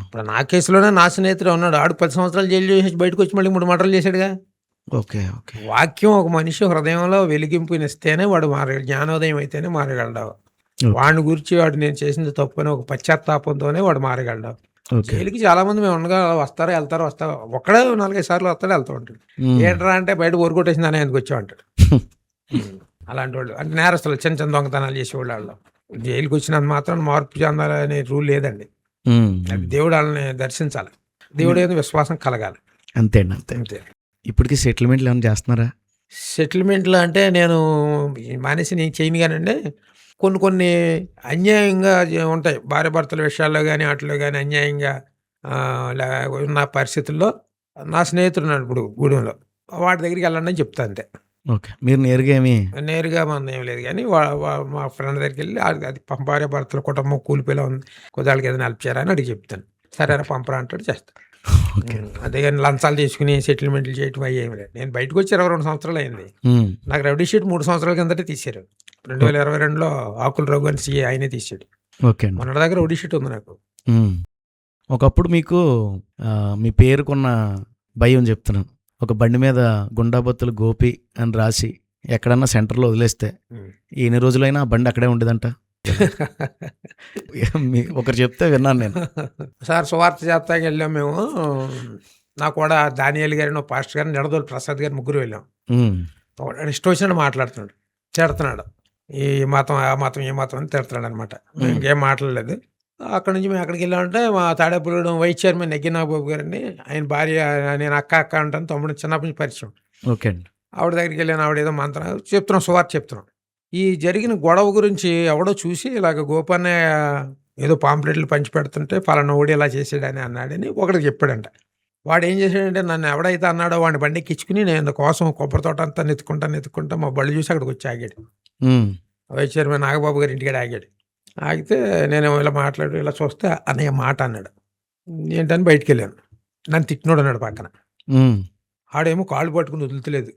ఇప్పుడు నా కేసులోనే నా స్నేహితుడు ఉన్నాడు, ఆడు 10 సంవత్సరాలు జైలు చేసి బయటకు వచ్చి మళ్ళీ 3 మర్డర్లు చేశాడుగా. ఓకే. ఓకే. వాక్యం ఒక మనిషి హృదయంలో వెలిగింపునిస్తేనే వాడు మారగలడు, జ్ఞానోదయం అయితేనే మారగలడు. వాడిని గురించి వాడు నేను చేసింది తప్పు అని ఒక పశ్చాత్తాపంతోనే వాడు మారగలడు. జైలుకి చాలా మంది మేము ఉండగా వస్తారు వెళ్తారు, ఒక్కడే 4-5 సార్లు వస్తాడు వెళ్తూ ఉంటాడు. ఏంట్రా అంటే బయట ఊరుకొట్టేసిందని ఎందుకు వచ్చామంటాడు. అలాంటి వాళ్ళు అంటే నేరస్తులు, చిన్న చిన్న దొంగతనాలు చేసేవాళ్ళు. వాళ్ళు జైలుకి వచ్చినంత మాత్రం మార్పు చెందాలనే రూల్ లేదండి. దేవుడు వాళ్ళని దర్శించాలి, దేవుడు ఏదో విశ్వాసం కలగాలి, అంతే అంతే. ఇప్పటికి సెటిల్మెంట్లు ఏమైనా చేస్తున్నారా? సెటిల్మెంట్లు అంటే నేను మానేసి నేను చేయను కానండి. కొన్ని అన్యాయంగా ఉంటాయి, భార్య భర్తల విషయాల్లో కానీ వాటిలో కానీ అన్యాయంగా ఉన్న పరిస్థితుల్లో నా స్నేహితుడు ఉన్నాడు ఇప్పుడు గూడెంలో, వాటి దగ్గరికి వెళ్ళండి అని చెప్తా అంతే. ఓకే. మీరు నేరుగా మన ఏం లేదు కానీ మా ఫ్రెండ్ దగ్గరికి వెళ్ళి అది భార్య భర్తల కుటుంబం కూలిపోయేలా ఉంది, కొద్దిగా ఏదైనా హెల్ప్ చేయరా అని అడిగి చెప్తాను. సరేరా పంపరా అంటాడు, చేస్తాను. అదే కానీ లంచాలు తీసుకుని సెటిల్మెంట్లు చేయటం అయ్యేమి లేదు. నేను బయటకు వచ్చి 22 సంవత్సరాలు అయింది. నాకు రెవెన్యూ షీట్ 3 సంవత్సరాల కిందటే తీశారు. 2022లో ఆకుల రఘు అని సీఏ ఆయనే తీసాడు. ఓకే. మొన్న దగ్గర రెవెన్యూ షీట్ ఉంది నాకు. ఒకప్పుడు మీకు మీ పేరుకున్న భయం చెప్తున్నాను, ఒక బండి మీద గుండాబత్తులు గోపి అని రాసి ఎక్కడన్నా సెంటర్లో వదిలేస్తే ఎన్ని రోజులైనా ఆ బండి అక్కడే ఉండేదంట. ఒకరు చెప్తే విన్నాను నేను. సార్ సువార్త చేస్తాకి వెళ్ళాం మేము, నాకు కూడా దానియేలు గారిని, పాస్టర్ గారిని, నిడదోలు ప్రసాద్ గారిని, ముగ్గురు వెళ్ళాం. ఇష్టం వచ్చినట్టు మాట్లాడుతున్నాడు, చేడుతున్నాడు. ఈ మతం, ఆ మతం, ఈ మతం అని తిడతాడు అనమాట. ఇంకేం మాట్లాడలేదు. అక్కడి నుంచి మేము ఎక్కడికి వెళ్ళామంటే మా తాడేపల్లిగూడెం వైస్ చైర్మన్ నెగ్గి నాగబాబు గారండి. ఆయన భార్య, నేను అక్క అక్క అంటాను, తమ్ముడు చిన్నప్పటి నుంచి పరిచయం. ఓకే అండి. ఆవిడ దగ్గరికి వెళ్ళాను. ఆవిడ ఏదో మంత్రం చెప్తున్నాం, సువార్త చెప్తున్నాం. ఈ జరిగిన గొడవ గురించి ఎవడో చూసి ఇలాగ గోపన్నయ్య ఏదో పాంప్లెట్లు పంచి పెడుతుంటే పలానా ఓడి ఇలా చేసాడని అన్నాడని ఒకడికి చెప్పాడంట. వాడు ఏం చేశాడంటే నన్ను ఎవడైతే అన్నాడో వాడిని బండి ఎక్కించుకుని నేను కోసం కొబ్బరి తోట అంతా నెత్తుకుంటా మా బళ్ళు చూసి అక్కడికి వచ్చి ఆగాడు. వైస్ చైర్మన్ నాగబాబు గారి ఇంటికాడ ఆగాడు. ఆగితే నేను ఇలా మాట్లాడు ఇలా చూస్తే అన్నయ్య మాట అన్నాడు. ఏంటని బయటికి వెళ్ళాను. నన్ను తిట్టినోడు అన్నాడు పక్కన. ఆడేమో కాళ్ళు పట్టుకుని వదులుతలేదు.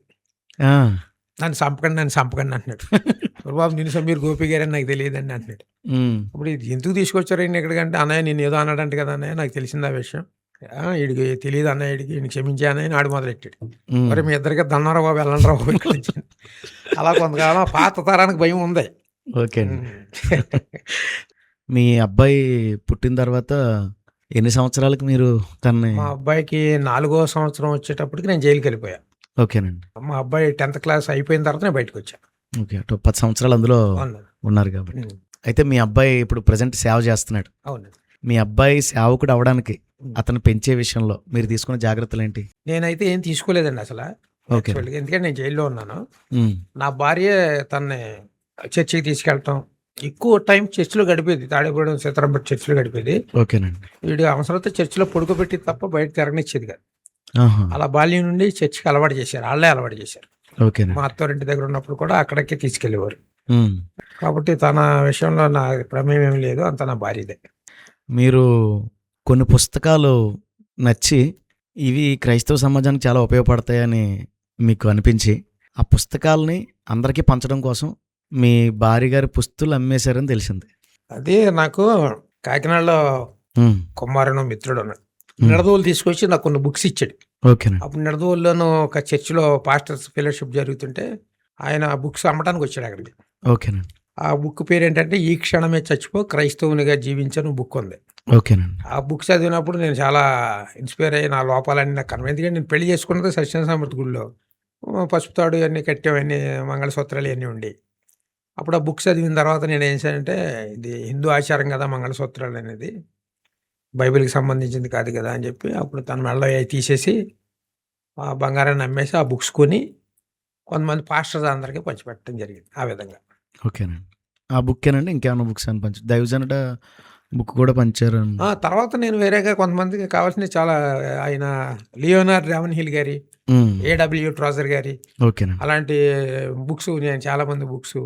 నన్ను చంపకండి అంటున్నాడు. బాబు నిన్ను మీరు గోపి గారని నాకు తెలియదండి అంటున్నాడు. ఇప్పుడు ఇది ఎందుకు తీసుకొచ్చారు ఈయన ఇక్కడికంటే, అన్నయ్య నేను ఏదో అన్నాడంట కదా అన్నయ్య, నాకు తెలిసింది ఆ విషయం. వీడికి తెలియదు అన్నయ్య, వీడికి క్షమించే అన్నయ్య ఆడు మొదలెట్టాడు. మరి మీ ఇద్దరికి దన్నారా బాబు, వెళ్ళండి బాబు ఇక్కడి నుంచి. అలా కొంతకాలం పాత తరానికి భయం ఉంది. ఓకే అండి. మీ అబ్బాయి పుట్టిన తర్వాత ఎన్ని సంవత్సరాలకు మీరు తనని? మా అబ్బాయికి 4వ సంవత్సరం వచ్చేటప్పటికి నేను జైలుకి వెళ్ళిపోయా. ఓకేనండి. మా అబ్బాయి 10th క్లాస్ అయిపోయిన తర్వాత నేను బయటకు వచ్చాను. ఓకే, 10 సంవత్సరాలు అందులో ఉన్నారు కాబట్టి. అయితే మీ అబ్బాయి ఇప్పుడు ప్రజెంట్ సేవ చేస్తున్నాడు. అవును. మీ అబ్బాయి సేవకుడు అవడానికి అతను పెంచే విషయంలో మీరు తీసుకున్న జాగ్రత్తలు ఏంటి? నేనైతే ఏం తీసుకోలేదండి అసలు. ఓకే. ఎందుకంటే నేను జైల్లో ఉన్నాను. నా భార్య తనని చర్చికి తీసుకెళ్ళటం, ఎక్కువ టైం చర్చిలో గడిపేది. తాడేపల్లిగూడెం సీతారాంపేట చర్చిలో గడిపేది. ఓకేనండి. వీడు అవసరమైతే చర్చిలో పడుకోబెట్టి తప్ప బయట తిరగనిచ్చేది కాదు. అలా బాల్యం నుండి చర్చికి అలవాటు చేశారు, వాళ్ళే అలవాటు చేశారు. మా అత్తవారింటి దగ్గర ఉన్నప్పుడు కూడా అక్కడికే తీసుకెళ్లేవారు. కాబట్టి తన విషయంలో నా ప్రమేయం ఏమి లేదు, అంత నా భార్యదే. మీరు కొన్ని పుస్తకాలు నచ్చి ఇవి క్రైస్తవ సమాజానికి చాలా ఉపయోగపడతాయని మీకు అనిపించి ఆ పుస్తకాలని అందరికీ పంచడం కోసం మీ భార్య గారి పుస్తకాలు అమ్మేశారని తెలిసింది. అదే నాకు కాకినాడలో కుమారుడు మిత్రుడు ఉన్నాడు. నిడదవోలు తీసుకొచ్చి నాకు కొన్ని బుక్స్ ఇచ్చాడు. ఓకే. అప్పుడు నిడదవోలులోనూ ఒక చర్చిలో పాస్టర్స్ ఫెలోషిప్ జరుగుతుంటే ఆయన బుక్స్ అమ్మటానికి వచ్చాడు అక్కడికి. ఓకేనండి. ఆ బుక్ పేరు ఏంటంటే ఈ క్షణమే చచ్చిపో క్రైస్తవునిగా జీవించను బుక్ ఉంది. ఓకేనండి. ఆ బుక్ చదివినప్పుడు నేను చాలా ఇన్స్పైర్ అయ్యి నా లోపాలన్నీ నాకు కనబడి, ఎందుకంటే నేను పెళ్లి చేసుకున్నది సత్యనారాయణ సమర్థ గుడిలో. పసుపు తాడు ఇవన్నీ కట్టేవన్నీ, మంగళసూత్రాలు ఇవన్నీ ఉండి. అప్పుడు ఆ బుక్ చదివిన తర్వాత నేను ఏం చేశానంటే, ఇది హిందూ ఆచారం కదా మంగళసూత్రాలు అనేది, బైబిల్కి సంబంధించింది కాదు కదా అని చెప్పి అప్పుడు తన మెడలో అవి తీసేసి ఆ బంగారాన్ని అమ్మేసి ఆ బుక్స్ కొని కొంతమంది పాస్టర్స్ అందరికీ పంచిపెట్టడం జరిగింది ఆ విధంగా. ఓకేనండి. ఆ బుక్కేనండి ఇంకేమైనా బుక్స్ అని పంచారు? దైవజనుడ బుక్ కూడా పంచారు. తర్వాత నేను వేరేగా కొంతమందికి కావాల్సిన చాలా, ఆయన లియోనార్డ్ రావెన్హిల్ గారి, ఏడబ్ల్యూ ట్రాజర్ గారి, ఓకేనండి, అలాంటి బుక్స్ నేను చాలా మంది బుక్స్,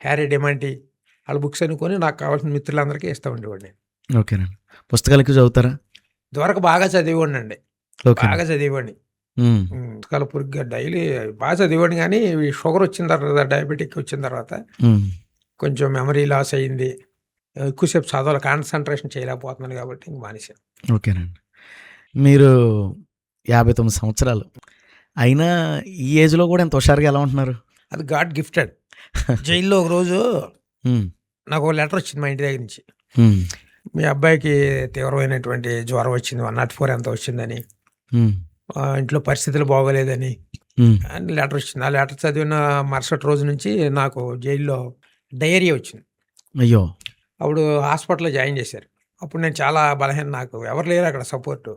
హ్యారీ డెమాంటి వాళ్ళ బుక్స్ అనుకొని నాకు కావాల్సిన మిత్రులందరికీ ఇస్తూ ఉండేవాడిని. ఓకేనండి. పుస్తకాలు ఎక్కువ చదువుతారా? ఇదివరకు బాగా చదివేవాడిని అండి, బాగా చదివేవాడిని. పుస్తకాలు పురుగ్గా డైలీ బాగా చదివేవాడిని. కానీ షుగర్ వచ్చిన తర్వాత, డయాబెటిక్ వచ్చిన తర్వాత కొంచెం మెమరీ లాస్ అయ్యింది. ఎక్కువసేపు చదవాలి, కాన్సన్ట్రేషన్ చేయలేకపోతున్నాను కాబట్టి ఇంక మానేశాను. ఓకేనండి. మీరు 59 సంవత్సరాలు అయినా ఈ ఏజ్లో కూడా ఎంత హుషారుగా ఎలా ఉంటున్నారు? అది గాడ్ గిఫ్టెడ్. జైల్లో ఒక రోజు నాకు ఒక లెటర్ వచ్చింది మా ఇంటి దగ్గర నుంచి. మీ అబ్బాయికి తీవ్రమైనటువంటి జ్వరం వచ్చింది, 104 ఎంత వచ్చిందని, ఇంట్లో పరిస్థితులు బాగోలేదని అని లెటర్ వచ్చింది. ఆ లెటర్ చదివిన మరుసటి రోజు నుంచి నాకు జైల్లో డయేరియా వచ్చింది. అయ్యో. అప్పుడు హాస్పిటల్లో జాయిన్ చేశారు. అప్పుడు నేను చాలా బలహీన, నాకు ఎవరు లేరు అక్కడ సపోర్టు.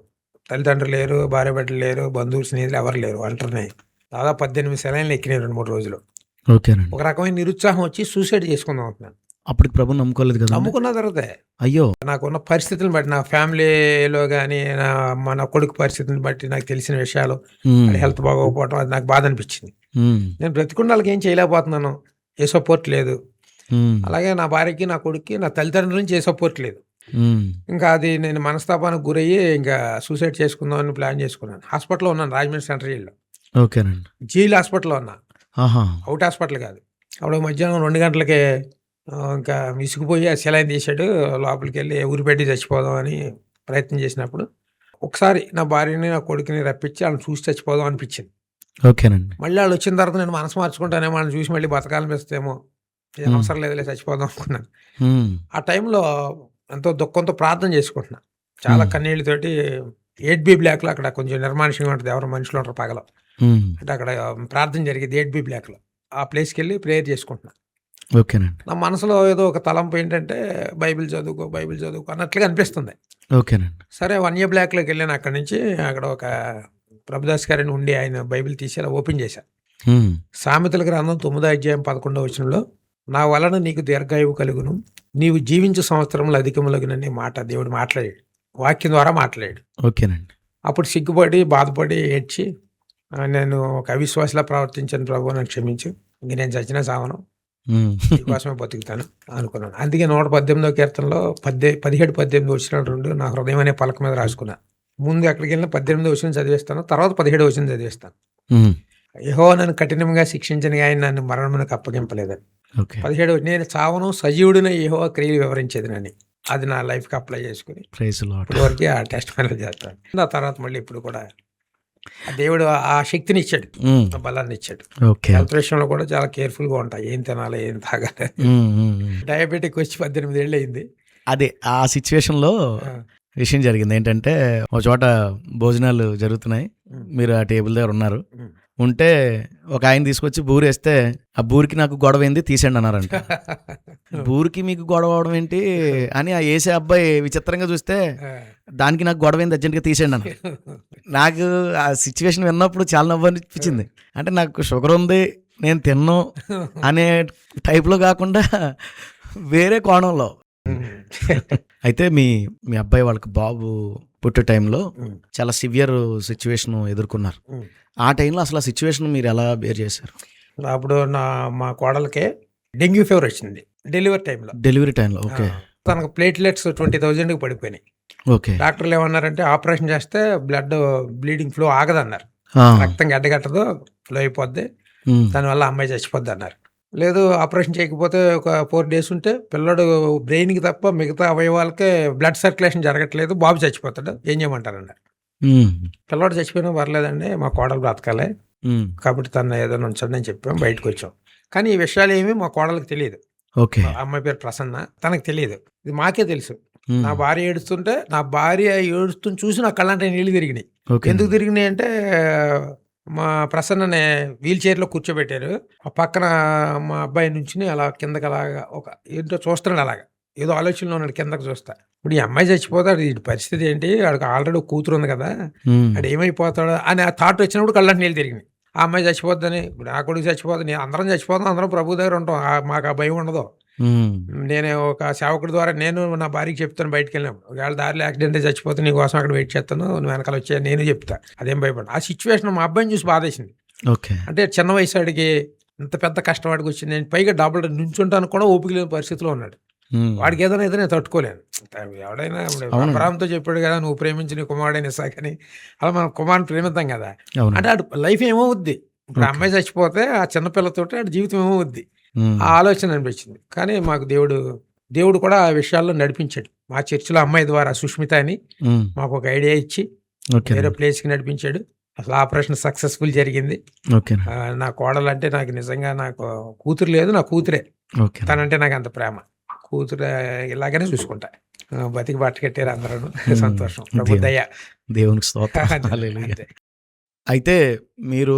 తల్లిదండ్రులు లేరు, భార్య బిడ్డలు లేరు, బంధువులు స్నేహితులు ఎవరు లేరు, ఒంటరినే. దాదాపు 18 సెలైన్లు ఎక్కినాయి 2-3 రోజులు. ఓకేనండి. ఒక రకమైన నిరుత్సాహం వచ్చి సూసైడ్ చేసుకుందాం అనుకున్నాను. అప్పటికి ప్రభు నమ్ముకోలేదు కదా? నమ్ముకున్న తర్వాత అయ్యో, నాకున్న పరిస్థితులను బట్టి, నా ఫ్యామిలీలో కానీ నా కొడుకు పరిస్థితిని బట్టి, నాకు తెలిసిన విషయాలు, హెల్త్ బాగోకపోవడం, అది నాకు బాధ అనిపించింది. నేను బ్రతికుండాలకి ఏం చేయలేకపోతున్నాను, ఏ సపోర్ట్ లేదు. అలాగే నా భార్యకి, నా కొడుక్కి, నా తల్లిదండ్రుల నుంచి ఏ సపోర్ట్ లేదు. ఇంకా అది నేను మనస్తాపానికి గురయ్యి ఇంకా సూసైడ్ చేసుకుందామని ప్లాన్ చేసుకున్నాను. హాస్పిటల్లో ఉన్నాను, రాజమండ్రి సెంట్రల్ జైల్లో. ఓకేనండి. జైలు హాస్పిటల్లో ఉన్నా, అవుట్ హాస్పిటల్ కాదు. అప్పుడు మధ్యాహ్నం 2 గంటలకే ఇంకా విసిగిపోయి ఆ సెలైన్ తీసాడు. లోపలికి వెళ్ళి ఊరి పెట్టి చచ్చిపోదాం అని ప్రయత్నం చేసినప్పుడు ఒకసారి నా భార్యని, నా కొడుకుని రప్పించి వాళ్ళని చూసి చచ్చిపోదాం అనిపించింది. ఓకేనండి. మళ్ళీ వాళ్ళు వచ్చిన తర్వాత నేను మనసు మార్చుకుంటానేమో, వాళ్ళని చూసి మళ్ళీ బతకాలనిపిస్తేమో, ఏం అవసరం లేదులే చచ్చిపోదాం అనుకున్నాను. ఆ టైంలో ఎంతో దుఃఖంతో ప్రార్థన చేసుకుంటున్నా, చాలా కన్నీళ్ళతోటి. 8B బ్లాక్లో అక్కడ కొంచెం నిర్మానుష్యంగా ఉంటుంది, ఎవరు మనుషులు ఉంటారు పగల, అంటే అక్కడ ప్రార్థన జరిగేది 8B బ్లాక్లో. ఆ ప్లేస్కి వెళ్ళి ప్రేయర్ చేసుకుంటున్నా. ఓకేనండి. నా మనసులో ఏదో ఒక తలంపు ఏంటంటే బైబిల్ చదువుకో అన్నట్లుగా అనిపిస్తుంది. ఓకేనండి. సరే 1 ఇయర్ బ్లాక్‌లోకి వెళ్ళాను. అక్కడి నుంచి అక్కడ ఒక ప్రభుదాస్ గారని ఉండి ఆయన బైబిల్ తీసి అలా ఓపెన్ చేశా. హ్మ్. సామెతల గ్రంథం 9వ అధ్యాయం 11వ వచనంలో, నా వలన నీకు దీర్ఘాయువు కలుగును, నీవు జీవించు సంవత్సరములు అధికములగుననే మాట దేవుడు మాట్లాడాడు. వాక్యం ద్వారా మాట్లాడాడు. ఓకేనండి. అప్పుడు సిగ్గుపడి, బాధపడి, ఏడ్చి నేను ఒక అవిశ్వాసిలా ప్రవర్తించాను ప్రభు, నన్ను క్షమించు. ఇంక నేను చచ్చినా సావను, హ్మ్. నీకోసమే బతుకుతాను అనుకున్నాను. అందుకే 118వ కీర్తనలో 17, 18 వచనాలు 2 నా హృదయం అనే పలక మీద రాసుకున్నా. ముందు ఎక్కడికి వెళ్ళినా 18వ వచనం చదివేస్తాను, తర్వాత 17వ వచనం చదివేస్తాను. హ్మ్. యెహోవా నన్ను కఠినంగా శిక్షించని ఆయన నన్ను మరణమునకు అప్పగింపలేదని. ఓకే. 17 నేను చావను, సజీవుడిన యెహోవా క్రియలు వివరించేదనని. అది నా లైఫ్‌కి అప్లై చేసుకుని ప్రైజ్ లార్డ్. ఇప్పటివరకు ఆ టెస్టిమనీలు చేస్తాను. ఆ తర్వాత మళ్ళీ ఇప్పుడు కూడా ఆ దేవుడు ఆ శక్తిని ఇచ్చాడు, హ్మ్. ఆ బలాన్ని ఇచ్చాడు. ఓకే. హెల్త్ విషయంలో కూడా చాలా కేర్‌ఫుల్‌గా ఉంటా. ఏం తినాలి, ఏం తాగాలి. హ్మ్. హ్మ్. హ్మ్. డయాబెటిక్ వచ్చి 18 ఏళ్ళు అయింది. అదే ఆ సిచ్యువేషన్‌లో ఆ! విషయం జరిగింది. ఏంటంటే ఒక చోట భోజనాలు జరుగుతున్నాయి. హ్మ్. మీరు ఆ టేబుల్ దగ్గర ఉన్నారు. హ్మ్. ఉంటే ఒక ఆయన తీసుకొచ్చి బూరేస్తే, ఆ బూరికి నాకు గొడవైంది తీసేయండి అన్నారంట. బూరికి మీకు గొడవ అవడం ఏంటి అని ఆ ఏసే అబ్బాయి విచిత్రంగా చూస్తే, దానికి నాకు గొడవైంది అర్జెంట్‌గా తీసేయండి అన్నారు. నాకు ఆ సిచ్యువేషన్ విన్నప్పుడు చాలా నవ్వు అనిపించింది. అంటే నాకు షుగర్ ఉంది, నేను తిన్ను అనే టైప్‌లో కాకుండా వేరే కోణంలో. అయితే మీ మీ అబ్బాయి వాళ్ళకి బాబు పుట్టే టైంలో హ్మ్. చాలా సివియర్ సిచ్యువేషన్ ఎదుర్కొన్నారు. హ్మ్. ఆ టైంలో అసలు ఆ సిచ్యువేషన్ మీరు ఎలా బేర్ చేశారు? అప్పుడు మా కోడలికి డెంగ్యూ ఫీవర్ వచ్చింది డెలివరీ టైంలో. డెలివరీ టైంలో. ఓకే. తనకు ప్లేట్లెట్స్ 20,000కి పడిపోయినాయి. ఓకే. డాక్టర్లు ఏమన్నారంటే ఆపరేషన్ చేస్తే బ్లీడింగ్ ఫ్లో ఆగదన్నారు. ఆ! రక్తం గడ్డగట్టదు, ఫ్లో అయిపోద్ది. హ్మ్. దానివల్ల అమ్మాయి చచ్చిపోద్ది అన్నారు. లేదు, ఆపరేషన్ చేయకపోతే ఒక 4 డేస్ ఉంటే పిల్లోడు బ్రెయిన్‌కి తప్ప మిగతా అవయవాలకే బ్లడ్ సర్క్యులేషన్ జరగట్లేదు, బాబు చచ్చిపోతాడు, ఏం చేయమంటారన్నారు. హ్మ్. పిల్లోడు చచ్చిపోయినా పర్లేదండి, మా కోడలు బ్రతకాలి హ్మ్. కాబట్టి తనని ఏదైనా ఉంచండి అని చెప్పాం, బయటకొచ్చాం. కానీ ఈ విషయాలు ఏమీ మా కోడలికి తెలీదు. ఓకే. ఆ అమ్మాయి పేరు ప్రసన్న. తనకు తెలీదు. ఇది మాకే తెలుసు. హ్మ్. నా భార్య ఏడుస్తుంటే, నా భార్య ఏడుస్తుంది చూసి నా కళ్ళంట నీళ్ళు తిరిగినాయి. ఓకే. ఎందుకు తిరిగినాయి అంటే, మా ప్రసన్నని వీల్ చైర్‌లో కూర్చోబెట్టారు. ఆ పక్కన మా అబ్బాయి నుంచుని అలా కిందకి అలాగా ఏంటో చూస్తున్నాడు అలాగా. ఏదో ఆలోచనలో ఉన్నాడు కిందకి చూస్తా. ఇప్పుడు ఈ అమ్మాయి చచ్చిపోతే ఈడి పరిస్థితి ఏంటి? ఆడికి ఆల్రెడీ ఒక కూతురు ఉంది కదా! హ్మ్. ఆడు ఏమైపోతాడో అని ఆ థాట్ వచ్చినప్పుడు కళ్ళంట నీళ్ళు తిరిగినాయి. ఆ అమ్మాయి చచ్చిపోద్దని, ఇప్పుడు నా కొడుకు చచ్చిపోద్దని, అందరం చచ్చిపోతాం, అందరం ప్రభు దగ్గర ఉంటాం. మాకు ఆ భయం ఉండదు. హ్మ్. నేను ఒక సేవకుడి ద్వారా నేను నా భార్యకి చెప్తాను బయటికెళ్ళినప్పుడు. ఒకవేళ దారిలో యాక్సిడెంట్ అయి చచ్చిపోతే నీ కోసం అక్కడ వెయిట్ చేస్తాను, నువ్వు వెనకాల వచ్చేయని నేను చెప్తా. అదేం భయపడను. ఆ సిచ్యువేషన్ మా అబ్బాయిని చూసి బాధేసింది. ఓకే. అంటే చిన్న వయసు ఆడికి ఇంత పెద్ద కష్టం వాడికొచ్చింది. నేను పైగా డబుల్ నుంచుంటానికి కూడా ఓపిక లేని పరిస్థితిలో ఉన్నాడు. హ్మ్. వాడికి ఏదైనా అయితే నేను తట్టుకోలేను. ఎవడైనా ఇప్పుడు అవునండి. అబ్రాహాముతో చెప్పాడు కదా, నువ్వు ప్రేమించి నీ కుమారుడైన ఇస్సాకని. అలా మనం కుమారుని ప్రేమిద్దాం కదా! అవునండి. అంటే ఆడి లైఫ్ ఏమవుద్ది? ఇప్పుడు ఆ ఓకే. అమ్మాయి చచ్చిపోతే ఆ చిన్న పిల్లతోటి ఆడి జీవితం ఏమవుద్ది? హ్మ్. ఆ ఆలోచన అనిపించింది. కానీ మాకు దేవుడు కూడా ఆ విషయాల్లో నడిపించాడు. మా చర్చిలో అమ్మాయి ద్వారా సుష్మిత అని హ్మ్. మాకు ఒక ఐడియా ఇచ్చి వేరే ఓకేనండి. ప్లేస్‌కి నడిపించాడు. అసలు ఆపరేషన్ సక్సెస్‌ఫుల్ జరిగింది. ఓకేనండి. నా కోడలంటే నాకు నిజంగా నాకు కూతురు లేదు, నా కూతురే. ఓకేనండి. తనంటే నాకంత ప్రేమ. కూతురు ఇలాగనే చూసుకుంటా. బతికి బట్టకట్టారు అందరూను. హ్మ్. సంతోషం. ప్రభు దయ. దేవునికి స్తోత్రం. అంతే. హల్లెలూయా. అంతే. అయితే మీరు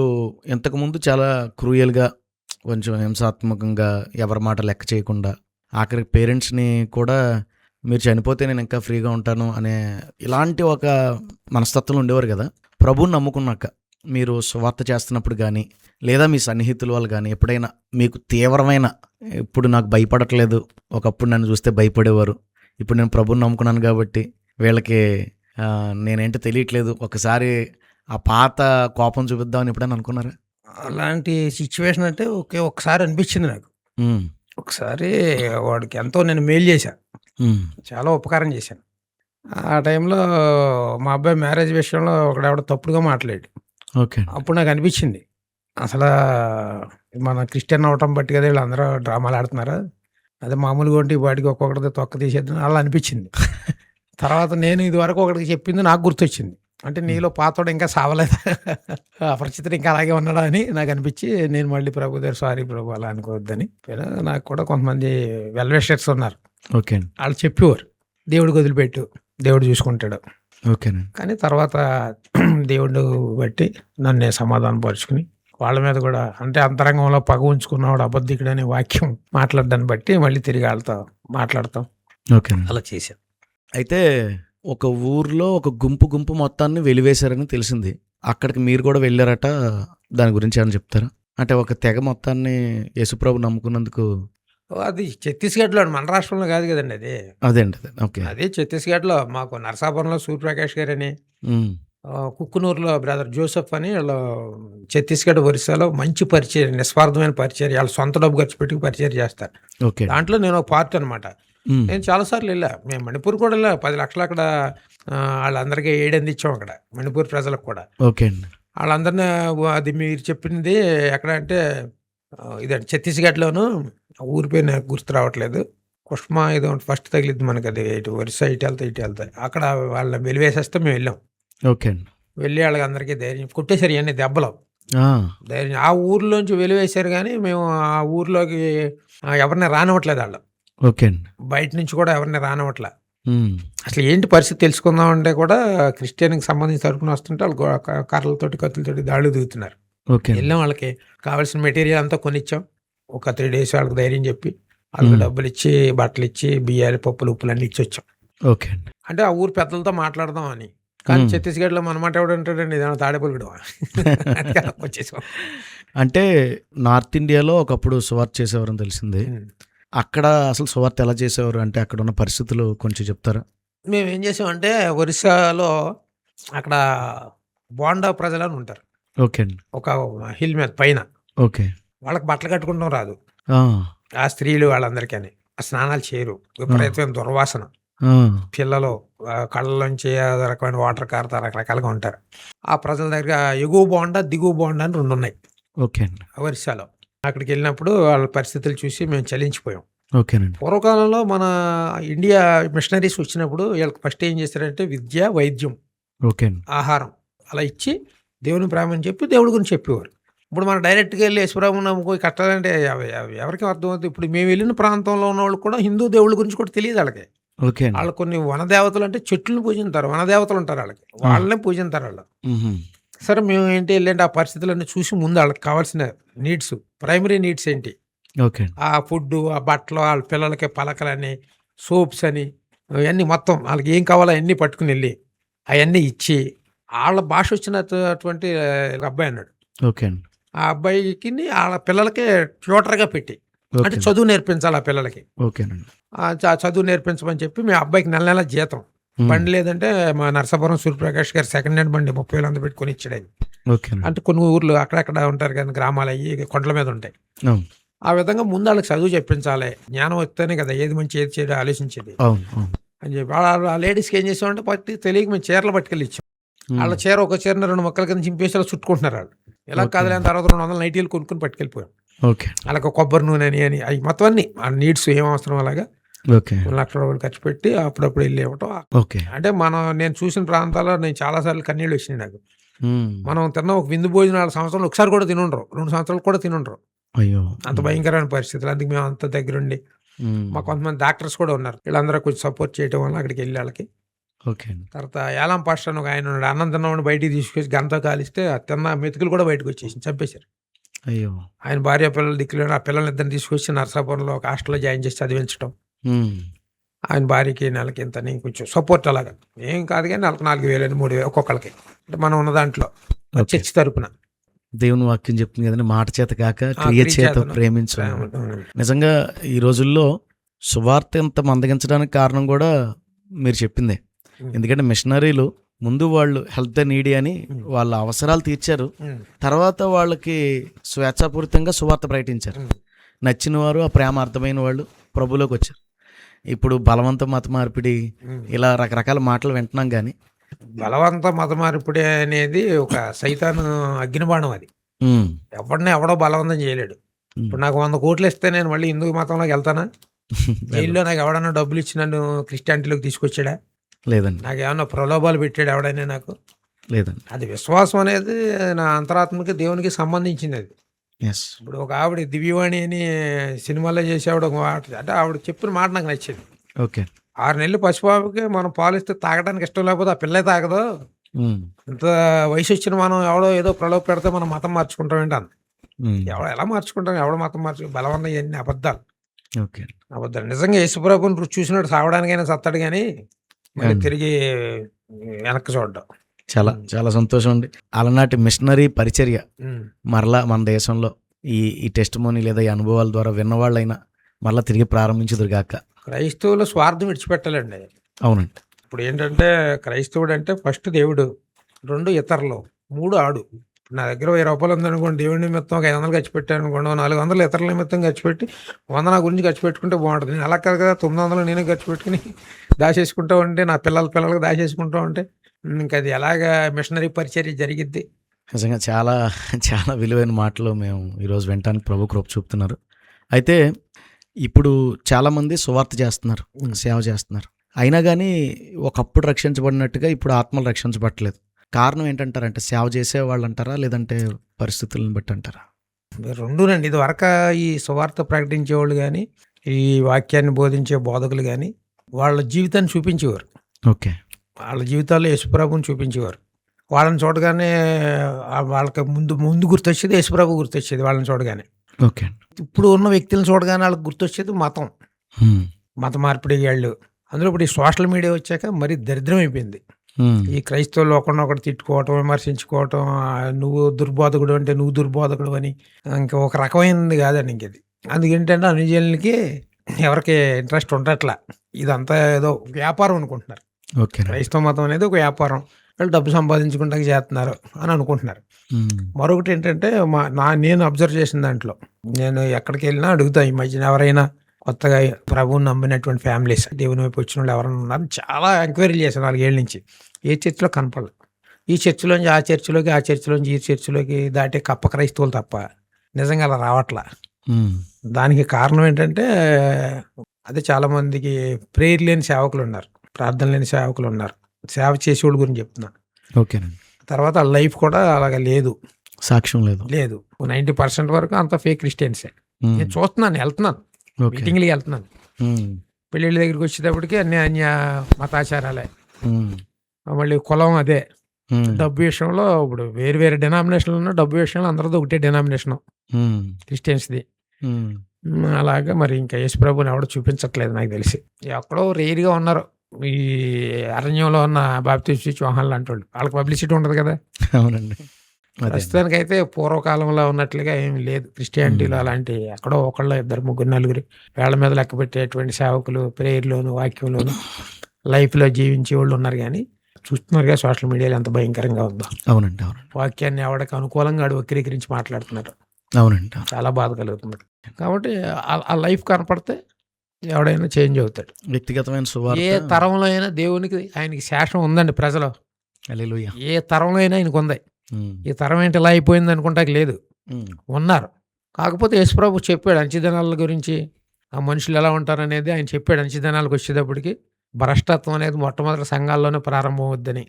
ఇంతకుముందు చాలా క్రూయల్‌గా, కొంచెం హింసాత్మకంగా, ఎవరి మాట లెక్క చేయకుండా, ఆఖరికి పేరెంట్స్‌ని కూడా మీరు చనిపోతే నేను ఇంకా ఫ్రీగా ఉంటాను అనే ఇలాంటి ఒక మనస్తత్వంలో ఉండేవారు కదా! ప్రభువుని నమ్ముకున్నాక మీరు సువార్త చేస్తున్నప్పుడు గానీ, లేదా మీ సన్నిహితుల వాళ్ళు గానీ ఎప్పుడైనా మీకు తీవ్రమైన, ఇప్పుడు నాకు భయపడట్లేదు, ఒకప్పుడు నన్ను చూస్తే భయపడేవారు, ఇప్పుడు నేను ప్రభువుని నమ్ముకున్నాను కాబట్టి వీళ్ళకి నేనేంటో తెలియట్లేదు, ఒకసారి ఆ పాత కోపం చూపిద్దామని ఎప్పుడైనా అనుకున్నారా? అలాంటి సిట్యుయేషన్ అంటే ఒక్కసారి అనిపించింది నాకు. హ్మ్. ఒకసారి వాడికి ఎంతో నేను మేలు చేశా. హ్మ్. చాలా ఉపకారం చేశాను. ఆ టైంలో మా అబ్బాయి మ్యారేజ్ విషయంలో ఒకడెవడో తప్పుడుగా మాట్లాడాడు. ఓకే అండి. అప్పుడు నాకు అనిపించింది, అసలా మన క్రిస్టియన్ అవ్వటం బట్టి కదా వీళ్ళందరూ డ్రామాలు ఆడుతున్నారా? అదే మామూలుగా ఉంటే ఈ పాటికి ఒక్కొక్కడితో తొక్క తీసేద్దాం అలా అనిపించింది. తర్వాత నేను ఇదివరకు ఒకడికి చెప్పింది నాకు గుర్తొచ్చింది. అంటే హ్మ్. నీలో పాతోడు ఇంకా సావలేదా? అపరిచితుడు ఇంకా అలాగే ఉన్నాడా అని నాకు అనిపించి నేను మళ్ళీ ప్రభు దగ్గర సారీ ప్రభు అలా అనుకోవద్దని. నాకు కూడా కొంతమంది వెల్ విషర్స్ ఉన్నారు. ఓకే అండి. ఆళ్ళు చెప్పేవారు, దేవుడికి వదిలిపెట్టు, దేవుడు చూసుకుంటాడు. ఓకేనండి. కానీ తర్వాత దేవుడు బట్టి నన్ను నేను సమాధానపరుచుకుని వాళ్ళ మీద కూడా అంటే అంతరంగంలో పగ ఉంచుకున్నవాడు అబద్ధికుడు అనే వాక్యం మాట్లాడడాన్ని బట్టి మళ్ళీ తిరిగి వాళ్ళతో మాట్లాడతాం. ఓకే. అలా చేశాను. అయితే ఒక ఊర్లో ఒక గుంపు మొత్తాన్ని వెలివేశారని తెలిసింది. అక్కడికి మీరు కూడా వెళ్ళారట. దాని గురించి ఏమైనా చెప్తారా? అంటే ఒక తెగ మొత్తాన్ని యేసుప్రభు నమ్ముకున్నందుకు. అది ఛత్తీస్గఢ్లో, మన రాష్ట్రంలో కాదు కదండి అది. అదేండి. ఓకే. అది ఛత్తీస్గఢ్లో మాకు నరసాపురంలో సూర్యప్రకాష్ గారు అని, ఉమ్, కుక్కునూరులో బ్రదర్ జోసెఫ్ అని, వాళ్ళు ఛత్తీస్గఢ్ ఒరిస్సాలో మంచి పరిచయం, నిస్వార్థమైన పరిచయం, వాళ్ళ సొంత డబ్బు ఖర్చు పెట్టి పరిచయం చేస్తారు. ఓకే. దాంట్లో నేను ఒక పార్ట్ అనమాట. ఉమ్, నేను చాలాసార్లు వెళ్ళా. మేము మణిపూర్ కూడా వెళ్ళా. 10 లక్షలు అక్కడ వాళ్ళందరికీ ఎయిడ్ అందించాం అక్కడ మణిపూర్ ప్రజలకు కూడా. ఓకే అండి. వాళ్ళందరినీ అది మీరు చెప్పింది ఎక్కడ అంటే ఇదండి ఛత్తీస్గఢ్లోను, ఊరి పేరు నాకు గుర్తు రావట్లేదు. కుష్మా ఏదో ఫస్ట్ తగిలిద్ది మనకి, అది ఇటు ఒరిస్సా ఇటు వెళ్తాయి. అక్కడ వాళ్ళని వెలివేసేస్తే మేము వెళ్ళాం. ఓకే అండి. వెళ్ళి వాళ్ళకి అందరికీ ధైర్యం కొట్టేశారు, ఇవన్నీ దెబ్బలు ఆ, ధైర్యం. ఆ ఊర్లోంచి వెలివేశారు కానీ మేము ఆ ఊర్లోకి ఎవరిని రానివ్వట్లేదు. వాళ్ళు ఓకే అండి. బయట నుంచి కూడా ఎవరిని రానివ్వట్లే. ఉమ్, అసలు ఏంటి పరిస్థితి తెలుసుకుందాం అంటే కూడా క్రిస్టియన్కి సంబంధించి తరపున వస్తుంటే వాళ్ళు కర్రలతోటి కత్తులతోటి దాడులు దిగుతున్నారు. ఓకే అండి. వెళ్ళాం, వాళ్ళకి కావాల్సిన మెటీరియల్ అంతా కొనిచ్చాం. ఒక 3 days వాళ్ళకి ధైర్యం చెప్పి వాళ్ళకి డబ్బులు ఇచ్చి, బట్టలు ఇచ్చి, బియ్యాలు, పప్పులు, ఉప్పులు అన్నీ ఇచ్చి వచ్చాం. ఓకే అండి. అంటే ఆ ఊరు పెద్దలతో మాట్లాడదాం అని. కానీ ఛత్తీస్గఢ్లో మన మాట ఎవడంటాడండి, ఇదేమో తాడేపల్లిగూడెం వచ్చేసాం. అంటే నార్త్ ఇండియాలో ఒకప్పుడు సువార్త చేసేవారని తెలిసింది. అక్కడ అసలు సువార్త ఎలా చేసేవారు అంటే అక్కడ ఉన్న పరిస్థితులు కొంచెం చెప్తారా? మేము ఏం చేసామంటే ఒరిస్సాలో అక్కడ బోండా ప్రజలు అని ఉంటారు. ఓకే అండి. ఒక హిల్ మీద పైన. ఓకే. వాళ్ళకి బట్టలు కట్టుకుంటాం రాదు. ఆ, ఆ స్త్రీలు వాళ్ళందరికీ స్నానాలు చేయరు. విపరీతమైన దుర్వాసన. ఆ, పిల్లలు కళ్ళలోంచి అదో రకమైన వాటర్ కారుతా రకరకాలుగా ఉంటారు. ఆ ప్రజల దగ్గర ఎగువ బోండా, దిగువ బోండా అని 2 ఉన్నాయి ఓకే అండి. ఒరిస్సాలో. అక్కడికి వెళ్ళినప్పుడు వాళ్ళ పరిస్థితులు చూసి మేము చలించిపోయాం. ఓకేనండి. పూర్వకాలంలో మన ఇండియా మిషనరీస్ వచ్చినప్పుడు వీళ్ళకి ఫస్ట్ ఏం చేశారంటే విద్య, వైద్యం, ఓకే అండి. ఆహారం అలా ఇచ్చి దేవుని ప్రేమ అని చెప్పి దేవుడి గురించి చెప్పేవారు. ఇప్పుడు మనం డైరెక్ట్గా వెళ్ళి యేసుప్రభు నమ్ముకోయి కట్టాలంటే ఎవరికి అర్థమవుతుంది? ఇప్పుడు మేము వెళ్ళిన ప్రాంతంలో ఉన్న వాళ్ళు కూడా హిందూ దేవుళ్ళ గురించి కూడా తెలియదు వాళ్ళకి. ఓకే అండి. వాళ్ళు కొన్ని వనదేవతలు అంటే చెట్లను పూజింటారు, వనదేవతలు ఉంటారు వాళ్ళకి, వాళ్ళనే పూజింటారు వాళ్ళు. మ్మ్. సరే మేము ఏంటి వెళ్ళంటే ఆ పరిస్థితులన్నీ చూసి ముందు వాళ్ళకి కావాల్సిన నీడ్స్, ప్రైమరీ నీడ్స్ ఏంటి, ఓకే అండి. ఆ ఫుడ్, ఆ బట్టలు, వాళ్ళ పిల్లలకి పలకలని, సోప్స్ అని, అవన్నీ మొత్తం వాళ్ళకి ఏం కావాలో అవన్నీ పట్టుకుని వెళ్ళి అవన్నీ ఇచ్చి, వాళ్ళ భాష వచ్చినటువంటి అబ్బాయి అన్నాడు. ఓకే అండి. ఆ అబ్బాయికి వాళ్ళ పిల్లలకి ట్యూటర్గా పెట్టి, అంటే చదువు నేర్పించాలి ఆ పిల్లలకి. ఓకేనండి. చదువు నేర్పించమని చెప్పి మేము అబ్బాయికి నెల నెల జీతం, బండి లేదంటే మా నరసాపురం సూర్యప్రకాష్ గారు సెకండ్ హ్యాండ్ బండి 30,000 పెట్టుకొని ఇచ్చాడు ఆయన. ఓకే. అంటే కొన్ని ఊర్లు అక్కడక్కడ ఉంటారు కదా, గ్రామాలు అయ్యి కొండల మీద ఉంటాయి. అవును. ఆ విధంగా ముందు వాళ్ళకి చదువు చెప్పించాలి, జ్ఞానం వస్తేనే కదా ఏది మంచి ఏది చేయడం ఆలోచించేది అవును, అవును. అని చెప్పి ఆ లేడీస్కి ఏం చేసామంటే తెలియక మేము చీరలు పట్టుకెళ్ళి ఇచ్చాం. వాళ్ళ చీర ఒక చీరని 2 ముక్కల కింద చింపేసి అలా చుట్టుకుంటున్నారు వాళ్ళు. ఇలా కాదులేని తర్వాత 200 నైటీలు కొనుక్కొని పట్టుకెళ్ళిపోయాం. ఓకే. అలాగ కొబ్బరి నూనె అని అవి మొత్తం అన్ని ఆ నీడ్స్ ఏం అవసరం అలాగా ఓకే. 1 లక్ష రూపాయలు ఖర్చు పెట్టి అప్పుడప్పుడు వెళ్ళి ఇవ్వటం. ఓకే. అంటే నేను చూసిన ప్రాంతాల్లో నేను చాలాసార్లు కన్నీళ్ళు వచ్చినాయి నాకు. మ్మ్. మనం తిన్న ఒక విందు భోజనాలు సంవత్సరంలో ఒకసారి కూడా తినుండరు, 2 సంవత్సరాలు కూడా తినుండరు. అయ్యో, అంత భయంకరమైన పరిస్థితులు. అందుకు మేము అంత దగ్గరుండి, మా కొంతమంది డాక్టర్స్ కూడా ఉన్నారు, వీళ్ళందరూ కొంచెం సపోర్ట్ చేయడం వల్ల అక్కడికి వెళ్ళి వాళ్ళకి. ఓకే. తర్వాత యాలం పాస్టర్ అని ఒక ఆయన ఉన్నాడు, అన్నం తిన్నవాడిని బయటికి తీసుకొచ్చి గంట కాలిస్తే ఆ తిన్న మెతుకులు కూడా బయటకు వచ్చేసి చంపేశారు. అయ్యో. ఆయన భార్య పిల్లలు దిక్కులేని ఆ పిల్లల్ని ఇద్దరిని తీసుకొచ్చి నరసాపురంలో ఒక హాస్టల్లో జాయిన్ చేసి చదివించడం. ఆయన భార్యకి నెలకి ఇంతని కొంచెం సపోర్ట్ అలాగా ఏం కాదు కానీ నెలకు 4,000 3,000 ఒక్కొక్కరికి, అంటే మనం ఉన్న దాంట్లో చర్చి తరపున. దేవుని వాక్యం చెప్తుంది కదండి, మాట చేత కాక క్రియ చేత ప్రేమించు. నిజంగా ఈ రోజుల్లో సువార్త ఎంత మందగించడానికి కారణం కూడా మీరు చెప్పిందే. ఎందుకంటే మిషనరీలు ముందు వాళ్ళు హెల్త్ నీడీ అని వాళ్ళ అవసరాలు తీర్చారు, తర్వాత వాళ్ళకి స్వేచ్ఛాపూరితంగా సువార్త ప్రకటించారు. నచ్చిన వారు, ఆ ప్రేమ అర్థమైన వాళ్ళు ప్రభులోకి వచ్చారు. ఇప్పుడు బలవంత మత మార్పిడి ఇలా రకరకాల మాటలు వింటున్నాం. కానీ బలవంత మత మార్పిడి అనేది ఒక సైతాను అగ్నిబాణం. అది ఎవడో బలవంతం చేయలేడు. ఇప్పుడు నాకు 100 కోట్లు ఇస్తే నేను మళ్ళీ హిందూ మతంలోకి వెళ్తానా? జైల్లో నాకు ఎవడన్నా డబ్బులు ఇచ్చి నన్ను క్రిస్టియానిటీలోకి తీసుకొచ్చాడా? లేదండి. నాకు ఏమన్నా ప్రలోభాలు పెట్టాడు ఎవడైనా? నాకు లేదండి. అది విశ్వాసం అనేది నా అంతరాత్మకి దేవునికి సంబంధించింది. అది ఇప్పుడు ఒక ఆవిడ దివ్యవాణి అని సినిమాలో చేసేవాడు ఒక మాట, అంటే ఆవిడ చెప్పిన మాట నాకు నచ్చింది. ఓకే. 6 నెలలు పసిబాబుకి మనం పాలిస్తే తాగడానికి ఇష్టం లేకపోతే ఆ పిల్లే తాగదు, ఉమ్, ఇంత వయసు వచ్చిన మనం ఎవడో ఏదో ప్రలోభ పెడితే మనం మతం మార్చుకుంటాం ఏంటి అంత ఉమ్, ఎలా మార్చుకుంటాం, ఎవడ మతం బలవన్న ఇవన్నీ అబద్ధాలు. ఓకే. నిజంగా యేసుప్రభుని చూసినట్టు సావడానికైనా సత్తాడు కానీ మళ్ళీ అవును. తిరిగి వెనక్కి చూడడం. చాలా చాలా సంతోషం అండి. అలనాటి మిషనరీ పరిచర్య ఉమ్. మరలా మన దేశంలో ఈ ఈ టెస్ట్ మోనీ లేదా ఈ అనుభవాల ద్వారా విన్నవాళ్ళైనా మరలా తిరిగి ప్రారంభించుదురు గాక. క్రైస్తవులు స్వార్థం విడిచిపెట్టాలండి. అవునండి. ఇప్పుడు ఏంటంటే క్రైస్తవుడు అంటే ఫస్ట్ దేవుడు, 2 ఇతరులు, 3 ఆడు. నా దగ్గర 1000 రూపాయలు ఉందనుకోండి, దేవుడి నిమిత్తం ఒక 500 ఖర్చు పెట్టాను అనుకోండి, 400 ఇతరుల నిమిత్తం ఖర్చు పెట్టి 100 నా గురించి ఖర్చు పెట్టుకుంటే బాగుంటుంది. నేను అలా కాదు కదా, 900 నేనే ఖర్చు పెట్టుకుని దాచేసుకుంటూ ఉంటే, నా పిల్లలకి దాచేసుకుంటూ ఉంటే ఇంకా అది ఎలాగా మిషనరీ పరిచర్య జరిగిద్ది. నిజంగా చాలా చాలా విలువైన మాటలు మేము ఈరోజు వినటానికి ప్రభు కృప చూపుతున్నారు. అయితే ఇప్పుడు చాలామంది సువార్త చేస్తున్నారు, సేవ చేస్తున్నారు. అయినా కానీ ఒకప్పుడు రక్షించబడినట్టుగా ఇప్పుడు ఆత్మలు రక్షించబట్టలేదు. కారణం ఏంటంటారంటే సేవ చేసే వాళ్ళు అంటారా, లేదంటే పరిస్థితులను బట్టి అంటారా? రెండునండి. ఇది వరక ఈ సువార్త ప్రకటించేవాళ్ళు కానీ, ఈ వాక్యాన్ని బోధించే బోధకులు కానీ వాళ్ళ జీవితాన్ని చూపించేవారు. ఓకే. వాళ్ళ జీవితాల్లో యేసుప్రభుని చూపించేవారు. వాళ్ళని చూడగానే వాళ్ళకి ముందు గుర్తొచ్చేది యేసుప్రభు గుర్తొచ్చేది వాళ్ళని చూడగానే. ఓకే. ఇప్పుడు ఉన్న వ్యక్తులను చూడగానే వాళ్ళకి గుర్తొచ్చేది మతం, మత మార్పిడి వాళ్ళు. అందులో ఇప్పుడు ఈ సోషల్ మీడియా వచ్చాక మరీ దరిద్రం అయిపోయింది. ఈ క్రైస్తవులు ఒకరినొకటి తిట్టుకోవటం, విమర్శించుకోవటం, నువ్వు దుర్బోధకుడు అంటే నువ్వు దుర్బోధకుడు అని, ఇంకా ఒక రకమైనది కాదండి ఇంకది. అందుకేంటంటే అనుజనులకి ఎవరికి ఇంట్రెస్ట్ ఉండట్లా. ఇదంతా ఏదో వ్యాపారం అనుకుంటున్నారు. ఓకే. క్రైస్తవ మతం అనేది ఒక వ్యాపారం, వాళ్ళు డబ్బు సంపాదించుకుంటా చేస్తున్నారు అని అనుకుంటున్నారు. మరొకటి ఏంటంటే నేను అబ్జర్వ్ చేసిన దాంట్లో, నేను ఎక్కడికి వెళ్ళినా అడుగుతా, ఈ మధ్యన ఎవరైనా కొత్తగా ప్రభువుని నమ్మినటువంటి ఫ్యామిలీస్, దేవుని వైపు వచ్చిన వాళ్ళు ఎవరైనా ఉన్నారు, చాలా ఎంక్వైరీ చేశాను 4 ఏళ్ళ నుంచి. ఏ చర్చిలో కనపడదు. ఈ చర్చిలోంచి ఆ చర్చిలోకి, ఆ చర్చిలోంచి ఈ చర్చిలోకి దాటే కప్ప క్రైస్తవులు తప్ప నిజంగా అలా రావట్లా. దానికి కారణం ఏంటంటే అదే చాలామందికి ప్రేయర్ లేని సేవకులు ఉన్నారు, ప్రార్థన లేని సేవకులు ఉన్నారు. సేవ చేసేవాళ్ళ గురించి చెప్తున్నాను. ఓకేనండి. తర్వాత లైఫ్ కూడా అలాగ లేదు, సాక్ష్యం లేదు. 90% వరకు అంతా ఫేక్ క్రిస్టియన్సే. నేను చూస్తున్నాను, వెళ్తున్నాను, మీటింగ్లకి వెళ్తున్నాను, పెళ్ళిళ్ళ దగ్గరికి వచ్చేటప్పటికి అన్య మతాచారాలే. మళ్ళీ కులం అదే. డబ్బు విషయంలో ఇప్పుడు వేరు డినామినేషన్లు ఉన్న, డబ్బు విషయంలో అందరితో ఒకటే డినామినేషన్ క్రిస్టియన్స్ది. అలాగా మరి ఇంకా యేసుప్రభుని ఎవడో చూపించట్లేదు నాకు తెలిసి. ఎక్కడో రేర్గా ఉన్నారు ఈ అరణ్యంలో ఉన్న బాప్టిస్ట్ చౌహాన్ లాంటి వాళ్ళు, వాళ్ళకి పబ్లిసిటీ ఉండదు కదా. అవునండి. ప్రస్తుతానికైతే పూర్వకాలంలో ఉన్నట్లుగా ఏమి లేదు క్రిస్టియానిటీలో. అలాంటి ఎక్కడో ఒకళ్ళు, 2, 3, 4 వేళ్ల మీద లెక్క పెట్టేటువంటి సేవకులు ప్రేయర్లోను, వాక్యంలోను, లైఫ్లో జీవించే వాళ్ళు ఉన్నారు. కానీ చూస్తున్నారుగా సోషల్ మీడియాలో ఎంత భయంకరంగా ఉందో. అవునండి. అవునండి. వాక్యాన్ని ఎవడికి అనుకూలంగా వక్రీకరించి మాట్లాడుతున్నారు. అవునండి. చాలా బాధ కలుగుతుంది. కాబట్టి ఆ లైఫ్ కనపడితే ఎవడైనా చేంజ్ అవుతాడు. వ్యక్తిగతమైన సువార్త ఏ తరంలో అయినా దేవునికి ఆయనకి శేషం ఉందండి ప్రజలు. హల్లెలూయా. ఏ తరంలో అయినా ఆయనకు ఉంది. ఈ తరం ఏంటి ఇలా అయిపోయింది అనుకుంటాకి లేదు, ఉన్నారు. కాకపోతే యేసుప్రభు చెప్పాడు అంచెదినాల గురించి, ఆ మనుషులు ఎలా ఉంటారనేది ఆయన చెప్పాడు. అంచెదినాలకు వచ్చేటప్పటికి భ్రష్టత్వం అనేది మొట్టమొదటి సంఘాల్లోనే ప్రారంభం అవుద్దని,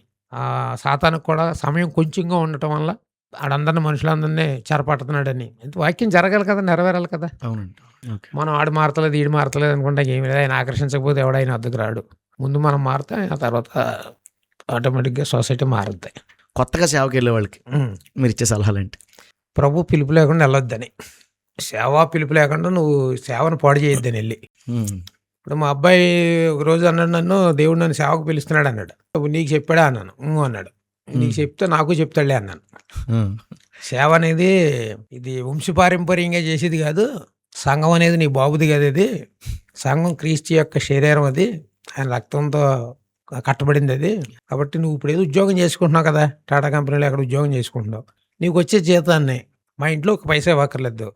సాతానికి కూడా సమయం కొంచెంగా ఉండటం వల్ల ఆడందరినీ మనుషులందరినీ చెరపడుతున్నాడని. వాక్యం జరగాలి కదా, నెరవేరాలి కదా. అవునండి. మనం ఆడు మారతలేదు, ఈడు మారతలేదు అనుకుంటా ఏమి లేదు. ఆయన ఆకర్షించకపోతే ఎవడైనా అద్దకు రాడు. ముందు మనం మారితే ఆ తర్వాత ఆటోమేటిక్గా సొసైటీ మారుద్ది. కొత్తగా సేవకి వెళ్ళే వాళ్ళకి మీరు ఇచ్చే సలహాలేంటి? ప్రభు పిలుపు లేకుండా వెళ్ళొద్దని, సేవ పిలుపు లేకుండా నువ్వు సేవను పాడు చేయొద్దని వెళ్ళి. ఇప్పుడు మా అబ్బాయి ఒకరోజు అన్నాడు, దేవుడు నన్ను సేవకు పిలుస్తున్నాడు అన్నాడు. నీకు చెప్పాడా అన్నాను. అన్నాడు. నీకు చెప్తే నాకు చెప్తాడులే అన్నాను. సేవ అనేది ఇది వంశపారంపర్యంగా చేసేది కాదు. సంఘం అనేది నీ బాబుది కదా. ఇది సంఘం క్రీస్తు యొక్క శరీరం, అది ఆయన రక్తంతో కట్టబడింది అది. కాబట్టి నువ్వు ఇప్పుడు ఏదో ఉద్యోగం చేసుకుంటున్నావు కదా, టాటా కంపెనీలో ఎక్కడ ఉద్యోగం చేసుకుంటున్నావు, నీకు వచ్చే జీతాన్ని మా ఇంట్లో ఒక పైసా ఇవ్వక్కర్లేదు.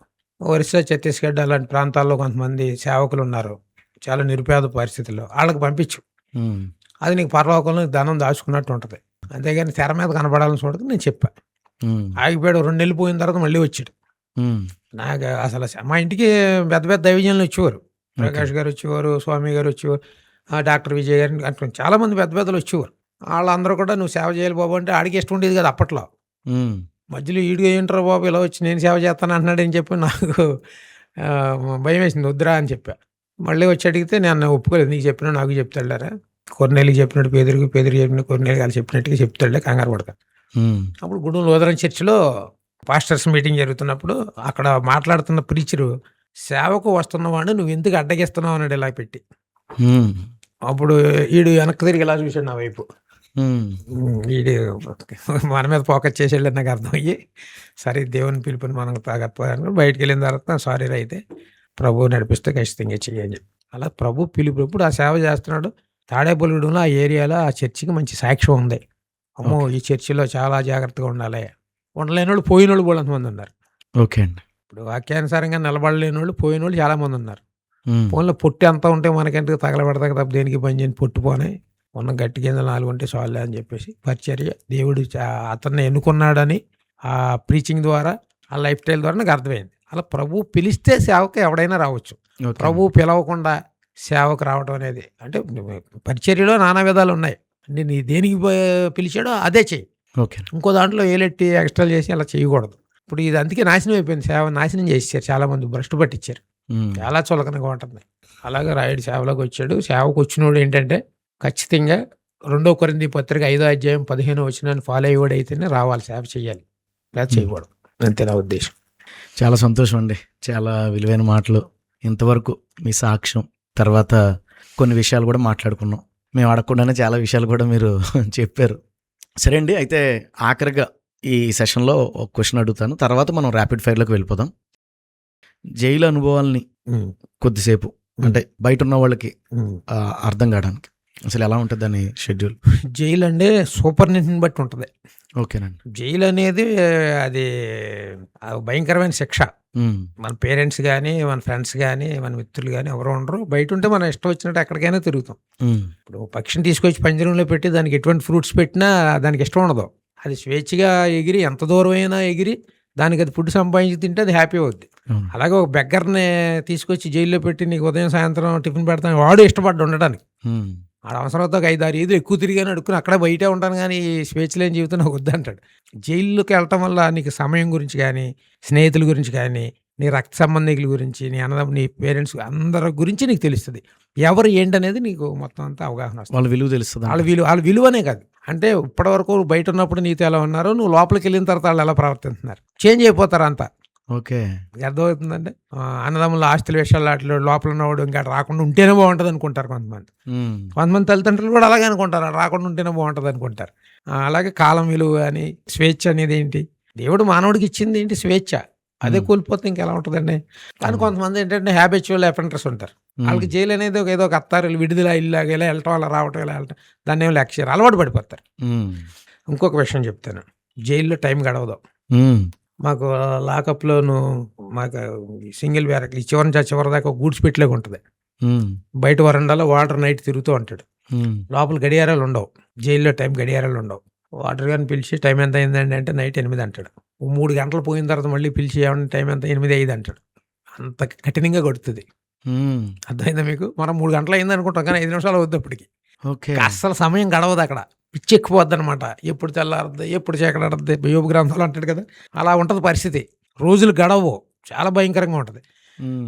ఒరిస్సా, ఛత్తీస్గఢ్ అలాంటి ప్రాంతాల్లో కొంతమంది సేవకులు ఉన్నారు చాలా నిరుపేద పరిస్థితుల్లో, వాళ్ళకి పంపించు. అది నీకు పరలోకంలో ధనం దాచుకున్నట్టు ఉంటుంది. అంతేగాని తెర మీద కనపడాలని చూడదు. నేను చెప్పా. ఆగిపోయాడు. 2 నెలలు పోయిన తర్వాత మళ్ళీ వచ్చాడు. నాకు అసలు మా ఇంటికి పెద్ద పెద్ద దైవజనులు వచ్చేవారు. ప్రకాష్ గారు వచ్చేవారు, స్వామి గారు వచ్చేవారు, డాక్టర్ విజయ్ గారు అంటే చాలామంది పెద్ద పెద్దలు వచ్చేవారు. వాళ్ళందరూ కూడా నువ్వు సేవ చేయాలి బాబు అంటే ఆడికి ఇష్టం ఉండేది కదా అప్పట్లో. మధ్యలో ఈడుగా ఏంటారు బాబు ఇలా వచ్చి నేను సేవ చేస్తాను అంటున్నాడు అని చెప్పి నాకు భయం వేసింది. వద్దురా అని చెప్పా. మళ్ళీ వచ్చి అడిగితే నేను ఒప్పుకోలేదు. నీకు చెప్పినా నాకు చెప్తాడారా, కొన్నేళ్ళకి చెప్పినట్టు పేదరికి చెప్పినట్టు కొన్నేళ్ళు వాళ్ళు చెప్పినట్టుగా చెప్తాడులే, కంగారు పడతా. అప్పుడు గుండూరు లూథరన్ చర్చిలో పాస్టర్స్ మీటింగ్ జరుగుతున్నప్పుడు అక్కడ మాట్లాడుతున్న ప్రీచరు, సేవకు వస్తున్నవాడిని నువ్వు ఎందుకు అడ్డగిస్తున్నావు అన్నాడు ఇలా పెట్టి. అప్పుడు ఈడు వెనక్కి తిరిగి ఇలా చూశాడు నా వైపు. వీడు మన మీద ఫోకస్ చేసేళ్ళని నాకు అర్థమయ్యి, సరే దేవుని పిలుపుని మనం తాగకపోయాను. బయటికి వెళ్ళిన తర్వాత సారీ అయితే ప్రభు నడిపిస్తే ఖచ్చితంగా చెయ్యని చెప్పి అలా ప్రభు పిలుపుప్పుడు ఆ సేవ చేస్తున్నాడు. తాడేపల్లిగూడెంలో ఆ ఏరియాలో ఆ చర్చికి మంచి సాక్ష్యం ఉంది. అమ్మో ఈ చర్చిలో చాలా జాగ్రత్తగా ఉండాలి. ఉండలేని వాళ్ళు పోయిన వాళ్ళు కూడా అంతమంది ఉన్నారు. ఓకే అండి. ఇప్పుడు వాక్యానుసారంగా నిలబడలేని వాళ్ళు పోయిన వాళ్ళు చాలా మంది ఉన్నారు. ఫోన్లో పొట్టి అంతా ఉంటే మనకెందుకు తగలబెడతా తప్ప దేనికి పని చేయని పొట్టిపోనే ఉన్న గట్టి కింద 4 ఉంటే చాలే అని చెప్పేసి పరిచర్య దేవుడు అతన్ని ఎన్నుకున్నాడని ఆ ప్రీచింగ్ ద్వారా ఆ లైఫ్ స్టైల్ ద్వారా నాకు అర్థమైంది. అలా ప్రభు పిలిస్తే సేవకు ఎవడైనా రావచ్చు. ప్రభు పిలవకుండా సేవకు రావడం అనేది అంటే పరిచర్యలో నానా విధాలు ఉన్నాయి. అంటే నీ దేనికి పిలిచాడో అదే చెయ్యి. ఓకే. ఇంకో దాంట్లో ఏలెట్టి ఎక్స్ట్రా చేసి అలా చేయకూడదు. ఇప్పుడు ఇది అందుకే నాశనం అయిపోయింది. సేవ నాశనం చేసేసారు, చాలామంది భ్రష్టు పట్టించారు. చాలా చులకనగా ఉంటుంది. అలాగే రాయుడు సేవలోకి వచ్చాడు. సేవకు వచ్చినోడు ఏంటంటే ఖచ్చితంగా 2 కొరింథీ పత్రిక 5వ అధ్యాయం 15వ వచనాన్ని ఫాలో అయ్యేవాడు అయితేనే రావాలి, సేవ చేయాలి, లేదా చేయకూడదు. అంతే నా ఉద్దేశం. చాలా సంతోషం అండి. చాలా విలువైన మాటలు. ఇంతవరకు మీ సాక్ష్యం తర్వాత కొన్ని విషయాలు కూడా మాట్లాడుకున్నాం. మేము అడగకుండానే చాలా విషయాలు కూడా మీరు చెప్పారు. సరే అండి, అయితే ఆఖరిగా ఈ సెషన్లో ఒక క్వశ్చన్ అడుగుతాను, తర్వాత మనం ర్యాపిడ్ ఫైర్లోకి వెళ్ళిపోదాం. జైలు అనుభవాల్ని కొద్దిసేపు అంటే బయట ఉన్న వాళ్ళకి అర్థం కావడానికి అసలు ఎలా ఉంటుంది దాని షెడ్యూల్? జైలు అంటే సూపర్నెంట్ని బట్టి ఉంటుంది. ఓకేనండి. జైలు అనేది అది భయంకరమైన శిక్ష. మన పేరెంట్స్ కానీ మన ఫ్రెండ్స్ కానీ మన మిత్రులు కానీ ఎవరు ఉండరు. బయట ఉంటే మనం ఇష్టం వచ్చినట్టు ఎక్కడికైనా తిరుగుతాం. ఇప్పుడు పక్షిని తీసుకొచ్చి పంజరంలో పెట్టి దానికి ఎటువంటి ఫ్రూట్స్ పెట్టినా దానికి ఇష్టం ఉండదు. అది స్వేచ్ఛగా ఎగిరి ఎంత దూరం అయినా ఎగిరి దానికి అది ఫుడ్ సంపాదించి తింటే అది హ్యాపీ అవుద్ది. అలాగే ఒక బెగ్గర్ని తీసుకొచ్చి జైల్లో పెట్టి నీకు ఉదయం సాయంత్రం టిఫిన్ పెడతాను వాడు ఇష్టపడ్డ ఉండడానికి. ఆడ అవసరంతో 5-6 ఏదో ఎక్కువ తిరిగాని అడుక్కుని అక్కడే బయటే ఉంటాను కానీ స్వేచ్ఛ లేని జీవితం నాకు వద్దంటాడు. జైల్లోకి వెళ్ళటం వల్ల నీకు సమయం గురించి కానీ, స్నేహితుల గురించి కానీ, నీ రక్త సంబంధికుల గురించి, నీ అన్నదమ్ములు, నీ పేరెంట్స్ అందరి గురించి నీకు తెలుస్తుంది. ఎవరు ఏంటనేది నీకు మొత్తం అంతా అవగాహన వస్తుంది. వాళ్ళ విలువ తెలుస్తుంది. వాళ్ళ విలువనే కాదు, అంటే ఇప్పటివరకు బయట ఉన్నప్పుడు నీతో ఎలా ఉన్నారో నువ్వు లోపలికి వెళ్ళిన తర్వాత వాళ్ళు ఎలా ప్రవర్తిస్తున్నారు, చేంజ్ అయిపోతారు అంతా. ఓకే, అర్థమవుతుందంటే అన్నదమ్ముల ఆస్తుల విషయాలు వాటిలో లోపల ఉన్నవాడు ఇంకా రాకుండా ఉంటేనే బాగుంటుంది అనుకుంటారు కొంతమంది. కొంతమంది తల్లిదండ్రులు కూడా అలాగే అనుకుంటారు, రాకుండా ఉంటేనే బాగుంటుంది అనుకుంటారు. అలాగే కాలం విలువ అని, స్వేచ్ఛ అనేది ఏంటి, దేవుడు మానవుడికి ఇచ్చింది ఏంటి స్వేచ్ఛ, అదే కోల్పోతే ఇంకెలా ఉంటుందండి. కానీ కొంతమంది ఏంటంటే హ్యాబిచువల్ అఫెండర్స్ ఉంటారు. వాళ్ళకి జైలు అనేది ఏదో ఒక అత్తారు విడుదల ఇల్లాగా ఇలా వెళ్ళటం అలా రావటం ఇలా వెళ్ళటం దాన్ని ఏమో లక్ష్యాలు అలవాటు పడిపోతారు. ఇంకొక విషయం చెప్తాను, జైల్లో టైం గడవదు. మాకు లాకప్లోను మాకు సింగిల్ బ్యారక్ చివరి దాకా గూడ్స్ పెట్టలేక ఉంటుంది. బయట వరండాలో వాటర్ నైట్ తిరుగుతూ ఉంటాడు. లోపల గడియారాలు ఉండవు, జైల్లో టైం గడియారాలు ఉండవు. వాటర్ గారిని పిలిచి టైం ఎంత అయిందండి అంటే నైట్ 8 అంటాడు. 3 గంటలు పోయిన తర్వాత మళ్ళీ పిలిచి ఏమన్నా టైం ఎంత 8:05 అంటాడు. అంత కఠినంగా కొడుతుంది. అర్థమైందా మీకు? మనం 3 గంటలు అయింది అనుకుంటాం కానీ 5 నిమిషాలు అవుద్ది అప్పటికి. అస్సలు సమయం గడవదు అక్కడ, పిచ్చి ఎక్కిపోద్ది అనమాట. ఎప్పుడు తెల్లారద్ది, ఎప్పుడు చీకటాడద్ది, యోబు గ్రంథాలు అంటాడు కదా, అలా ఉంటుంది పరిస్థితి. రోజులు గడవు, చాలా భయంకరంగా ఉంటుంది.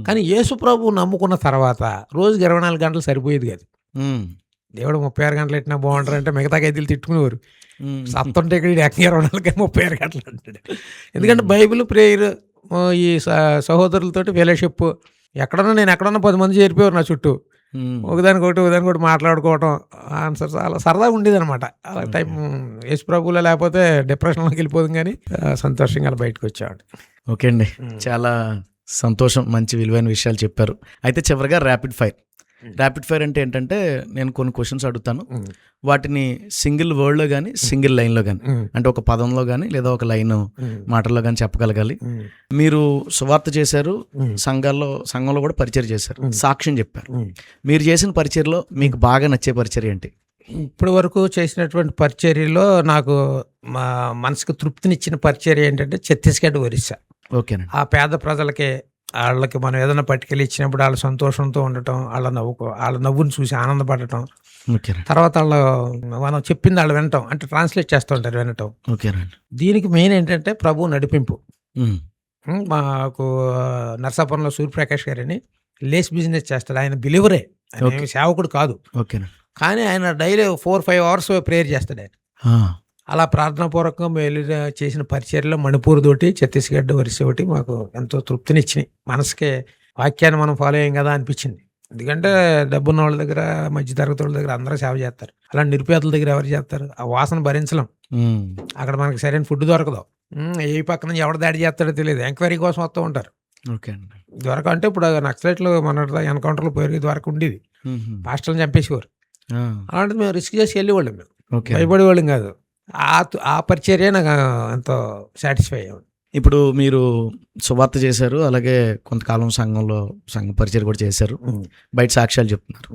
కానీ యేసు ప్రభు నమ్ముకున్న తర్వాత రోజుకి 24 గంటలు సరిపోయేది కాదు. దేవుడు 36 గంటలు ఎట్టినా బాగుంటారంటే మిగతా ఖైదీలు తిట్టుకునేవారు. సత్తుంటే ఇక్కడ 24 36 గంటలు అంటాడు. ఎందుకంటే బైబిల్, ప్రేయర్, ఈ సహోదరులతోటి ఫెలోషిప్, నేను ఎక్కడన్నా 10 మంది చేరిపోయారు నా చుట్టూ, ఒకదానికొకటి మాట్లాడుకోవటం, ఆన్సర్ చాలా సరదాగా ఉండేది అనమాట. అలా టైం యేసు ప్రభువులో లేకపోతే డిప్రెషన్లోకి వెళ్ళిపోతుంది. కానీ సంతోషంగా అలా బయటకు వచ్చాడు. ఓకే అండి, చాలా సంతోషం, మంచి విలువైన విషయాలు చెప్పారు. అయితే చివరిగా ర్యాపిడ్ ఫైర్. ర్యాపిడ్ ఫైర్ అంటే ఏంటంటే నేను కొన్ని క్వశ్చన్స్ అడుగుతాను, వాటిని సింగిల్ వర్డ్లో కానీ సింగిల్ లైన్లో కానీ, అంటే ఒక పదంలో కానీ లేదా ఒక లైన్ మాటల్లో కానీ చెప్పగలగాలి. మీరు సువార్త చేశారు, సంఘంలో కూడా పరిచయం చేశారు, సాక్ష్యం చెప్పారు. మీరు చేసిన పరిచర్యలో మీకు బాగా నచ్చే పరిచర్య ఏంటి? ఇప్పటి వరకు చేసినటువంటి పరిచర్యలో నాకు మా మనసుకు తృప్తినిచ్చిన పరిచర్య ఏంటంటే ఛత్తీస్గఢ్, ఒరిస్సా. ఓకేనండి. ఆ పేద ప్రజలకి వాళ్ళకి మనం ఏదైనా పట్టుకెళ్ళి ఇచ్చినప్పుడు వాళ్ళ సంతోషంతో ఉండటం, వాళ్ళ నవ్వుని చూసి ఆనందపడటం, తర్వాత మనం చెప్పింది వాళ్ళు వినటం, అంటే ట్రాన్స్లేట్ చేస్తూ ఉంటారు వినటం. దీనికి మెయిన్ ఏంటంటే ప్రభు నడిపింపు. మాకు నర్సాపురంలో సూర్యప్రకాష్ గారని లేస్ బిజినెస్ చేస్తాడు. ఆయన బిలీవరే, ఆయన సేవకుడు కాదు. కానీ ఆయన డైలీ 4-5 అవర్స్ ప్రేయర్ చేస్తాడు ఆయన. ఆ, అలా ప్రార్థనాపూర్వకంగా మేము చేసిన పరిచర్యలో మణిపూర్ తోటి ఛత్తీస్గఢ్ వరుస ఒకటి మాకు ఎంతో తృప్తినిచ్చినాయి. మనసుకి వాక్యాన్ని మనం ఫాలో అయ్యాం కదా అనిపించింది. ఎందుకంటే డబ్బున్న వాళ్ళ దగ్గర, మధ్య తరగతి వాళ్ళ దగ్గర అందరూ సేవ చేస్తారు. అలా నిరుపేదల దగ్గర ఎవరు చేస్తారు? ఆ వాసన భరించలేం. ఉమ్, అక్కడ మనకి సరైన ఫుడ్ దొరకదు. ఏ పక్కన నుంచి ఎవడ దాడి చేస్తాడో తెలియదు. ఎంక్వైరీ కోసం వస్తూ ఉంటారు. ఓకే అండి. ద్వారక అంటే ఇప్పుడు నక్సలైట్లు మన ఎన్కౌంటర్లు పోయి ద్వారక ఉండేది. ఉహుం. పాస్టర్లను చంపేసేవారు. ఆ, అలాంటిది మేము రిస్క్ చేసి వెళ్ళేవాళ్ళం. మేము ఓకే. భయపడేవాళ్ళం కాదు. ఆ పరిచర్య నాకు ఎంతో సాటిస్ఫై అయ్యాడు. ఇప్పుడు మీరు సువార్త చేశారు, అలాగే కొంతకాలం సంఘ పరిచయం కూడా చేశారు, బయట సాక్ష్యాలు చెప్తున్నారు.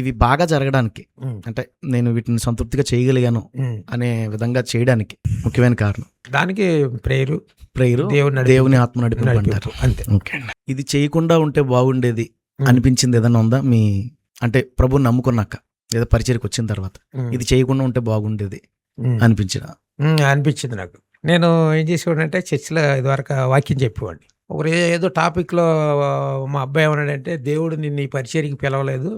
ఇవి బాగా జరగడానికి, అంటే నేను వీటిని సంతృప్తిగా చేయగలిగాను అనే విధంగా చేయడానికి ముఖ్యమైన కారణం దానికి ప్రేయరు, దేవుని ఆత్మ నడిపించారు. అంతే. ఓకే అండి. ఇది చేయకుండా ఉంటే బాగుండేది అనిపించింది ఏదైనా ఉందా మీ, అంటే ప్రభుని నమ్ముకున్నాక లేదా పరిచయకు వచ్చిన తర్వాత ఇది చేయకుండా ఉంటే బాగుండేది అనిపించింది నాకు. నేను ఏం చేసేవాడంటే చర్చిలో ఇదివరకు వాక్యం చెప్పేవాడిని. ఒకరు ఏదో టాపిక్లో మా అబ్బాయి ఏమన్నాడంటే, దేవుడు నిన్ను ఈ పరిచర్యకి పిలవలేదు,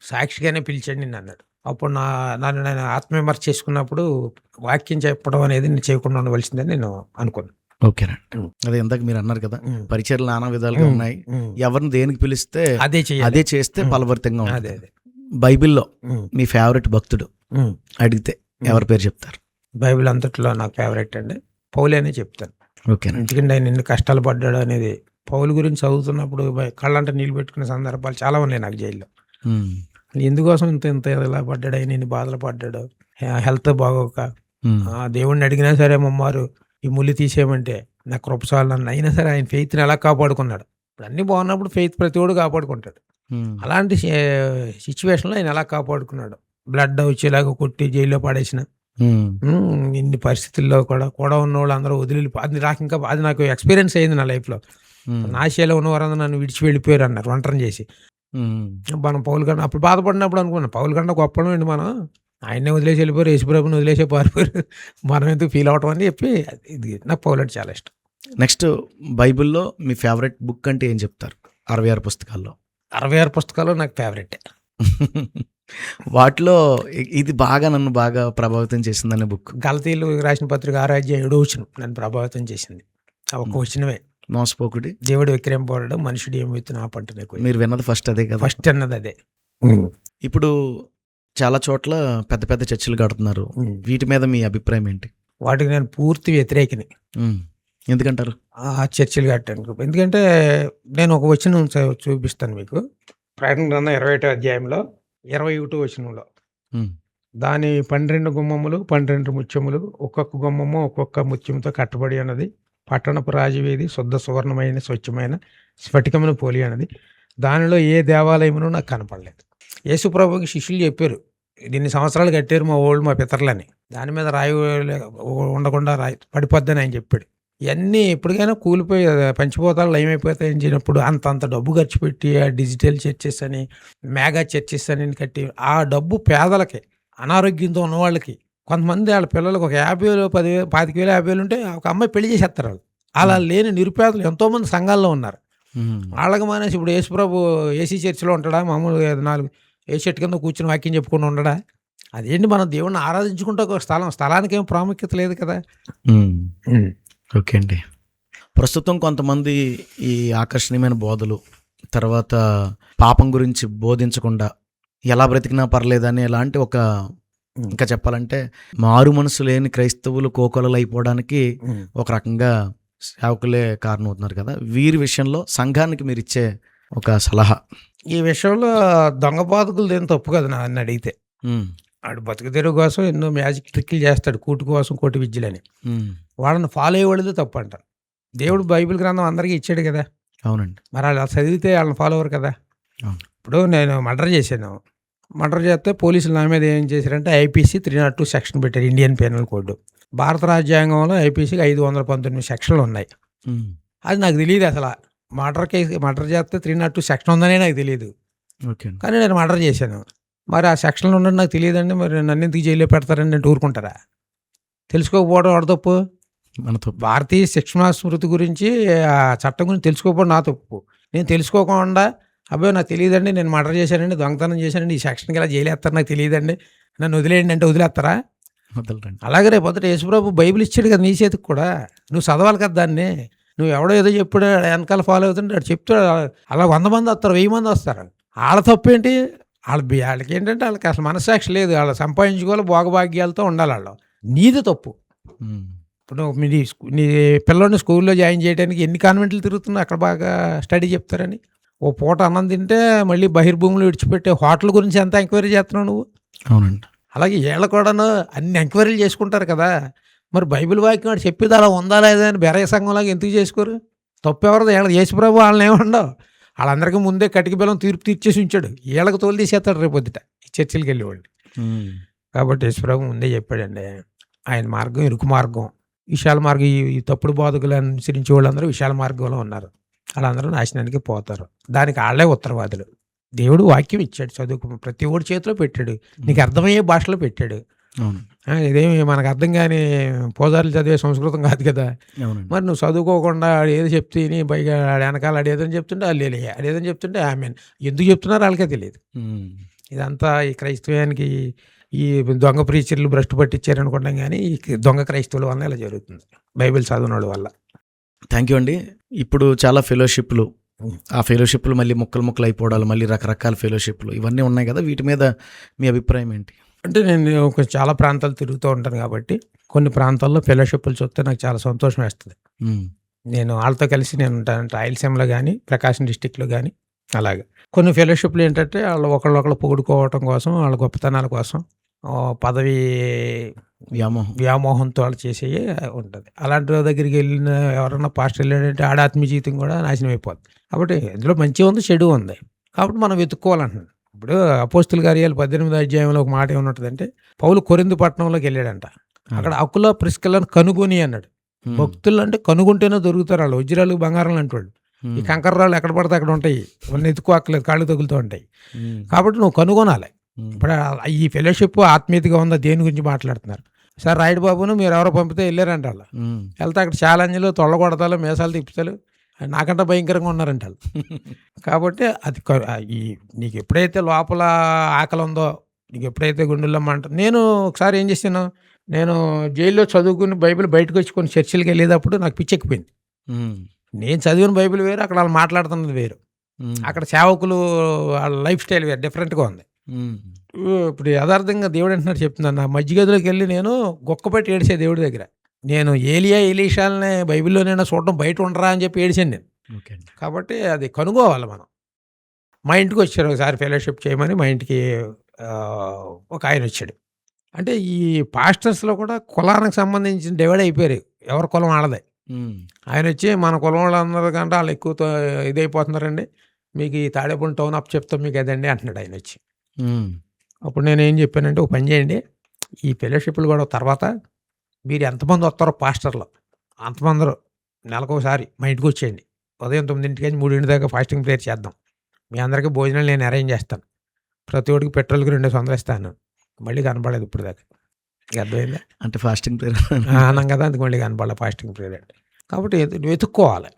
సాక్షిగానే పిలిచాడు నిన్ను అన్నాడు. అప్పుడు నన్ను నేను ఆత్మవిమర్శ చేసుకున్నప్పుడు వాక్యం చెప్పడం అనేది నేను చేయకుండా ఉండవలసిందని నేను అనుకున్నాను. ఓకేనండి. అదే ఇందాక మీరు అన్నారు కదా, పరిచర్యలు నానా విధాలుగా ఉన్నాయి, ఎవరిని దేనికి పిలిస్తే అదే చేస్తే ఫలభరితంగా ఉంటుంది. బైబిల్లో మీ ఫేవరెట్ భక్తుడు అడిగితే ఎవరి పేరు చెప్తారు? బైబిల్ అంతట్లో నాకు ఫేవరెట్ అండి పౌలే అనే చెప్తాను. ఓకే. ఎందుకంటే ఆయన ఎన్ని కష్టాలు పడ్డాడు అనేది, పౌలు గురించి చదువుతున్నప్పుడు కళ్ళంట నీళ్ళు పెట్టుకునే సందర్భాలు చాలా ఉన్నాయి నాకు జైల్లో. ఎందుకోసం ఇంత ఇలా పడ్డాడు, ఆయన ఎన్ని బాధలు పడ్డాడు, హెల్త్ బాగోక దేవుణ్ణి అడిగినా సరే మమ్మారు ఈ ముళ్ళు తీసేయమంటే నా కృపసాలు నన్ను, అయినా సరే ఆయన ఫెయిత్ని ఎలా కాపాడుకున్నాడు. ఇప్పుడు అన్నీ బాగున్నప్పుడు ఫెయిత్ ప్రతి ఒడు కాపాడుకుంటాడు. అలాంటి సిచ్యువేషన్లో ఆయన ఎలా కాపాడుకున్నాడు. బ్లడ్ వచ్చేలాగా కొట్టి జైల్లో పడేసిన ఇన్ని పరిస్థితుల్లో కూడా ఉన్న వాళ్ళు అందరూ వదిలి, అది నాకు ఎక్స్పీరియన్స్ అయింది నా లైఫ్లో. నాశయాలో ఉన్న వారందరూ నన్ను విడిచి వెళ్ళిపోయారు అన్నారు ఒంటరిని చేసి. మనం పౌలు గంట అప్పుడు బాధపడినప్పుడు అనుకున్నాం, పౌలు గంట గొప్పడం ఏంటి, మనం ఆయన్నే వదిలేసి వెళ్ళిపోయారు, యేసుప్రభుని వదిలేసే పారిపోయారు, మనం ఎందుకు ఫీల్ అవటం అని చెప్పి ఇది నాకు పౌలు అంటే చాలా ఇష్టం. నెక్స్ట్, బైబిల్లో మీ ఫేవరెట్ బుక్ అంటే ఏం చెప్తారు? 66 పుస్తకాల్లో 66 పుస్తకాలు నాకు ఫేవరెట్. వాటిలో ఇది నన్ను బాగా ప్రభావితం చేసిందనే బుక్ గలతీలు రాసిన పత్రిక 6:7 నన్ను ప్రభావితం చేసింది. ఒక్క వచనమే, మోసపోకుడి, దేవుడు విక్రయింపబడడం, మనుషుడు ఏమి విత్తున ఆ పంటనే. మీరు విన్నది ఫస్ట్ అదే కదా? ఫస్ట్ అన్నది అదే. ఇప్పుడు చాలా చోట్ల పెద్ద పెద్ద చర్చిలు కడుతున్నారు, వీటి మీద మీ అభిప్రాయం ఏంటి? వాటికి నేను పూర్తి వ్యతిరేకిని. ఎందుకంటారు? ఆ చర్చిలు కట్టాను ఎందుకంటే నేను ఒక వచనం చూపిస్తాను మీకు. ప్రకటన గ్రంథం 21వ అధ్యాయంలో 21వ వచనంలో, దాని 12 గుమ్మములు 12 ముత్యములు, ఒక్కొక్క గుమ్మము ఒక్కొక్క ముత్యముతో కట్టబడి అన్నది, పట్టణపు రాజవీధి శుద్ధ సువర్ణమైన స్వచ్ఛమైన స్ఫటికమును పోలి అన్నది, దానిలో ఏ దేవాలయమును నాకు కనపడలేదు. యేసుప్రభుకి శిష్యులు చెప్పారు, ఇన్ని సంవత్సరాలు కట్టారు మా ఓళ్ళు మా పితరులని, దాని మీద రాయి ఉండకుండా పడిపోద్దని ఆయన చెప్పాడు. ఇవన్నీ ఎప్పటికైనా కూలిపోయి పంచిపోతాలు లయమైపోతాయని చెప్పినప్పుడు అంత డబ్బు ఖర్చు పెట్టి ఆ డిజిటల్ చర్చెస్ అని, మెగా చర్చెస్ అని కట్టి, ఆ డబ్బు పేదలకి, అనారోగ్యంతో ఉన్న వాళ్ళకి, కొంతమంది వాళ్ళ పిల్లలకు ఒక 50,000 10,000 25,000 50,000 ఉంటే ఒక అమ్మాయి పెళ్లి చేసేస్తారు వాళ్ళు. అలా లేని నిరుపేదలు ఎంతోమంది సంఘాల్లో ఉన్నారు. వాళ్ళకి మానేసి ఇప్పుడు యేసుప్రభు ఏసీ చర్చిలో ఉంటాడా, మామూలుగా 4 ఏ చెట్టు కింద కూర్చుని వాక్యం చెప్పుకుని ఉండడా? అదేంటి, మనం దేవుణ్ణి ఆరాధించుకుంటే ఒక స్థలానికి ఏం ప్రాముఖ్యత లేదు కదా. ఓకే అండి. ప్రస్తుతం కొంతమంది ఈ ఆకర్షణీయమైన బోధలు, తర్వాత పాపం గురించి బోధించకుండా ఎలా బ్రతికినా పర్లేదని, ఎలాంటి ఒక, ఇంకా చెప్పాలంటే మారు మనసు లేని క్రైస్తవులు కోకొలలు అయిపోవడానికి ఒక రకంగా సేవకులే కారణం అవుతున్నారు కదా. వీరి విషయంలో సంఘానికి మీరు ఇచ్చే ఒక సలహా? ఈ విషయంలో దొంగ బాధకులు దేని తప్పు కదా నన్ను అడిగితే. ఆడు బతుకు తెరువు కోసం ఎన్నో మ్యాజిక్ ట్రిక్లు చేస్తాడు, కూటు కోసం కోటి విద్యలని. వాళ్ళని ఫాలో అయ్యేవాళ్ళదే తప్పు అంటారు. దేవుడు బైబిల్ గ్రంథం అందరికీ ఇచ్చాడు కదా. అవునండి. మరి వాళ్ళు చదివితే వాళ్ళని ఫాలో అవ్వరు కదా. ఇప్పుడు నేను మర్డర్ చేశాను, మర్డర్ చేస్తే పోలీసులు నా మీద ఏం చేశారంటే ఐపీసీ 302 సెక్షన్ పెట్టారు, ఇండియన్ పీనల్ కోడ్. భారత రాజ్యాంగంలో ఐపీసీకి 519 సెక్షన్లు ఉన్నాయి. అది నాకు తెలియదు అసలు. మర్డర్ చేస్తే 302 సెక్షన్ ఉందనే నాకు తెలియదు. కానీ నేను మర్డర్ చేశాను. మరి ఆ సెక్షన్లో ఉండడం నాకు తెలియదండి, మరి నన్ను ఎందుకు జైల్లో పెడతారని నేను ఊరుకుంటారా? తెలుసుకోకపోవడం వాడు తప్పు. భారతీయ శిక్షణ స్మృతి గురించి, ఆ చట్టం గురించి తెలుసుకోకపోవడం నా తప్పు. నేను తెలుసుకోకుండా అబ్బాయి నాకు తెలియదండి, నేను మర్డర్ చేశానండి, దొంగతనం చేశానండి, ఈ సెక్షన్కి ఇలా జైలు వేస్తారు నాకు తెలియదండి, నన్ను వదిలేయండి అంటే వదిలేస్తారా? వదలరండి. అలాగే రేపు పొద్దుట యేసుప్రభు బైబిల్ ఇచ్చాడు కదా నీ చేతికి కూడా, నువ్వు చదవాలి కదా దాన్ని. నువ్వు ఎవడో ఏదో చెప్పాడు వెనకాల ఫాలో అవుతుంటే అటు చెప్తాడు, అలా 100 మంది వస్తారు, 1000 మంది వస్తారు. వాళ్ళ తప్పేంటి? వాళ్ళకి ఏంటంటే వాళ్ళకి అసలు మనస్సాక్షి లేదు, వాళ్ళు సంపాదించుకోవాలి, భోగభాగ్యాలతో ఉండాలి వాళ్ళు. నీది తప్పు. ఇప్పుడు నువ్వు నీ పిల్లోని స్కూల్లో జాయిన్ చేయడానికి ఎన్ని కాన్వెంట్లు తిరుగుతున్నావు, అక్కడ బాగా స్టడీ చెప్తారని. ఓ పూట అన్నం తింటే మళ్ళీ బహిర్భూములు విడిచిపెట్టే హోటల్ గురించి ఎంత ఎంక్వైరీ చేస్తున్నావు నువ్వు? అవునండి. అలాగే వీళ్ళు కూడాను అన్ని ఎంక్వైరీలు చేసుకుంటారు కదా. మరి బైబిల్ వాక్యం వాడు చెప్పేది అలా ఉందా లేదా అని బెరయ సంఘంలాగా ఎందుకు చేసుకోరు? తప్పు ఎవరిది? వీళ్ళకి యేసుప్రభు వాళ్ళని ఏమండవు, వాళ్ళందరికీ ముందే కటికి బెల్లం తీర్పు తీర్చేసి ఉంచాడు, వీళ్ళకి తోలు తీసేస్తాడు రేపు పొద్దుట చర్చిలకి వెళ్ళేవాళ్ళు. కాబట్టి యేసుప్రభు ముందే చెప్పాడండి, ఆయన మార్గం ఇరుకు మార్గం, విశాల మార్గం. ఈ తప్పుడు బోధకులు అనుసరించే వాళ్ళందరూ విశాల మార్గంలో ఉన్నారు, వాళ్ళందరూ నాశనానికి పోతారు. దానికి వాళ్ళే ఉత్తరవాదులు. దేవుడు వాక్యం ఇచ్చాడు, చదువుకు ప్రతి ఒడి చేతిలో పెట్టాడు, నీకు అర్థమయ్యే భాషలో పెట్టాడు. ఇదేమి మనకు అర్థం కాని పోజార్లు చదివే సంస్కృతం కాదు కదా. మరి నువ్వు చదువుకోకుండా ఏదో చెప్తే పైగా వెనకాల అడేదని చెప్తుంటే వాళ్ళు అడేదని చెప్తుంటే ఆమె ఎందుకు చెప్తున్నారో వాళ్ళకే తెలియదు. ఇదంతా ఈ క్రైస్తవానికి ఈ దొంగ ప్రీచర్లు భ్రష్టు పట్టించారనుకుంటాం, కానీ ఈ దొంగ క్రైస్తవుల వల్ల ఇలా జరుగుతుంది, బైబిల్ చదివినోళ్ళ వల్ల. థ్యాంక్ యూ అండి. ఇప్పుడు చాలా ఫెలోషిప్లు, ఆ ఫెలోషిప్లు మళ్ళీ ముక్కలు అయిపోవడాలు, మళ్ళీ రకరకాల ఫెలోషిప్లు ఇవన్నీ ఉన్నాయి కదా, వీటి మీద మీ అభిప్రాయం ఏంటి? అంటే నేను చాలా ప్రాంతాలు తిరుగుతూ ఉంటాను కాబట్టి కొన్ని ప్రాంతాల్లో ఫెలోషిప్లు చూస్తే నాకు చాలా సంతోషం వేస్తుంది. నేను వాళ్ళతో కలిసి నేను ఉంటాను, రాయలసీమలో కానీ ప్రకాశం డిస్టిక్లో కానీ. అలాగే కొన్ని ఫెలోషిప్లు ఏంటంటే వాళ్ళు ఒకళ్ళు పొగుడుకోవటం కోసం, వాళ్ళ గొప్పతనాల కోసం, పదవి వ్యామోహంతో వాళ్ళు చేసేవి ఉంటుంది. అలాంటి దగ్గరికి వెళ్ళిన ఎవరన్నా పాస్టర్ వెళ్ళాడంటే ఆడాత్మీయ జీవితం కూడా నాశనం అయిపోద్ది. కాబట్టి ఇందులో మంచి ఉంది, చెడు ఉంది, కాబట్టి మనం వెతుక్కోవాలంటున్నాడు. ఇప్పుడు అపోస్తుల కార్యాలు 18వ అధ్యాయంలో ఒక మాట ఏమన్నదంటే, పౌలు కొరింథు పట్టణంలోకి వెళ్ళాడంట, అక్కడ అకుల ప్రిస్కిల్లను కనుగొని అన్నాడు. భక్తులు అంటే కనుగొంటేనే దొరుకుతారు వాళ్ళు, వజ్రాలు బంగారాలు అంటాడు. ఈ కంకర రాళ్ళు ఎక్కడ పడితే అక్కడ ఉంటాయి, ఇవన్నీ ఎత్తుకోక్కలేదు, కాళ్ళు తగులుతూ ఉంటాయి. కాబట్టి నువ్వు కనుగొనాలి. ఇప్పుడు ఈ ఫెలోషిప్ ఆత్మీయతగా ఉందా, దేని గురించి మాట్లాడుతున్నారు? సార్ రాయుడు బాబును మీరు ఎవరో పంపితే వెళ్ళారంట వాళ్ళు, వెళ్తే అక్కడ ఛాలెంజ్లు, తొళ్ళ కొడతాలు, మేసాలు తిప్పుతాలు, నాకంటే భయంకరంగా ఉన్నారంట వాళ్ళు. కాబట్టి అది నీకు ఎప్పుడైతే లోపల ఆకలి ఉందో, నీకు ఎప్పుడైతే గుండెల్లో మంట. నేను ఒకసారి ఏం చేశాను, నేను జైల్లో చదువుకుని బైబిల్ బయటకు వచ్చి కొన్ని చర్చిలకు వెళ్ళేటప్పుడు నాకు పిచ్చెక్కిపోయింది. నేను చదివిన బైబిల్ వేరు, అక్కడ వాళ్ళు మాట్లాడుతున్నది వేరు, అక్కడ సేవకులు వాళ్ళ లైఫ్ స్టైల్ వేరు, డిఫరెంట్గా ఉంది. ఇప్పుడు యథార్థంగా దేవుడు అంటున్నాడు, చెప్తున్నాను, నా మధ్యగదిలోకి వెళ్ళి నేను గొక్కపెట్టి ఏడిసే దేవుడి దగ్గర. నేను ఏలియా ఎలీషాలని బైబిల్లోనైనా చూడటం, బయట ఉండరా అని చెప్పి ఏడిచాను నేను. కాబట్టి అది కనుగోవాలి మనం. మా ఇంటికి వచ్చారు ఒకసారి ఫెలోషిప్ చేయమని, మా ఇంటికి ఒక ఆయన వచ్చాడు. అంటే ఈ పాస్టర్స్లో కూడా కులానికి సంబంధించిన డివైడ్ అయిపోయారు, ఎవరి కులం వాళ్ళదే. ఆయన వచ్చి మన కులం వాళ్ళందరూ కంటే వాళ్ళు ఎక్కువ ఇదైపోతున్నారండి, మీకు ఈ తాడేపల్లి టౌన్ అప్ చెప్తాం మీకు అదండి అంటున్నాడు ఆయన వచ్చి. అప్పుడు నేను ఏం చెప్పానంటే, ఒక పని చేయండి, ఈ ఫెలోషిప్లు కూడా తర్వాత మీరు ఎంతమంది వస్తారో పాస్టర్లు అంతమంది నెలకొకసారి మా ఇంటికి వచ్చేయండి, ఉదయం 9 నుంచి 3 దాకా ఫాస్టింగ్ ప్రేయర్ చేద్దాం, మీ అందరికీ భోజనాలు నేను అరేంజ్ చేస్తాను, ప్రతి ఒడికి పెట్రోల్కి 200 ఇస్తాను. మళ్ళీ కనపడలేదు ఇప్పుడు దాకా. అర్థమైందా? అంటే ఫాస్టింగ్ ప్రేయర్ అన్నాం కదా, అందుకు మళ్ళీ కనపడలే ఫాస్టింగ్ ప్రేయర్ అంటే. కాబట్టి వెతుక్కోవాలి.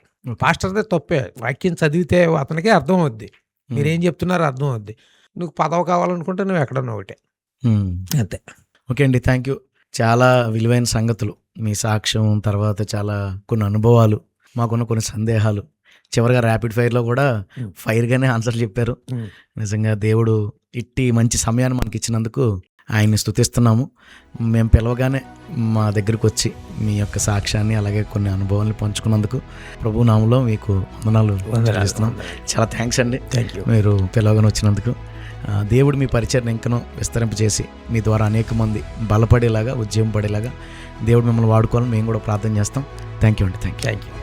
పాస్టర్దే తప్పే, వాక్యం చదివితే అతనికే అర్థం అవుద్ది, మీరేం చెప్తున్నారో అర్థం అవుద్ది. నువ్వు పదవి కావాలనుకుంటే నువ్వు ఎక్కడన్నా ఒకటే, అంతే. ఓకే అండి, థ్యాంక్ యూ. చాలా విలువైన సంగతులు, మీ సాక్ష్యం, తర్వాత చాలా కొన్ని అనుభవాలు, మాకున్న కొన్ని సందేహాలు, చివరిగా ర్యాపిడ్ ఫైర్లో కూడా ఫైర్గానే ఆన్సర్ చెప్పారు. నిజంగా దేవుడు ఇట్టి మంచి సమయాన్ని మనకి ఇచ్చినందుకు ఆయన్ని స్తుతిస్తున్నాము. మేము పిలవగానే మా దగ్గరికి వచ్చి మీ యొక్క సాక్ష్యాన్ని, అలాగే కొన్ని అనుభవాలను పంచుకున్నందుకు ప్రభు నామములో మీకు వందనాలు చెల్లిస్తున్నాం. చాలా థ్యాంక్స్ అండి, మీరు పిలవగానే వచ్చినందుకు. దేవుడు మీ పరిచయం ఇంకనూ విస్తరింపజేసి మీ ద్వారా అనేక మంది బలపడేలాగా, ఉద్యమం పడేలాగా దేవుడు మిమ్మల్ని వాడుకోవాలని మేము కూడా ప్రార్థన చేస్తాం. థ్యాంక్ యూ అండి. Thank you.